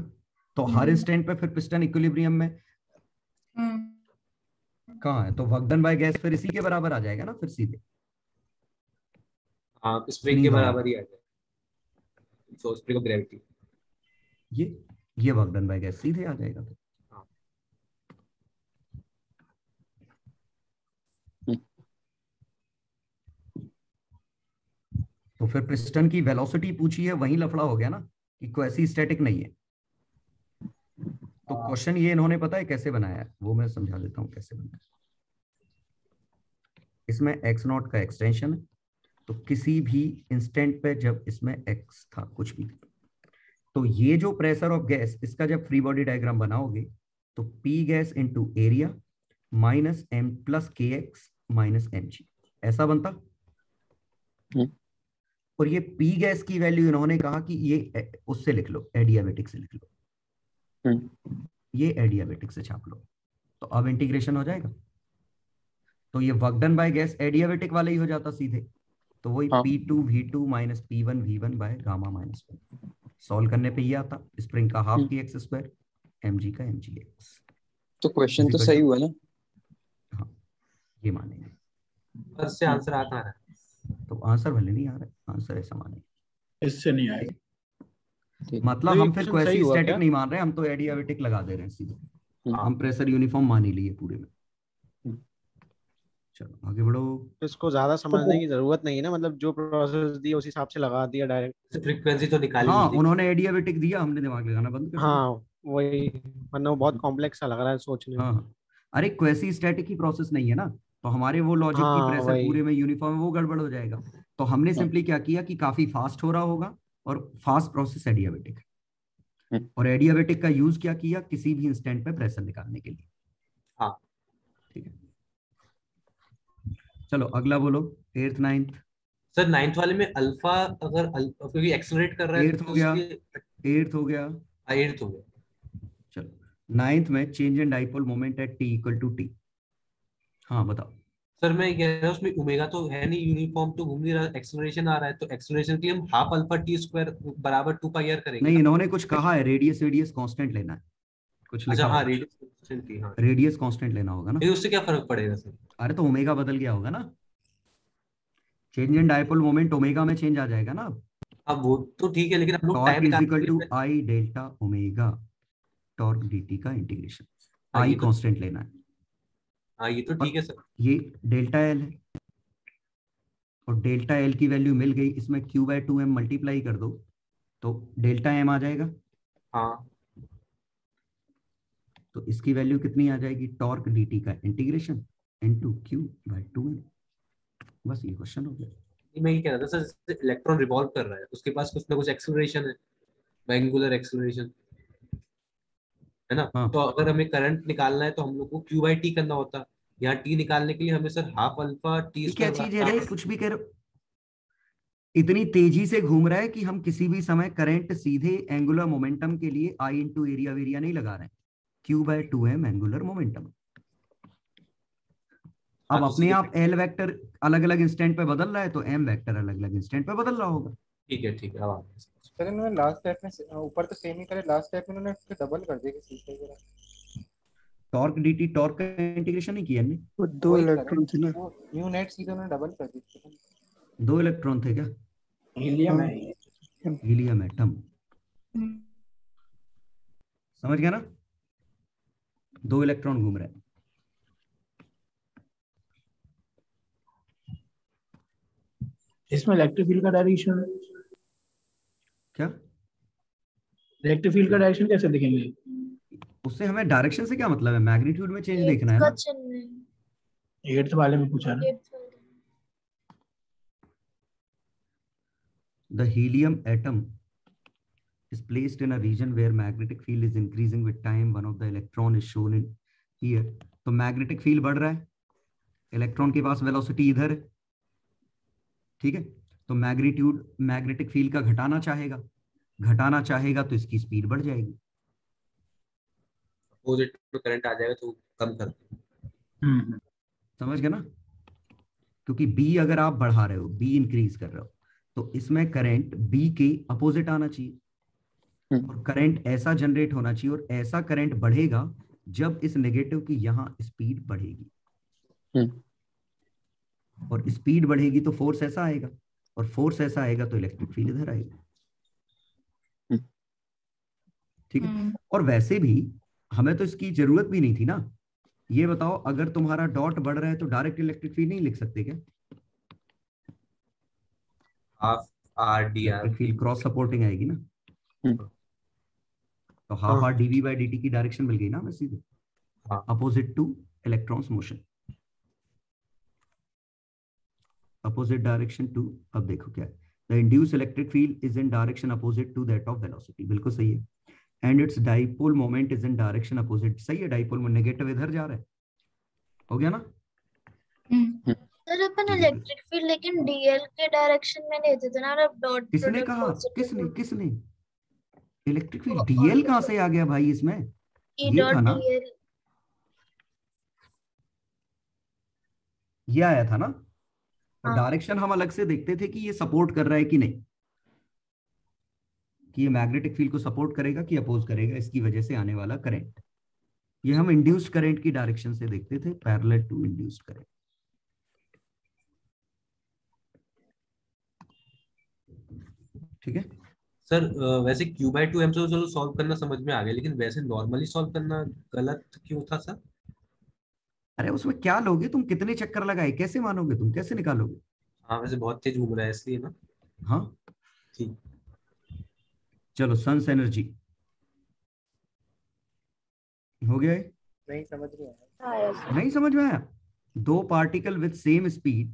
Speaker 1: तो हर इंस्टेंट पे फिर पिस्टन इक्विलिब्रियम में कहाँ है, तो वर्क डन बाय गैस फिर इसी के बराबर आ जाएगा ना फिर सीधे,
Speaker 4: हाँ स्प्रिंग के बराबर ही आ जाएगा, सो स्प्रिंग ऑफ ग्रेविटी,
Speaker 1: ये वर्क डन बाय गैस सीधे आ जाएगा फिर। तो फिर पिस्टन की वेलोसिटी पूछी है, वही लफड़ा हो गया ना कि क्वेसी स्टैटिक नहीं है। तो क्वेश्चन ये इन्होंने पता है कैसे बनाया है, वो मैं समझा देता हूं कैसे बनाया। इसमें x0 का एक्सटेंशन है, तो किसी भी इंस्टेंट पे जब इसमें x था कुछ भी, तो ये जो प्रेशर ऑफ गैस, इसका जब फ्री बॉडी डायग्राम बनाओगे तो P gas into area minus m plus KX minus mg ऐसा बनता। और ये P गैस की वैल्यू इन्होंने कहा कि ये उससे लिख लो, एडियाबेटिक से लिख लो, ये एडियाबेटिक से छाप लो, तो अब इंटीग्रेशन हो जाएगा। तो ये work done by gas adiabatic वाला ही हो जाता सीधे, तो वही P2 V2 minus P1 V1 by gamma minus 1। Solve करने पे ये आता, स्प्रिंग का हाफ KX², mg का mgx।
Speaker 8: तो क्वेश्चन तो सही हुआ ना।
Speaker 1: हाँ ये मानेंगे,
Speaker 4: इससे आंसर आता है,
Speaker 1: तो आंसर भले नहीं आ रहा है, आंसर ऐसा मानेंगे,
Speaker 3: इससे नहीं आएगा।
Speaker 1: मतलब हम फिर क्वेसी स्टैटिक नहीं मान रहे, हम तो एडियाबेटिक लगा दे रहे हैं सीधे, हम प्रेशर यूनिफॉर्म मान ही लिए पूरे में। चलो आगे बढ़ो।
Speaker 13: इसको ज्यादा समझने की जरूरत नहीं है ना, मतलब जो प्रोसेस दी उस हिसाब से लगा दिया डायरेक्ट,
Speaker 4: फ्रीक्वेंसी तो निकाली।
Speaker 1: हाँ उन्होंने एडियाबेटिक दिया, हमने दिमाग लगाना बंद कर दिया।
Speaker 13: हाँ वही, वरना वो बहुत कॉम्प्लेक्स सा लग रहा है सोचने में।
Speaker 1: हाँ अरे क्वेसी स्टैटिक की प्रोसेस नहीं है ना, तो हमारे वो लॉजिक की प्रेशर पूरे में यूनिफॉर्म, वो गड़बड़ हो जाएगा। तो हमने सिंपली क्या किया कि काफी फास्ट हो रहा होगा और फास्ट प्रोसेस एडियाबेटिक है, और एडियाबेटिक का यूज क्या किया, किसी भी इंस्टेंट पे प्रेशर निकालने के लिए।
Speaker 4: हाँ
Speaker 1: ठीक है, चलो अगला बोलो, 8th 9th।
Speaker 4: सर 9th वाले में अल्फा, अगर क्योंकि एक्सेलरेट कर रहा है
Speaker 1: तो हो गया, 8th हो गया,
Speaker 4: 8th हो गया।
Speaker 1: चलो 9th में change in dipole moment at t equal to t। हाँ बताओ।
Speaker 4: सर मैं कह रहा हूँ उसमें ओमेगा तो है नहीं, यूनिफॉर्म तो घूम नहीं रहा, एक्सेलरेशन आ रहा है, तो एक्सेलरेशन के लिए हम हाफ अल्फा टी स्क्वायर बराबर 2 पाई आर करेंगे
Speaker 1: नहीं,
Speaker 4: ना?
Speaker 1: इन्होंने कुछ कहा है, रेडियस कांस्टेंट लेना है, कुछ
Speaker 4: अच्छा
Speaker 1: लिखा
Speaker 4: हाँ,
Speaker 1: होगा। रेडियस कांस्टेंट लेना होगा ना।
Speaker 4: उससे क्या फर्क पड़ेगा सर?
Speaker 1: अरे तो ओमेगा बदल गया होगा ना, change in dipole moment omega में चेंज आ जाएगा ना।
Speaker 4: अब वो तो ठीक है, लेकिन हम लोग
Speaker 1: torque
Speaker 4: time
Speaker 1: is equal to
Speaker 4: निकालने
Speaker 1: I delta omega torque dt का इंटीग्रेशन,
Speaker 4: हाँ,
Speaker 1: आई
Speaker 4: ये तो
Speaker 1: कांस्टेंट लेना है।
Speaker 4: हाँ ये तो ठीक है सर।
Speaker 1: ये डेल्टा एल है, और डेल्टा एल की वैल्यू मिल गई, इसमें q/2m मल्टीप्लाई कर दो तो डेल्टा एम आ जाएगा।
Speaker 4: हाँ
Speaker 1: तो इसकी वैल्यू कितनी आ जाएगी, टॉर्क dt का इंटीग्रेशन इनटू q/2m। बस ये क्वेश्चन हो गया।
Speaker 4: मैं ये कह रहा था सर, इलेक्ट्रॉन रिवॉल्व कर रहा है, उसके पास कुछ ना कुछ एक्सेलरेशन है, एंगुलर एक्सेलरेशन है ना?
Speaker 1: हाँ।
Speaker 4: तो अगर हमें करंट निकालना है तो हम लोग को q/t करना होता। यहाँ t निकालने के लिए हमें सर हाफ अल्फा टी
Speaker 1: ये क्या चीज है रे, कुछ भी कह रहे हो। इतनी तेजी से घूम रहा है कि हम किसी भी समय करंट सीधे एंगुलर मोमेंटम के लिए I इंटू एरिया वेरिया नहीं लगा रहे हैं, q/2m एंगुलर मोमेंटम। अब अपने आप एल वेक्टर अलग अलग इंस्टेंट पे बदल रहा है, तो एम वेक्टर अलग अलग इंस्टेंट पे बदल रहा होगा।
Speaker 4: ठीक है ठीक है। अब
Speaker 10: सर इन्होंने लास्ट स्टेप में ऊपर तो सेम ही करे, लास्ट स्टेप में इन्होंने उसको डबल कर दिया किसी से वगैरह।
Speaker 1: टॉर्क dt टॉर्क का इंटीग्रेशन नहीं किया हमने,
Speaker 7: वो 2 इलेक्ट्रॉन थे ना,
Speaker 10: वो न्यू नेट सीधे उन्होंने डबल कर दी।
Speaker 1: 2 इलेक्ट्रॉन थे क्या?
Speaker 3: हीलियम है।
Speaker 1: हीलियम एटम, समझ गया ना, 2 इलेक्ट्रॉन घूम रहे हैं।
Speaker 3: इसमें इलेक्ट्रिक फील्ड का डायरेक्शन,
Speaker 1: क्या
Speaker 3: इलेक्ट्रिक फील्ड का डायरेक्शन कैसे दिखेंगे?
Speaker 1: उससे हमें डायरेक्शन से क्या मतलब है, मैग्नीट्यूड में चेंज देखना है ना।
Speaker 3: 8th वाले में पूछा ना।
Speaker 1: The helium atom is placed in a region where magnetic field is increasing with time. One of the electron is shown in here. तो मैग्नेटिक फील्ड बढ़ रहा है, इलेक्ट्रॉन के पास वेलोसिटी इधर है, ठीक है। तो मैग्नेटिक फील्ड का घटाना चाहेगा तो इसकी स्पीड बढ़ जाएगी।
Speaker 4: अपोजिट में करंट आ जाएगा तो कम कर
Speaker 1: समझ गए ना, क्योंकि B अगर आप बढ़ा रहे हो, B इंक्रीज कर रहे हो, तो इसमें करंट B के अपोजिट आना चाहिए, और करंट ऐसा जनरेट होना चाहिए, और ऐसा करंट बढ़ेगा जब इस नेगेटिव की यहां स्पीड बढ़ेगी, और स्पीड बढ़ेगी तो फोर्स ऐसा आएगा, और फोर्स ऐसा आएगा तो इलेक्ट्रिक फील्ड इधर आएगा, ठीक है। और वैसे भी हमें तो इसकी जरूरत भी नहीं थी ना। ये बताओ, अगर तुम्हारा डॉट बढ़ रहा है तो डायरेक्ट इलेक्ट्रिक फील्ड नहीं लिख सकते क्या?
Speaker 4: Half R D R
Speaker 1: field cross supporting आएगी ना, तो half R dv by dt की डायरेक्शन मिल गई ना हमें सीधे, opposite to electrons motion, opposite direction to. अब देखो क्या है, the induced electric field is in direction opposite to that of velocity, बिल्कुल सही है। And its dipole moment is in direction opposite, सही है, डाइपोल में नेगेटिव इधर जा रहा है, हो गया ना।
Speaker 5: सर अपन इलेक्ट्रिक फील्ड लेकिन डीएल के डायरेक्शन में लेते थे ना, और डॉट
Speaker 1: किसने कहा, किसने इलेक्ट्रिक फील्ड डीएल कहां से आ गया भाई इसमें? ये था ना, ये आया था ना। और डायरेक्शन हम अलग से देखते थे कि ये सपोर्ट कर रहा है कि नहीं, कि ये मैग्नेटिक फील्ड को सपोर्ट करेगा कि अपोज करेगा, इसकी वजह से आने वाला करंट, ये हम इंड्यूस्ड करंट की डायरेक्शन से देखते थे, पैरेलल टू इंड्यूस्ड करंट। ठीक है
Speaker 4: सर, वैसे q/2m से चलो सॉल्व करना समझ में आ गया, लेकिन वैसे नॉर्मली सॉल्व करना गलत क्यों था सर?
Speaker 1: अरे उसमें क्या लोगे तुम, कितने चक्कर लगाए, कैसे मानोगे तुम, कैसे निकालोगे?
Speaker 4: हाँ वैसे बहुत तेज घूम रहा है इसलिए ना।
Speaker 1: हाँ
Speaker 4: ठीक,
Speaker 1: चलो सन्स एनर्जी हो गया है,
Speaker 10: नहीं समझ में आया,
Speaker 1: नहीं समझ में आया। 2 पार्टिकल विद सेम स्पीड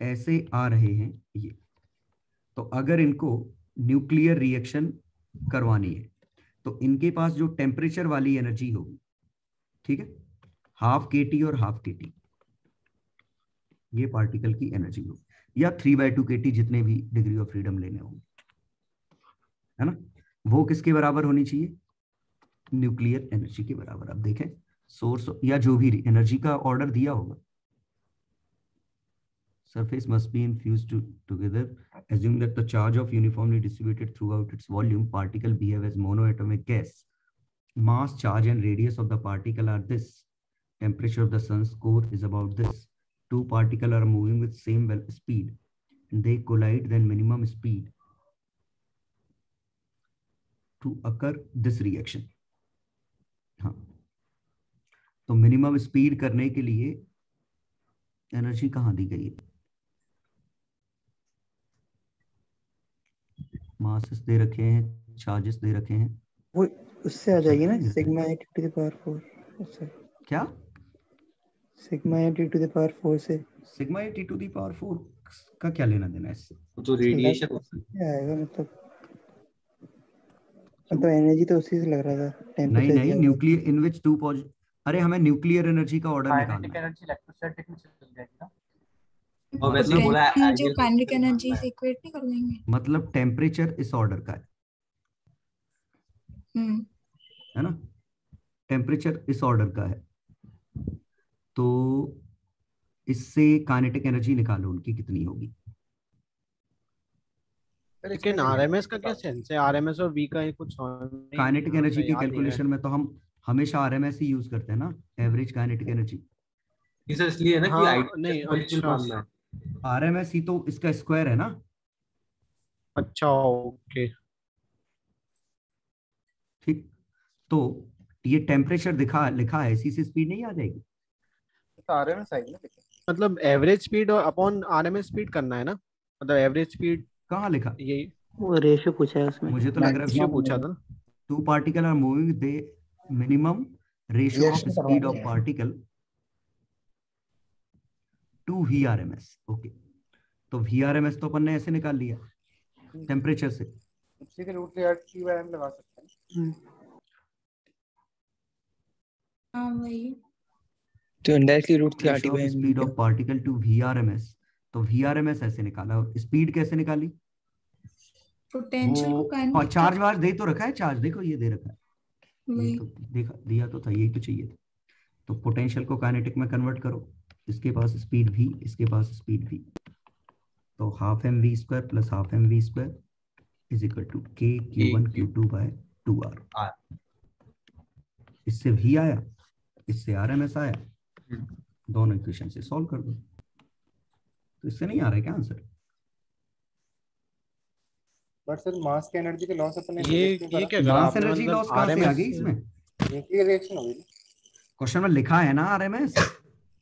Speaker 1: ऐसे आ रहे हैं ये, तो अगर इनको न्यूक्लियर रिएक्शन करवानी है तो इनके पास जो टेम्परेचर वाली एनर्जी होगी, ठीक है, हाफ kT और हाफ kT, ये पार्टिकल की एनर्जी होगी, या 3/2 kT, जितने भी डिग्री ऑफ फ्रीडम लेने होंगे, है ना। वो किसके बराबर होनी चाहिए? न्यूक्लियर एनर्जी के बराबर। अब देखें सोर्स या जो भी एनर्जी का ऑर्डर दिया होगा, surface must be infused together. Assume that the charge of uniformly distributed throughout its volume. Particle behave as monoatomic gas. Mass, charge, and radius of the particle are this. Temperature of the sun's core is about this. Two particles are moving with same speed. They collide, then minimum speed to occur this reaction. हाँ, तो minimum speed करने के लिए energy कहाँ दी गई है? Masses दे रखे हैं, चार्जेस दे रखे हैं,
Speaker 9: वो उससे आ जाएगी ना, sigma A to the power 4 उससे।
Speaker 1: क्या
Speaker 9: sigma A to the power 4 से?
Speaker 1: Sigma A to the power 4 का क्या लेना देना है इससे?
Speaker 4: जो रेडिएशन
Speaker 9: आएगा मतलब एनर्जी तो उसी से लग रहा था।
Speaker 1: नहीं nuclear in which two positive, अरे हमें न्यूक्लियर एनर्जी का ऑर्डर निकालना है।
Speaker 10: एनर्जी इलेक्ट्रोस्टैटिक में चल जाएगी ना,
Speaker 4: और वैसे बोला
Speaker 11: जो काइनेटिक एनर्जी से इक्वेट नहीं कर देंगे,
Speaker 1: मतलब टेम्परेचर इस ऑर्डर का है ना, टेम्परेचर इस ऑर्डर का है, तो इससे काइनेटिक एनर्जी निकालो उनकी कितनी होगी।
Speaker 13: लेकिन आरएमएस का क्या सेंस है? आरएमएस और वी का कुछ
Speaker 1: काइनेटिक एनर्जी की कैलकुलेशन में तो हम हमेशा आरएमएस ही यूज करते हैं ना, एवरेज काइनेटिक एनर्जी।
Speaker 4: इसलिए है ना कि
Speaker 13: नहीं अच्छा,
Speaker 1: आरएमएस ही तो इसका स्क्वायर है ना।
Speaker 13: अच्छा ओके
Speaker 1: ठीक, तो ये टेम्परेचर लिखा है, इसी से स्पीड नहीं आ जाएगी?
Speaker 10: तो आरएमएस आएगी ना,
Speaker 13: मतलब एवरेज स्पीड और अपॉन आरएमएस स्पीड करना है ना, मतलब एवरेज स्पीड
Speaker 1: कहाँ लिखा?
Speaker 13: यही
Speaker 9: वो रेशियो पूछा है उसमें,
Speaker 1: मुझे तो लग रहा है
Speaker 13: पूछा था।
Speaker 1: Two particle are moving they minimum ratio of speed of particle to VRMS। Okay, तो VRMS तो अपन ने ऐसे निकाल लिया टेम्परेचर से,
Speaker 10: उसी के रूट से T/m लगा सकते हैं।
Speaker 11: हाँ वही,
Speaker 8: तो इनडायरेक्टली रूट थी RT/m
Speaker 1: speed of particle to VRMS। तो VRMS ऐसे निकाला, और स्पीड कैसे निकाली?
Speaker 11: पोटेंशियल को काइनेटिक
Speaker 1: चार्ज वार्ज दे तो रखा है, चार्ज देखो ये दे रखा है, ये तो देखा दिया तो था, यही तो चाहिए था। तो पोटेंशियल को काइनेटिक में कन्वर्ट करो, इसके पास स्पीड भी, इसके पास स्पीड भी, तो half mv² plus half mv² is equal to k q1 q2/2r। इससे v आया, इससे RMS आया, दोनों इक्वेशन से सॉल्व कर दो। तो इससे नहीं आ रहा है क्या आंसर?
Speaker 10: बट सर मास की एनर्जी के लॉस अपने
Speaker 13: ये क्या करा
Speaker 1: मास एनर्जी लॉस कहाँ से आ गई इसमें?
Speaker 10: न्यूक्लियर रिएक्शन हो गई।
Speaker 1: क्वेश्चन में लिखा है ना RMS।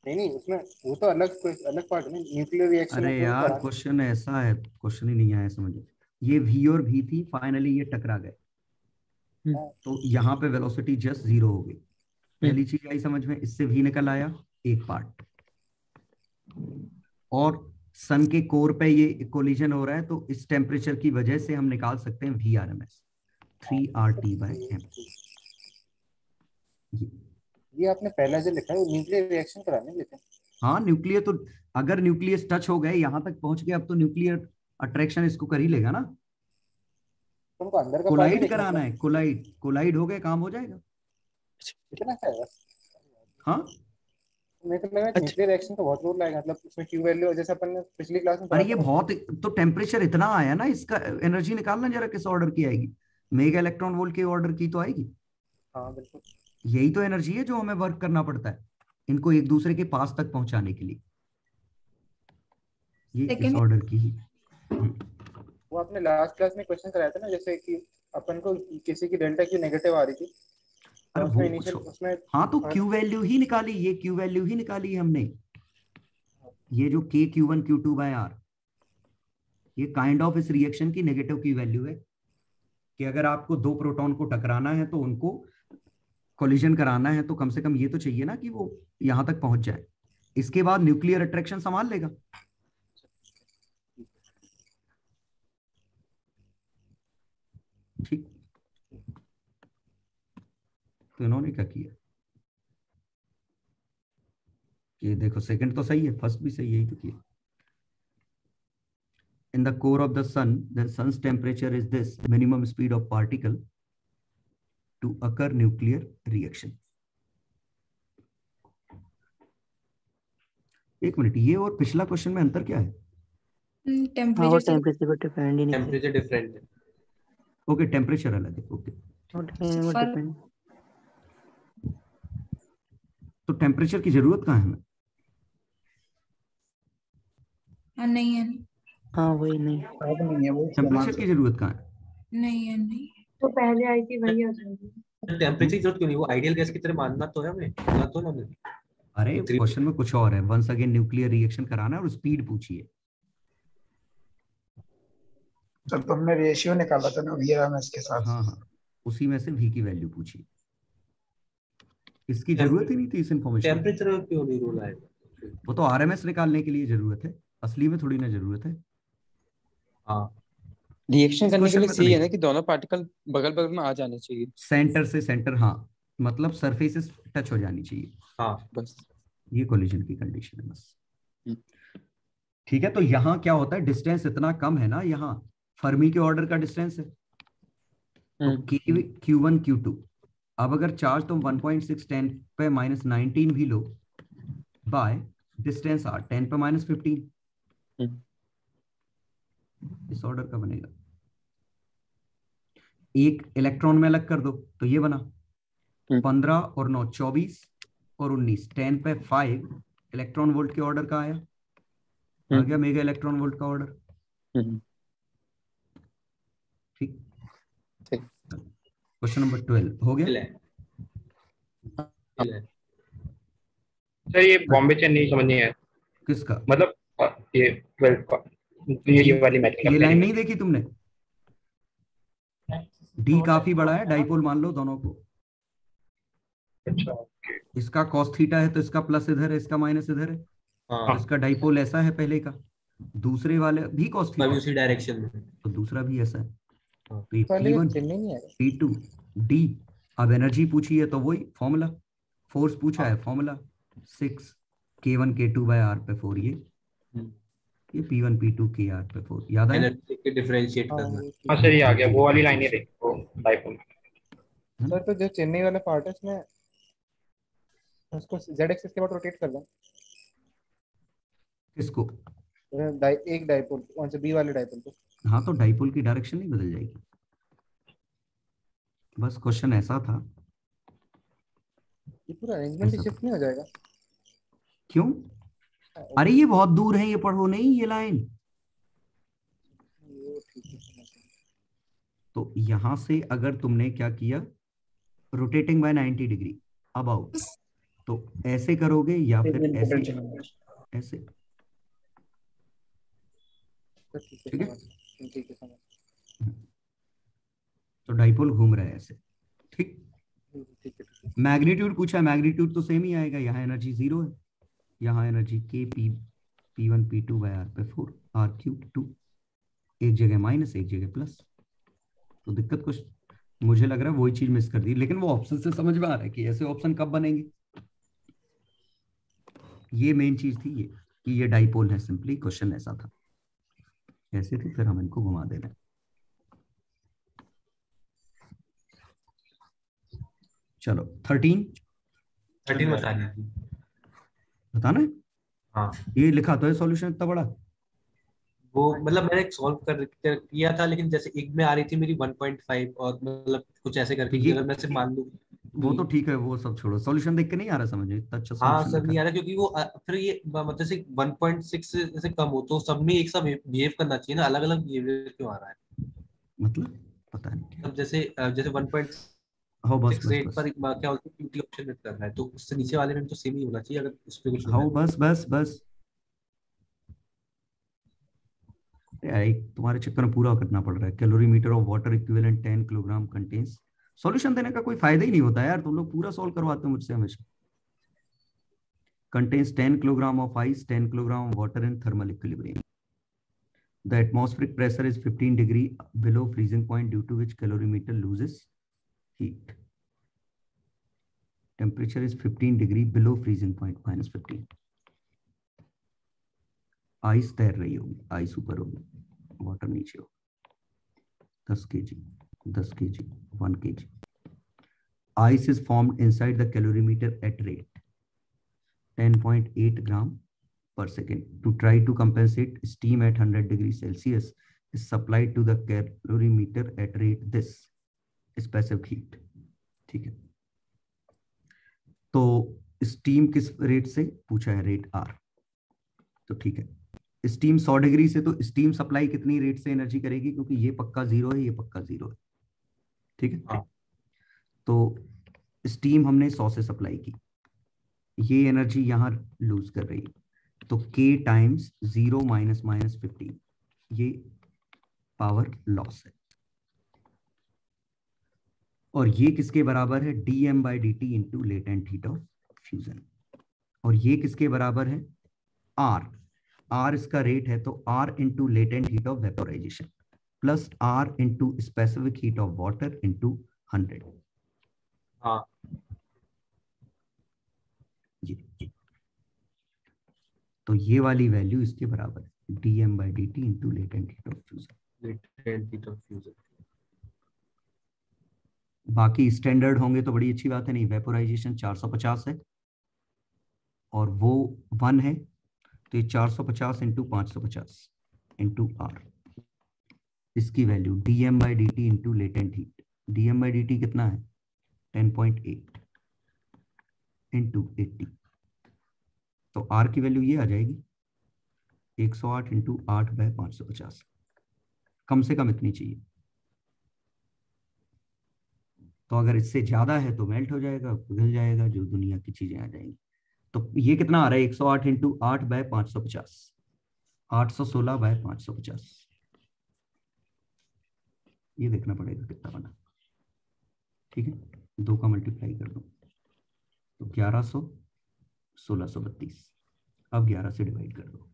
Speaker 10: नहीं उसमें वो तो अलग पार्ट है ना, न्यूक्लियर रिएक्शन।
Speaker 1: अरे यार क्वेश्चन ऐसा है, क्वेश्चन ही नहीं आया समझो। ये v और v थी, फाइनली ये टकरा गए, तो यहाँ पे वेलोसिटी जस्ट 0 हो गई। पहली चीज आई समझ में, इससे v निकल आया एक पार्ट, और सन के कोर पे ये कोलिजन हो रहा है, तो इस टेम्परेचर की वजह से हम निकाल सकते हैं VRMS 3RT/m।
Speaker 10: ये आपने पहला जो लिखा है वो न्यूक्लियर रिएक्शन कराने लेते हैं।
Speaker 1: हाँ न्यूक्लियर, तो अगर न्यूक्लियस टच हो गए, यहाँ तक पहुंच गए, अब तो न्यूक्लियर अट्रैक्शन इसको कर ही लेगा ना।
Speaker 10: तुमको अंदर का
Speaker 1: कोलाइड कराना है, कोलाइड हो गए, काम हो जाएगा।
Speaker 10: इतना क्या है?
Speaker 1: हाँ
Speaker 10: मेरे को लगा न्यूक्लियर रिएक्शन का बहुत रोल आएगा, मतलब उसमें Q वैल्यू जैसे अपन ने पिछली क्लास में
Speaker 1: अरे ये बहुत, तो टेम्परेचर इतना आया ना, इसका एनर्जी निकालना जरा किस ऑर्डर की आएगी? मेगा इलेक्ट्रॉन वोल्ट के ऑर्डर की तो आएगी।
Speaker 10: हाँ बिल्कुल,
Speaker 1: यही तो एनर्जी है जो हमें वर्क करना पड़ता है इनको एक दूसरे के पास तक पहुंचाने के लिए, ये इस ऑर्डर की ही।
Speaker 10: वो आपने लास्ट क्लास में क्वेश्चन कराया था ना, जैसे कि अपन को किसी की डेल्टा Q नेगेटिव आ रही थी, उसमें
Speaker 1: हाँ तो Q वैल्यू ही निकाली, ये Q वैल्यू ही निकाली हमने, ये जो k q1 q2/r, ये काइंड ऑफ इस रिएक्शन की नेगेटिव की वैल्यू है कि अगर आपको दो प्रोटॉन को टकराना है तो उनको कोलिजन कराना है, तो कम से कम ये तो चाहिए ना कि वो यहां तक पहुंच जाए, इसके बाद न्यूक्लियर अट्रैक्शन संभाल लेगा। ठीक, तो इन्होंने क्या किया, ये देखो सेकंड तो सही है, फर्स्ट भी सही, यही तो किया। in the core of the sun's temperature is this minimum speed of particle to occur nuclear reaction. एक मिनट, ये और पिछला क्वेश्चन में अंतर क्या है?
Speaker 9: टेम्परेचर टेम्परेचर पर डिपेंड ही नहीं,
Speaker 4: टेम्परेचर डिफरेंट है।
Speaker 1: ओके, टेम्परेचर अलग है। ओके, तो टेम्परेचर की जरूरत कहाँ है हमें?
Speaker 11: नहीं है।
Speaker 9: हाँ वही नहीं
Speaker 3: है वो
Speaker 1: टेम्परेचर की जरूरत कहाँ है?
Speaker 11: नहीं है नहीं,
Speaker 14: तो पहले आई थी वही आ जाएगी।
Speaker 4: टेम्परेचर की जरूरत क्यों नहीं? वो आइडियल गैस की तरह मानना तो है हमें, ना तो ना।
Speaker 1: अरे क्वेश्चन में कुछ और है। वंस अगेन न्यूक्लियर रिएक्शन कराना है और स्पीड पूछिए।
Speaker 3: तो तुमने रेशियो निकाला था ना वीआरएमएस के साथ।
Speaker 1: हाँ, उसी में से v की वैल्यू पूछिए। इसकी जरूरत ही नहीं थी इस इंफॉर्मेशन।
Speaker 4: टेम्परेचर क्यों नहीं रोल आएगा?
Speaker 1: वो तो आरएमएस निकालने के लिए जरूरत है, असली में थोड़ी ना जरूरत है।
Speaker 4: हाँ,
Speaker 8: रिएक्शन करने के लिए सही है ना कि दोनों पार्टिकल बगल बगल में आ जाने चाहिए,
Speaker 1: सेंटर से सेंटर। हाँ, मतलब सरफेसेस टच हो जानी चाहिए।
Speaker 4: हाँ,
Speaker 1: बस ये कोलिजन की कंडीशन है बस। ठीक है, तो यहाँ क्या होता है, डिस्टेंस इतना कम है ना, यहाँ फर्मी के ऑर्डर का डिस्टेंस है, तो Q1 Q2। अब अगर चार्ज तुम 1.6 10 पे -19 भी लो बाय डिस्टेंस r 10 पे -15, इस ऑर्डर का बनेगा। एक इलेक्ट्रॉन में अलग कर दो तो ये बना 15 और 9 24 और 19 10 पे 5 इलेक्ट्रॉन वोल्ट के ऑर्डर का आया, आ गया मेगा इलेक्ट्रॉन वोल्ट का ऑर्डर। ठीक, क्वेश्चन नंबर 12 हो गया।
Speaker 12: सर ये बॉम्बे चेन्नई समझ नहीं आया
Speaker 1: किसका,
Speaker 12: मतलब ये 12 का, ये वाली मैच।
Speaker 1: ये लाइन नहीं देखी तुमने? डी काफी बड़ा है, डाइपोल मान लो दोनों को।
Speaker 12: अच्छा,
Speaker 1: इसका cos थीटा है तो इसका प्लस इधर है, इसका माइनस इधर है। तो इसका डाइपोल ऐसा है पहले का, दूसरे वाले भी cos थीटा
Speaker 4: उसी डायरेक्शन में,
Speaker 1: तो दूसरा भी ऐसा है। तो ये
Speaker 10: पहले
Speaker 1: P1
Speaker 10: चेन्नई नहीं आएगा,
Speaker 1: P2 D। अब एनर्जी पूछी है तो वही फॉर्मूला, फोर्स पूछा है formula 6 K1 K2 bye R पे 4। ये P1 P2 K R पे 4 याद है?
Speaker 4: एनर्जी के डिफरेंशिएट करना।
Speaker 12: हाँ सर, ये आ गया, वो वाली लाइन ही देखो डाइपोल।
Speaker 10: सर तो जो चेन्नई वाला पार्ट है इसमें उसको z एक्सिस के बाद रोटेट कर दो।
Speaker 1: किसको?
Speaker 10: एक डाइपोल कौन से बी वाले डाइपोल को।
Speaker 1: हाँ, तो डाइपोल की डायरेक्शन नहीं बदल जाएगी, बस क्वेश्चन ऐसा था।
Speaker 10: ये पूरा अरेंजमेंट शिफ्ट नहीं हो जाएगा?
Speaker 1: क्यों? अरे ये बहुत दूर है, ये पढ़ो नहीं ये लाइन। तो यहां से अगर तुमने क्या किया, रोटेटिंग बाय 90 डिग्री अबाउट, तो ऐसे करोगे या फिर ऐसे ऐसे। ठीक है, तो डाइपोल घूम रहा है ऐसे। ठीक, मैग्नीट्यूड पूछा है, मैग्नीट्यूड तो सेम ही आएगा। यहाँ एनर्जी 0 है, यहाँ energy K P1 P2 bye R पे 4 R3 2, एक जगह माइनस एक जगह प्लस। तो दिक्कत कुछ मुझे लग रहा है वही चीज मिस कर दी, लेकिन वो ऑप्शन से समझ में आ रहा है कि ऐसे ऑप्शन कब बनेंगे। ये मेन चीज थी ये कि ये डाइपोल है, सिंपली क्वेश्चन ऐसा था। ऐसे थे, फिर हम इनको घुमा दे रहे हैं। चलो 13 बताना है।
Speaker 4: हाँ,
Speaker 1: ये लिखा तो है सॉल्यूशन इतना बड़ा।
Speaker 4: वो मतलब मैंने सॉल्व कर किया था, लेकिन जैसे एक में आ रही थी मेरी 1.5 और मतलब कुछ ऐसे करके अगर मैं से मान लूं
Speaker 1: वो तो ठीक है, वो सब छोड़ो, सॉल्यूशन देख के नहीं आ रहा समझ में इतना अच्छा
Speaker 4: हाँ
Speaker 1: सॉल्यूशन
Speaker 4: सर नहीं आ रहा, क्योंकि वो फिर ये मतलब जैसे 1.6 से कम हो तो सब में एक सा बिहेव करना चाहिए ना, अलग अलग बिहेवियर क्यों आ रहा है?
Speaker 1: मतलब पता नहीं।
Speaker 4: अब जैसे 1.6 रेट पर क्या होता है, क्यूटी ऑप्शन में करना है, तो उससे नीचे वाले में तो सेम ही होना चाहिए। अगर उस पे कुछ
Speaker 1: हाँ बस एक तुम्हारे चक्कर में पूरा करना पड़ रहा है। Calorimeter of water equivalent 10 kilogram contains. Solution देने का कोई फायदा ही नहीं होता यार, तुम लोग पूरा सॉल्व करवाते हो मुझसे हमेशा। Contains 10 kilogram of ice 10 kilogram of water in thermal equilibrium. The atmospheric pressure is 15 degree below freezing point, due to which calorimeter loses heat. Temperature is 15 degree below freezing point, -15. Ice तैर रही होगी, ice ऊपर होगी, water नीचे हो, 10 kg, 10 kg, 1 kg. Ice is formed inside the calorimeter at rate 10.8 gram per second. To try to compensate, steam at 100 degrees Celsius is supplied to the calorimeter at rate this specific heat. ठीक है, तो steam किस rate से पूछा है? Rate R. तो ठीक है, स्टीम 100 डिग्री से, तो स्टीम सप्लाई कितनी रेट से एनर्जी करेगी? क्योंकि ये पक्का 0 है, ये पक्का 0 है. ठीक है, तो स्टीम हमने 100 से सप्लाई की, ये एनर्जी यहां लूज कर रही है, तो K टाइम्स 0 माइनस माइनस 15, ये पावर लॉस है. और ये किसके बराबर है? dm/dt into latent heat of fusion. और ये किसके बराबर है? R इसका रेट है, तो R into latent heat of vaporisation plus R into specific heat of water into 100.
Speaker 4: हाँ,
Speaker 1: तो ये वाली वैल्यू इसके बराबर है, dm/dt into latent heat of fusion.
Speaker 4: Latent heat of fusion.
Speaker 1: बाकी स्टैंडर्ड होंगे तो बड़ी अच्छी बात है. नहीं, वेपोराइजेशन 450 है और वो 1 है, तो ये 450 इंटू 550 इंटू R, इसकी value dm/dt into latent heat. dm/dt कितना है? 10.8 इंटू 80, तो R की वैल्यू ये आ जाएगी 108 इंटू 8/550. कम से कम इतनी चाहिए. तो अगर इससे ज्यादा है तो मेल्ट हो जाएगा, पिघल जाएगा, जो दुनिया की चीजें आ जाएंगी. तो ये कितना आ रहा है? 108 इंटू 8/550, 816/550. ये देखना पड़ेगा कितना बना. ठीक है, 2 का मल्टीप्लाई कर दो तो 1100, 1632. अब 11 से डिवाइड कर दो,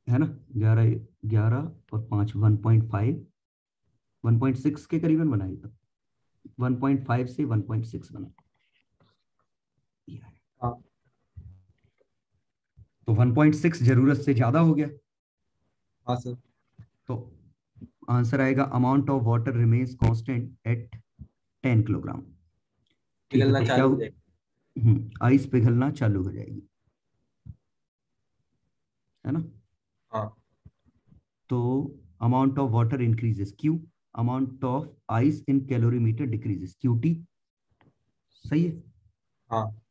Speaker 1: है ना? 11 और 5 1.5, 1.6 के करीबन बनाई, तब 1.5 से 1.6 बना. तो 1.6 जरूरत से ज्यादा हो गया.
Speaker 4: हाँ सर.
Speaker 1: तो आंसर आएगा amount of water remains constant eight 10 kilogram.
Speaker 4: पिघलना चालू हो जाएगी.
Speaker 1: आइस पिघलना चालू हो जाएगी, है ना?
Speaker 4: हाँ.
Speaker 1: तो amount of water increases Q, amount of ice in calorimeter decreases QT. सही है?
Speaker 4: हाँ.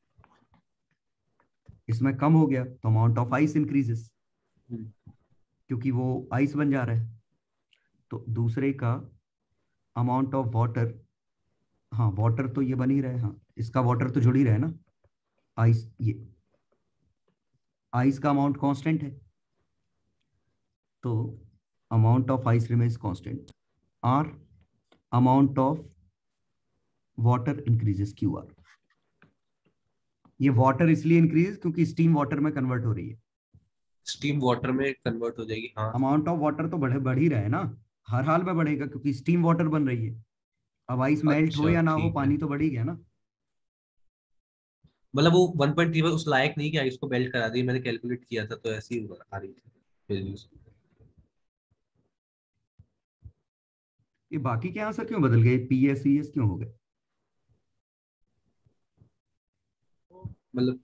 Speaker 1: इसमें कम हो गया तो अमाउंट ऑफ आइस इंक्रीजेस, क्योंकि वो आइस बन जा रहा है. तो दूसरे का अमाउंट ऑफ वाटर, हाँ वाटर तो ये बन ही रहा है, हाँ इसका वाटर तो जुड़ ही रहा है ना. आइस, ये आइस का अमाउंट कांस्टेंट है, तो amount of ice remains constant. R amount of water increases QR. ये वाटर इसलिए इंक्रीज क्योंकि स्टीम वाटर में कन्वर्ट हो रही है.
Speaker 4: स्टीम वाटर में कन्वर्ट हो जाएगी. हाँ.
Speaker 1: अमाउंट ऑफ वाटर तो बढ़ ही रहा है ना, हर हाल में बढ़ेगा क्योंकि स्टीम वाटर बन रही है. अब आइस मेल्ट हो या ना हो, पानी तो बढ़ ही गया ना.
Speaker 4: मतलब वो 1.3 उस लायक नहीं कि आइस को मेल्ट करा दी. मैंने कैलकुलेट किया था तो ऐसी ही आ रही थी.
Speaker 1: ये बाकी के आंसर क्यों बदल गए? PSES क्यों हो गए?
Speaker 4: मतलब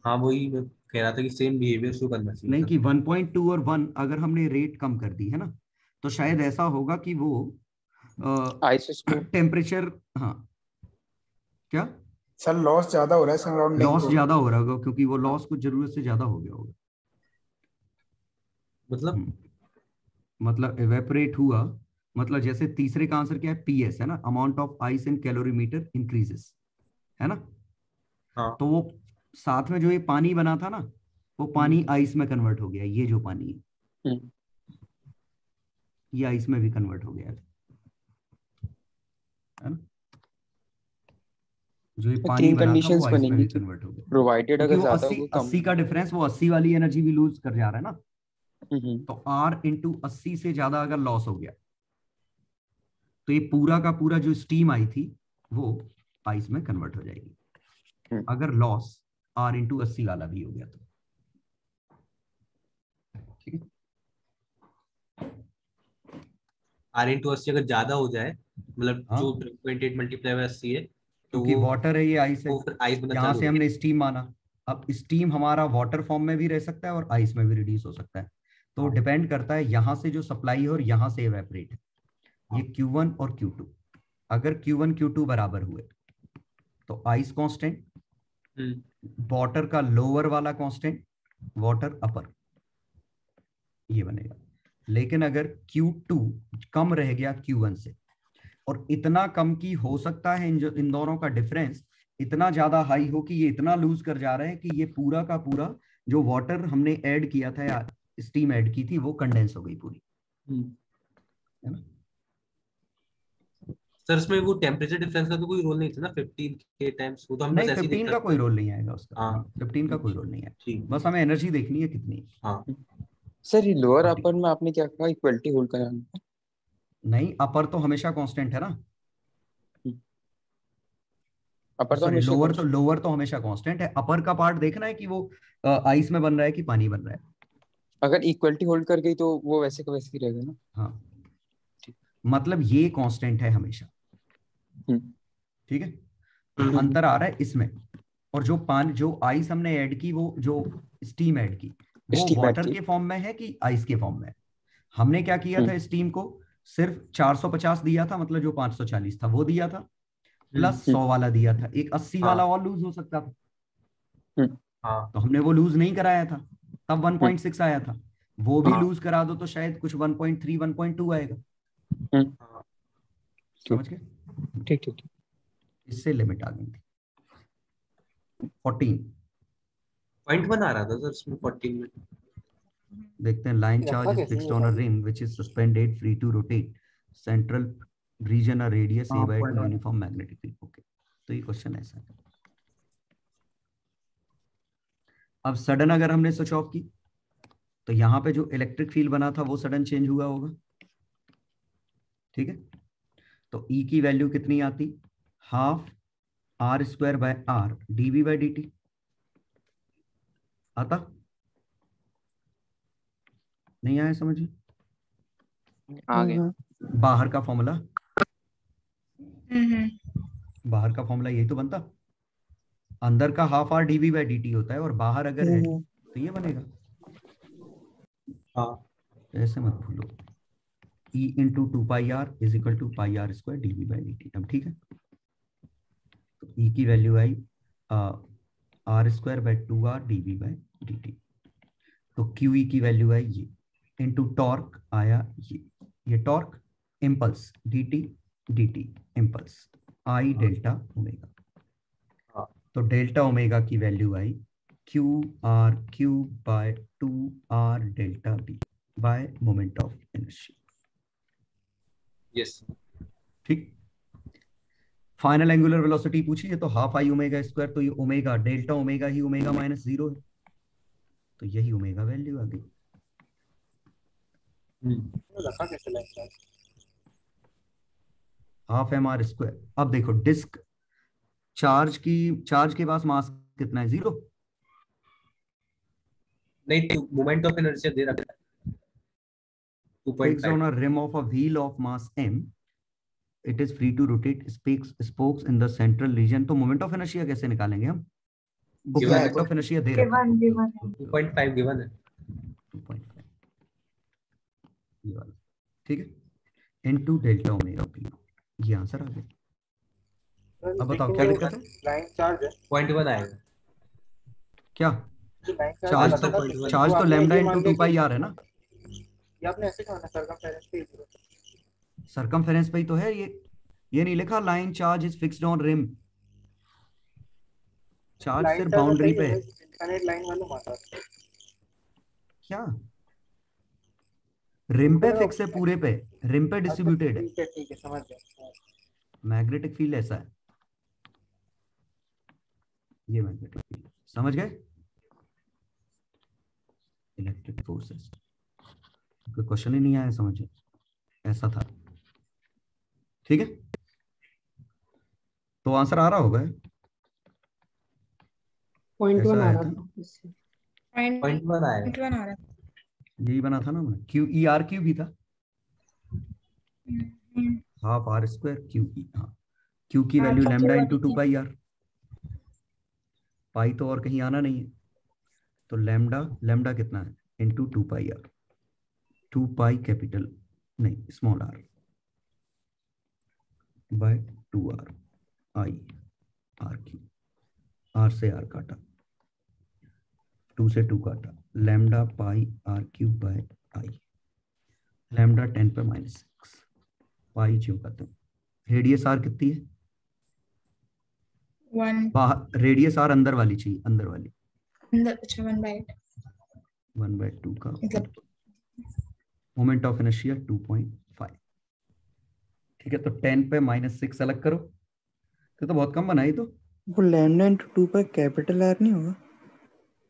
Speaker 4: हाँ, वही मैं कह रहा था कि सेम बिहेवियर शो करना चाहिए.
Speaker 1: नहीं कि 1.2 और 1 अगर हमने रेट कम कर दी है ना, तो शायद ऐसा होगा कि वो टेम्परेचर, हाँ क्या
Speaker 3: सर लॉस ज्यादा हो रहा है सराउंडिंग,
Speaker 1: लॉस ज्यादा हो रहा होगा क्योंकि वो लॉस कुछ जरूरत से ज्यादा हो गया होगा. मतलब एवेपोरेट हुआ, मतलब जैसे तीसरे का आंसर क्या है? PS है ना, amount of ice in calorimeter increases, है ना?
Speaker 4: हाँ.
Speaker 1: तो वो साथ में जो ये पानी बना था ना, वो पानी आइस में कन्वर्ट हो गया. ये जो पानी है ये आइस में भी कन्वर्ट हो गया, है ना? जो ये पानी बना था वो आइस में भी कन्वर्ट हो गया,
Speaker 8: प्रोवाइडेड अगर ज्यादा हो,
Speaker 1: 80 का डिफरेंस, वो 80 वाली एनर्जी भी लूज कर जा रहा है ना. तो R इंटू 80 से ज्यादा अगर लॉस हो गया तो ये पूरा का पूरा जो स्टीम आई थी वो आइस में कन्वर्ट हो जाएगी. अगर लॉस R इंटू 80 वाला भी हो गया तो. ठीक है,
Speaker 4: R/80 अगर ज्यादा हो जाए, मतलब
Speaker 1: हाँ,
Speaker 4: जो 28 मल्टीप्लाई बाय 80 है, तो
Speaker 1: क्योंकि
Speaker 4: वो
Speaker 1: वाटर है, ये आइस है,
Speaker 4: वो फिर आइस बनना
Speaker 1: यहाँ
Speaker 4: चालू
Speaker 1: से
Speaker 4: हो
Speaker 1: हमने स्टीम माना। अब स्टीम हमारा वाटर फॉर्म में भी रह सकता है और आइस में भी रिड्यूस हो सकता है। तो डिपेंड करता है यहाँ से जो सप्लाई है और यहाँ से इवेपोरेट है, ये Q1 और Q2। अगर Q1 Q2 बराबर हुए तो आइस कांस्टेंट, वाटर का लोअर वाला कांस्टेंट, वाटर अपर, ये बनेगा। लेकिन अगर Q2 कम रह गया Q1 से, और इतना कम की हो सकता है इन दोनों का डिफरेंस इतना ज्यादा हाई हो कि ये इतना लूज कर जा रहे हैं कि ये पूरा का पूरा जो वाटर हमने ऐड किया था या स्टीम ऐड की थी वो कंडेंस हो गई पूरी, है ना।
Speaker 4: सर इसमें वो टेम्परेचर डिफरेंस का तो कोई रोल नहीं था ना, 15 के टाइम्स, वो तो हम बस
Speaker 1: नहीं,
Speaker 4: ऐसे ही
Speaker 1: 15
Speaker 4: देख
Speaker 1: का
Speaker 4: सकते
Speaker 1: कोई
Speaker 4: हैं।
Speaker 1: रोल नहीं आएगा उसका।
Speaker 4: हाँ
Speaker 1: 15 का कोई रोल नहीं है,
Speaker 4: ठीक,
Speaker 1: बस हमें एनर्जी देखनी है कितनी।
Speaker 4: हाँ
Speaker 8: सर ये लोअर अपर में आपने क्या कहा, इक्वलिटी होल्ड कराना?
Speaker 1: नहीं, अपर तो हमेशा कांस्टेंट है ना,
Speaker 8: अपर तो
Speaker 1: सॉरी
Speaker 8: हमेशा
Speaker 1: लोअर तो हमेशा कांस्टेंट है। अपर का पार्ट देखना है कि वो आइस में बन रहा है कि पानी बन रहा है।
Speaker 8: अगर इक्वलिटी होल्ड कर गई तो वो वैसे का वैसे ही रहेगा ना।
Speaker 1: हाँ, मतलब ये कांस्टेंट है हमेशा, ठीक है। तो अंतर आ रहा है इसमें, और जो पानी जो आइस हमने ऐड की, वो जो स्टीम ऐड की, वो वाटर के फॉर्म में है कि आइस के फॉर्म में है। हमने क्या किया था, स्टीम को सिर्फ 450 दिया था, मतलब जो 540 था वो दिया था, प्लस 100 वाला दिया था, एक 80 वाला और लूज हो सकता था, तो हमने वो लूज नहीं कराया था, तब 1.6 आया था। वो भी लूज करा दो तो शायद कुछ 1.3 1.2 आएगा, समझ गए।
Speaker 8: ठीक ठीक,
Speaker 1: इससे लिमिट आ गई थी। 14
Speaker 4: पॉइंट बना रहा था सर इसमें 14 में।
Speaker 1: देखते हैं। Line charge is fixed on a ring which is suspended free to rotate central region a radius a by 2 uniform magnetic field. Okay, तो ये क्वेश्चन ऐसा है। अब सडन अगर हमने स्विच ऑफ की तो यहाँ पे जो इलेक्ट्रिक फील्ड बना था वो सडन चेंज हुआ होगा, ठीक है। तो E की वैल्यू कितनी आती, half R² by R dV by dt आता, नहीं आया समझ में?
Speaker 2: आ गया।
Speaker 1: बाहर का फॉर्मूला, बाहर का फॉर्मूला यही तो बनता, अंदर का half R dV by dt होता है और बाहर अगर है तो ये बनेगा। ऐसे मत भूलो, E into 2πr is equal to πr² dV by dt। अब ठीक है, तो E की वैल्यू आई R² by 2r dV by dt। तो QE की वैल्यू आई ये, इंटू टॉर्क आया ये torque, impulse dt impulse I delta omega. तो डेल्टा ओमेगा की वैल्यू आई QR³ by 2r delta b by moment of inertia.
Speaker 4: Yes,
Speaker 1: ठीक। फाइनल एंगुलर वेलोसिटी पूछी है तो हाफ I ओमेगा स्क्वायर, तो ये ओमेगा डेल्टा ओमेगा ही ओमेगा माइनस 0 है, तो यही ओमेगा वैल्यू आ गई।
Speaker 6: रखा कैसे लाइन चार्ज?
Speaker 1: Half mr²। अब देखो डिस्क चार्ज के पास मास कितना है, 0।
Speaker 4: नहीं, तो मोमेंट ऑफ इनर्शिया दे रखा है 2.5।
Speaker 1: Fixed on a rim of a wheel of mass m, it is free to rotate spokes in the central region। तो मोमेंट ऑफ इनर्शिया कैसे निकालेंगे हम? मोमेंट ऑफ इनर्शिया दे रखा है
Speaker 4: 2.5 गिवन है,
Speaker 1: 2.5 ये वाला, ठीक है, इनटू डेल्टा ओमेगा p। ये आंसर आ गया। अब बताओ क्या दिक्कत है?
Speaker 6: लाइन चार्ज है
Speaker 4: 0.1 आएगा
Speaker 1: क्या?
Speaker 6: लाइन
Speaker 1: चार्ज तो लैम्डा इंटू 2πr है ना,
Speaker 6: ये आपने ऐसे कहा ना, सरकमफेरेंस पे ही
Speaker 1: सरकमफेरेंस पे ही तो है। ये नहीं लिखा line charge is fixed on rim, charge सिर्फ बाउंड्री पे है।
Speaker 6: इनफाइनाइट लाइन वाला माता
Speaker 1: क्या रिम पे फिक्स है, पूरे पे रिम पे डिस्ट्रीब्यूटेड है।
Speaker 6: ठीक है, समझ गया।
Speaker 1: मैग्नेटिक फील्ड ऐसा है, ये मैग्नेटिक फील्ड, समझ गए। इलेक्ट्रिक फोर्सेस, क्वेश्चन ही नहीं आया समझ, ऐसा था, ठीक है। तो आंसर आ रहा होगा,
Speaker 11: पॉइंट वन आ रहा
Speaker 1: यही बना था ना, QERQ भी था, half R square Q E. हाँ, क्यू की value lambda into 2 pi R, pi तो और कहीं आना नहीं है, तो लैम्डा, लैम्डा कितना है into 2 pi R, 2 pi capital नहीं small R by 2 R I R Q, R से आर काटा, 2 से 2 काटा, lambda pi R cube by I, lambda 10 पे -6 पाई क्यों करते हैं। रेडियस आर कितनी है?
Speaker 11: 1
Speaker 1: बाहर रेडियस आर अंदर वाली चाहिए, अंदर वाली।
Speaker 11: अच्छा 1/8
Speaker 1: 1/2 का मोमेंट ऑफ इनर्शिया 2.5। ठीक है, तो 10 पे -6 अलग करो, तो बहुत कम बनाई। तो
Speaker 9: वो लैम्डा इंटू 2 पर कैपिटल आर नहीं होगा,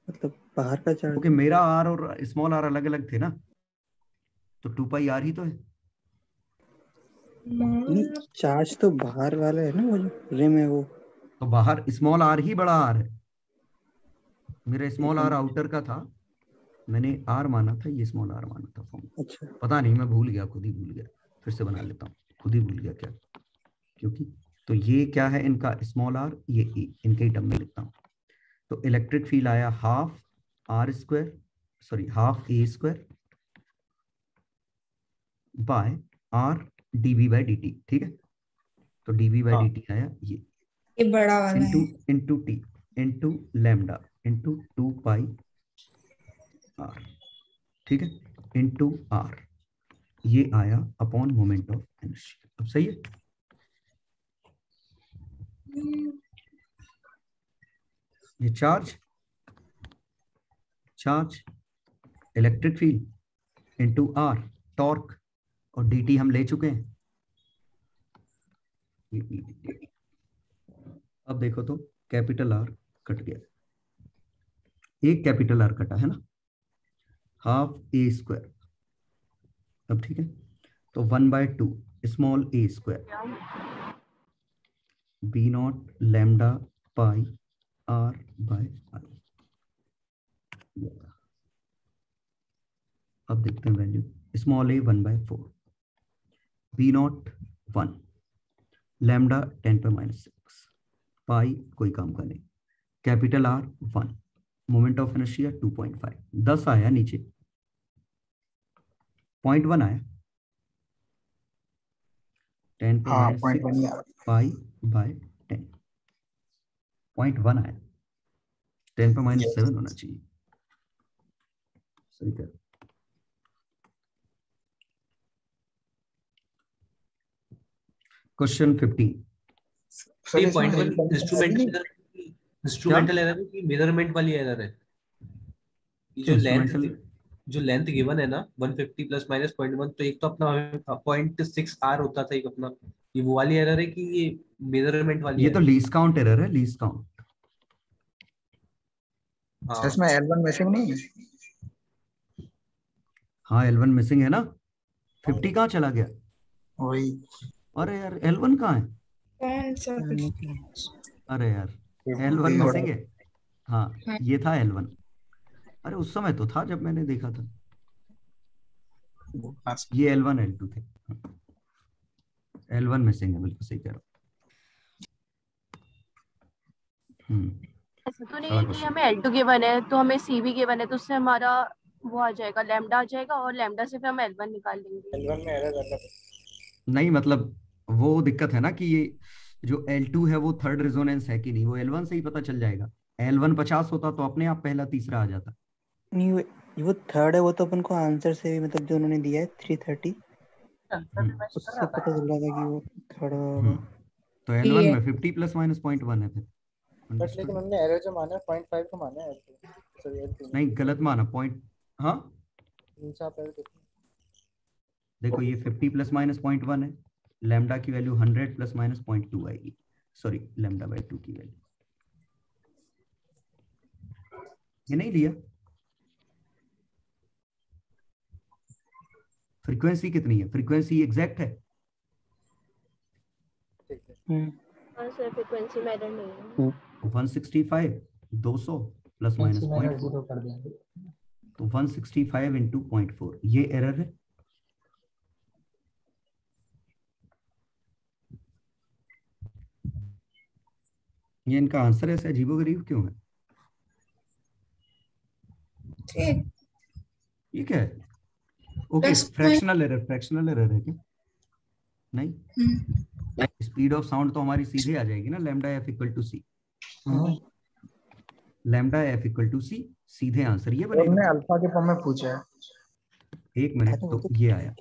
Speaker 9: मतलब बाहर का चार्ज।
Speaker 1: क्योंकि मेरा आर और स्मॉल आर अलग अलग थे ना, तो 2 पाई आर ही तो है।
Speaker 9: चार्ज तो बाहर वाला है ना, वो जो रिम है वो।
Speaker 1: तो बाहर स्मॉल आर ही बड़ा आर है, मेरा स्मॉल आर आउटर का था, मैंने आर माना था, ये स्मॉल आर माना था फॉर्म।
Speaker 9: अच्छा
Speaker 1: पता नहीं, मैं भूल गया, खुद ही भूल गया, फिर से बना लेता हूँ, खुद ही भूल गया क्या, क्योंकि तो ये क्या है इनका स्मॉल आर, ये ए, इनके ही टर्म में लिखता हूँ। तो इलेक्ट्रिक फील्ड आया half R square, sorry half A square by R DB by D T. ठीक है, तो डीबी बाय डी टी आया ये
Speaker 11: बड़ा वाला है
Speaker 1: into T into lambda into 2 pi R. ठीक है, इंटू आर, ये आया अपॉन मोमेंट ऑफ इनर्शिया। अब सही है, ये charge electric field into R torque, और dt हम ले चुके हैं। अब देखो तो कैपिटल आर कट गया, एक कैपिटल आर कटा है ना, हाफ ए स्क्वायर। अब ठीक है, तो 1/2 small A square B naught lambda pi R by I. अब देखते हैं value, small A 1/4, B naught 1, lambda 10 पे -6, पाई कोई काम का नहीं, capital R 1, moment of inertia 2.5, 10 आया नीचे, 0.1 आया, 10 पे -6 पाई बाय 10, 0.1 आया, 10 पे -7 होना चाहिए। सही कर, क्वेश्चन 15।
Speaker 4: ये पॉइंट इंस्ट्रूमेंटल एरर है कि मेजरमेंट वाली एरर है? जो लेंथ गिवन है ना 150 ± 0.1, तो एक तो अपना 0.6 r होता था एक अपना, ये वो वाली एरर है कि ये मेजरमेंट वाली?
Speaker 1: ये तो लीस्ट काउंट एरर है, लीस्ट काउंट।
Speaker 3: हाँ, इसमें L1 मिसिंग नहीं है?
Speaker 1: हाँ L1 मिसिंग है ना, 50 कहाँ चला गया?
Speaker 3: वही,
Speaker 1: अरे यार L1 कहाँ है? अरे यार L1 मिसिंग है। हाँ ये था L1, अरे उस समय तो था जब मैंने देखा था, ये L1 L2 थे, L1 मिसिंग है, बिल्कुल सही कह रहा हूँ।
Speaker 14: ऐसा तो नहीं है कि हमें L2 गिवन है तो हमें CV गिवन है, तो उससे हमारा वो आ जाएगा लैम्डा आ जाएगा, और लैम्डा से फिर हम L1 निकाल लेंगे।
Speaker 10: L1 में एरर अलग है।
Speaker 1: नहीं मतलब वो दिक्कत है ना कि ये जो L2 है वो थर्ड रेजोनेंस है कि नहीं, वो L1 से ही पता चल जाएगा। L1 50 होता तो अपने आप पहला तीसरा आ जाता।
Speaker 9: नहीं वो थर्ड है, वो तो अपन को आंसर से भी मतलब जो उन्होंने दिया है 330 उससे पता चल रहा था कि वो थर्ड होगा।
Speaker 1: तो L1 में 50 ± 0.1 है फिर।
Speaker 10: बट लेकिन उन्होंने एरर जो माना है 0.5 को माना है, सॉरी L2
Speaker 1: नहीं गलत माना पॉइंट। हाँ देखो ये 50 ± 0.1 है, लैम्डा की वैल्यू 100 ± 0.2 आएगी, सॉरी लैम्डा बाय 2 की वैल्यू ये नहीं लिया। फ्रीक्वेंसी कितनी है? फ्रीक्वेंसी एग्जैक्ट है।
Speaker 14: हाँ सर फ्रीक्वेंसी में एरर नहीं है।
Speaker 1: 165 200 ± 0.4, तो 165 × 0.4 ये एरर है। ये इनका आंसर ऐसा अजीबोगरीब क्यों है? ये क्या है? ओके, फ्रैक्शनल एरर है क्या? नहीं, स्पीड ऑफ साउंड तो हमारी सीधे आ जाएगी ना, lambda F equal to C. Lambda F equal to C, सीधे आंसर ये बनेगा।
Speaker 3: हमने अल्फा के फॉर्म में पूछा है।
Speaker 1: एक मिनट, तो ये आया,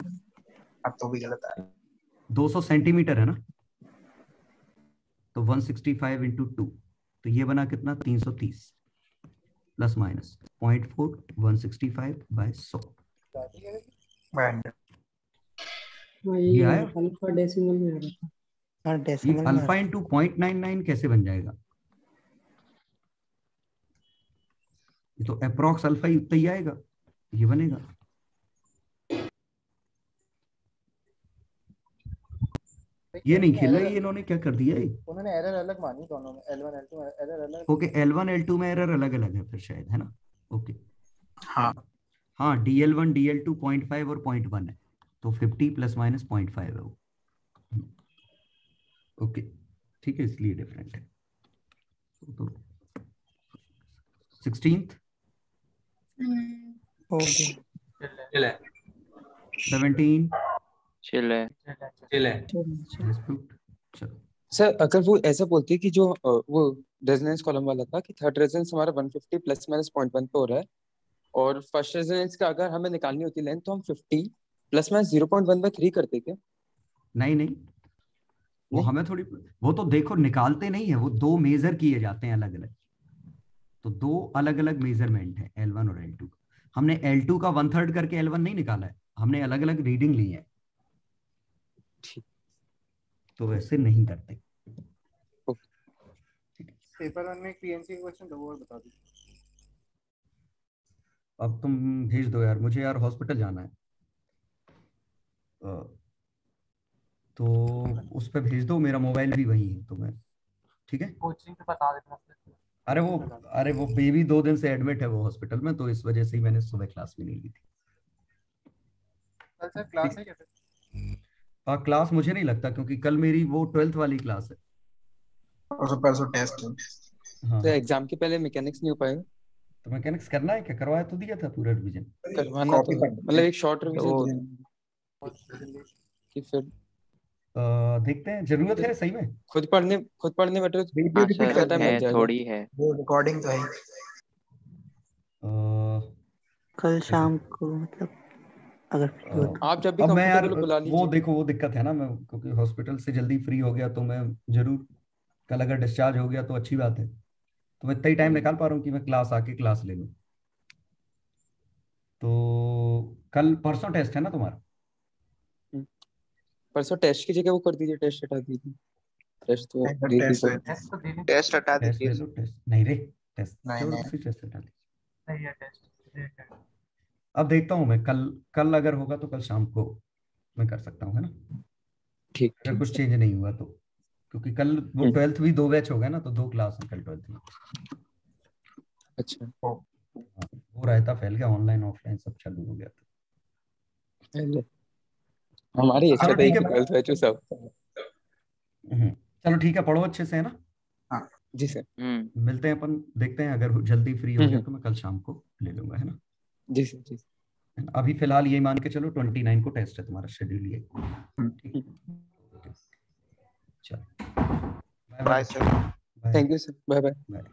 Speaker 3: अब तो भी गलत आया।
Speaker 1: 200 सेंटीमीटर है ना, तो 165 इंटू 2, तो ये बना कितना? 330 प्लस माइनस 0.4, 165 बाय 100। ये आया
Speaker 17: अल्फा डेसिमल में आ रहा था।
Speaker 9: हाँ, डेसिमल में
Speaker 1: अल्फा इंटू 0.99 कैसे बन जाएगा? ये तो अप्रॉक्स अल्फा ही उतना ही आएगा, ये बनेगा। ये नहीं खेला, ये इन्होंने क्या कर दिया है?
Speaker 10: उन्होंने एरर अलग मानी दोनों में, L1 L2 एरर अलग।
Speaker 1: ओके, L1 L2 में एरर अलग अलग है फिर शायद, है ना? ओके
Speaker 3: हाँ
Speaker 1: हाँ, DL1 DL2 0.5 और 0.1 है, तो 50 प्लस माइनस 0.5 है वो। ओके ठीक है, इसलिए डिफरेंट है। तो 16th
Speaker 9: हो गया।
Speaker 1: 17
Speaker 2: चिल है।
Speaker 8: सर अगर वो ऐसा बोलते हैं कि जो वो रेजोनेंस कॉलम वाला था कि थर्ड रेजोनेंस हमारा 150 प्लस माइनस 0.1 पे हो रहा है, और फर्स्ट रेजोनेंस का अगर हमें निकालनी होती लेंथ तो हम 50 प्लस माइनस 0.1/3 करते क्या?
Speaker 1: नहीं, वो हमें थोड़ी, वो तो देखो निकालते नहीं है, वो दो मेजर किए जाते हैं अलग अलग, तो दो अलग अलग मेजरमेंट है L1 और L2। हमने L2 का 1/3 करके L1 नहीं निकाला है, हमने अलग अलग रीडिंग ली है, तो वैसे नहीं करते।
Speaker 10: पेपर 1 में एक पीएनसी क्वेश्चन था, वो और बता दीजिए।
Speaker 1: अब तुम भेज दो यार, मुझे यार हॉस्पिटल जाना है, तो उस पे भेज दो, मेरा मोबाइल भी वही है, तो मैं ठीक है
Speaker 6: कोचिंग पे बता देना।
Speaker 1: अरे वो बेबी 2 दिन से एडमिट है वो हॉस्पिटल में, तो इस वजह से ही मैंने सुबह क्लास भी नहीं ली थी।
Speaker 10: कल सर क्लास है क्या फिर?
Speaker 1: क्लास मुझे नहीं लगता, क्योंकि कल मेरी वो 12th वाली क्लास है,
Speaker 3: परसों टेस्ट है।
Speaker 1: हाँ
Speaker 8: तो एग्जाम के पहले मैकेनिक्स नहीं हो पाएगा?
Speaker 1: तो मैकेनिक्स करना है क्या? करवाया तो दिया था पूरा रिवीजन,
Speaker 8: करवाना तो मतलब एक शॉर्ट रिवीजन कि फिर
Speaker 1: देखते हैं, जरूरत है सही में।
Speaker 8: खुद पढ़ने बैठे तो
Speaker 3: वीडियो रिपीट कर
Speaker 8: टाइम लग जाएगा।
Speaker 2: थोड़ी है,
Speaker 3: वो रिकॉर्डिंग तो है।
Speaker 9: कल शाम को मतलब अगर फ्री हो तो।
Speaker 8: आप जब भी
Speaker 1: अब मैं यार
Speaker 8: कंफर्टेबल बुला
Speaker 1: वो
Speaker 8: लीजिए।
Speaker 1: देखो, वो दिक्कत है ना, मैं क्योंकि हॉस्पिटल से जल्दी फ्री हो गया तो मैं जरूर, कल अगर डिस्चार्ज हो गया तो अच्छी बात है, तो मैं इतना ही टाइम निकाल पा रहा हूँ कि मैं क्लास आके क्लास ले लूँ। तो कल परसों टेस्ट है ना तुम्हारा?
Speaker 8: परसों टेस्ट की जगह वो कर दीजिए, टेस्ट हटा दीजिए। टेस्ट तो
Speaker 2: टेस्ट हटा दीजिए।
Speaker 1: टेस्ट नहीं रे, टेस्ट जबरदस्ती टेस्ट हटा दीजिए। अब देखता हूँ मैं, कल अगर होगा तो कल शाम को मैं कर सकता हूँ, है ना?
Speaker 8: ठीक,
Speaker 1: अगर कुछ चेंज नहीं हुआ तो, क्योंकि कल वो 12th भी 2 बैच हो गए ना, तो 2 क्लास है कल 12th में।
Speaker 8: अच्छा,
Speaker 1: वो रहता फैल गया, ऑनलाइन ऑफलाइन सब चालू हो गया था।
Speaker 8: हमारे अच्छा
Speaker 1: चलो
Speaker 8: था
Speaker 1: ठीक
Speaker 8: कि
Speaker 1: है,
Speaker 8: 12th बैच सब।
Speaker 1: चलो ठीक है, पढ़ो अच्छे से, है ना?
Speaker 3: हाँ
Speaker 8: जी सर।
Speaker 1: मिलते हैं अपन, देखते हैं अगर जल्दी फ्री हो गया तो मैं कल शाम को ले लूंगा, है ना?
Speaker 8: जी सर जी।
Speaker 1: अभी फिलहाल यही मान के चलो 29 को टेस्ट है तुम्हारा, शेड्यूल ये। चलो
Speaker 2: bye sir.
Speaker 8: Thank you sir, bye bye.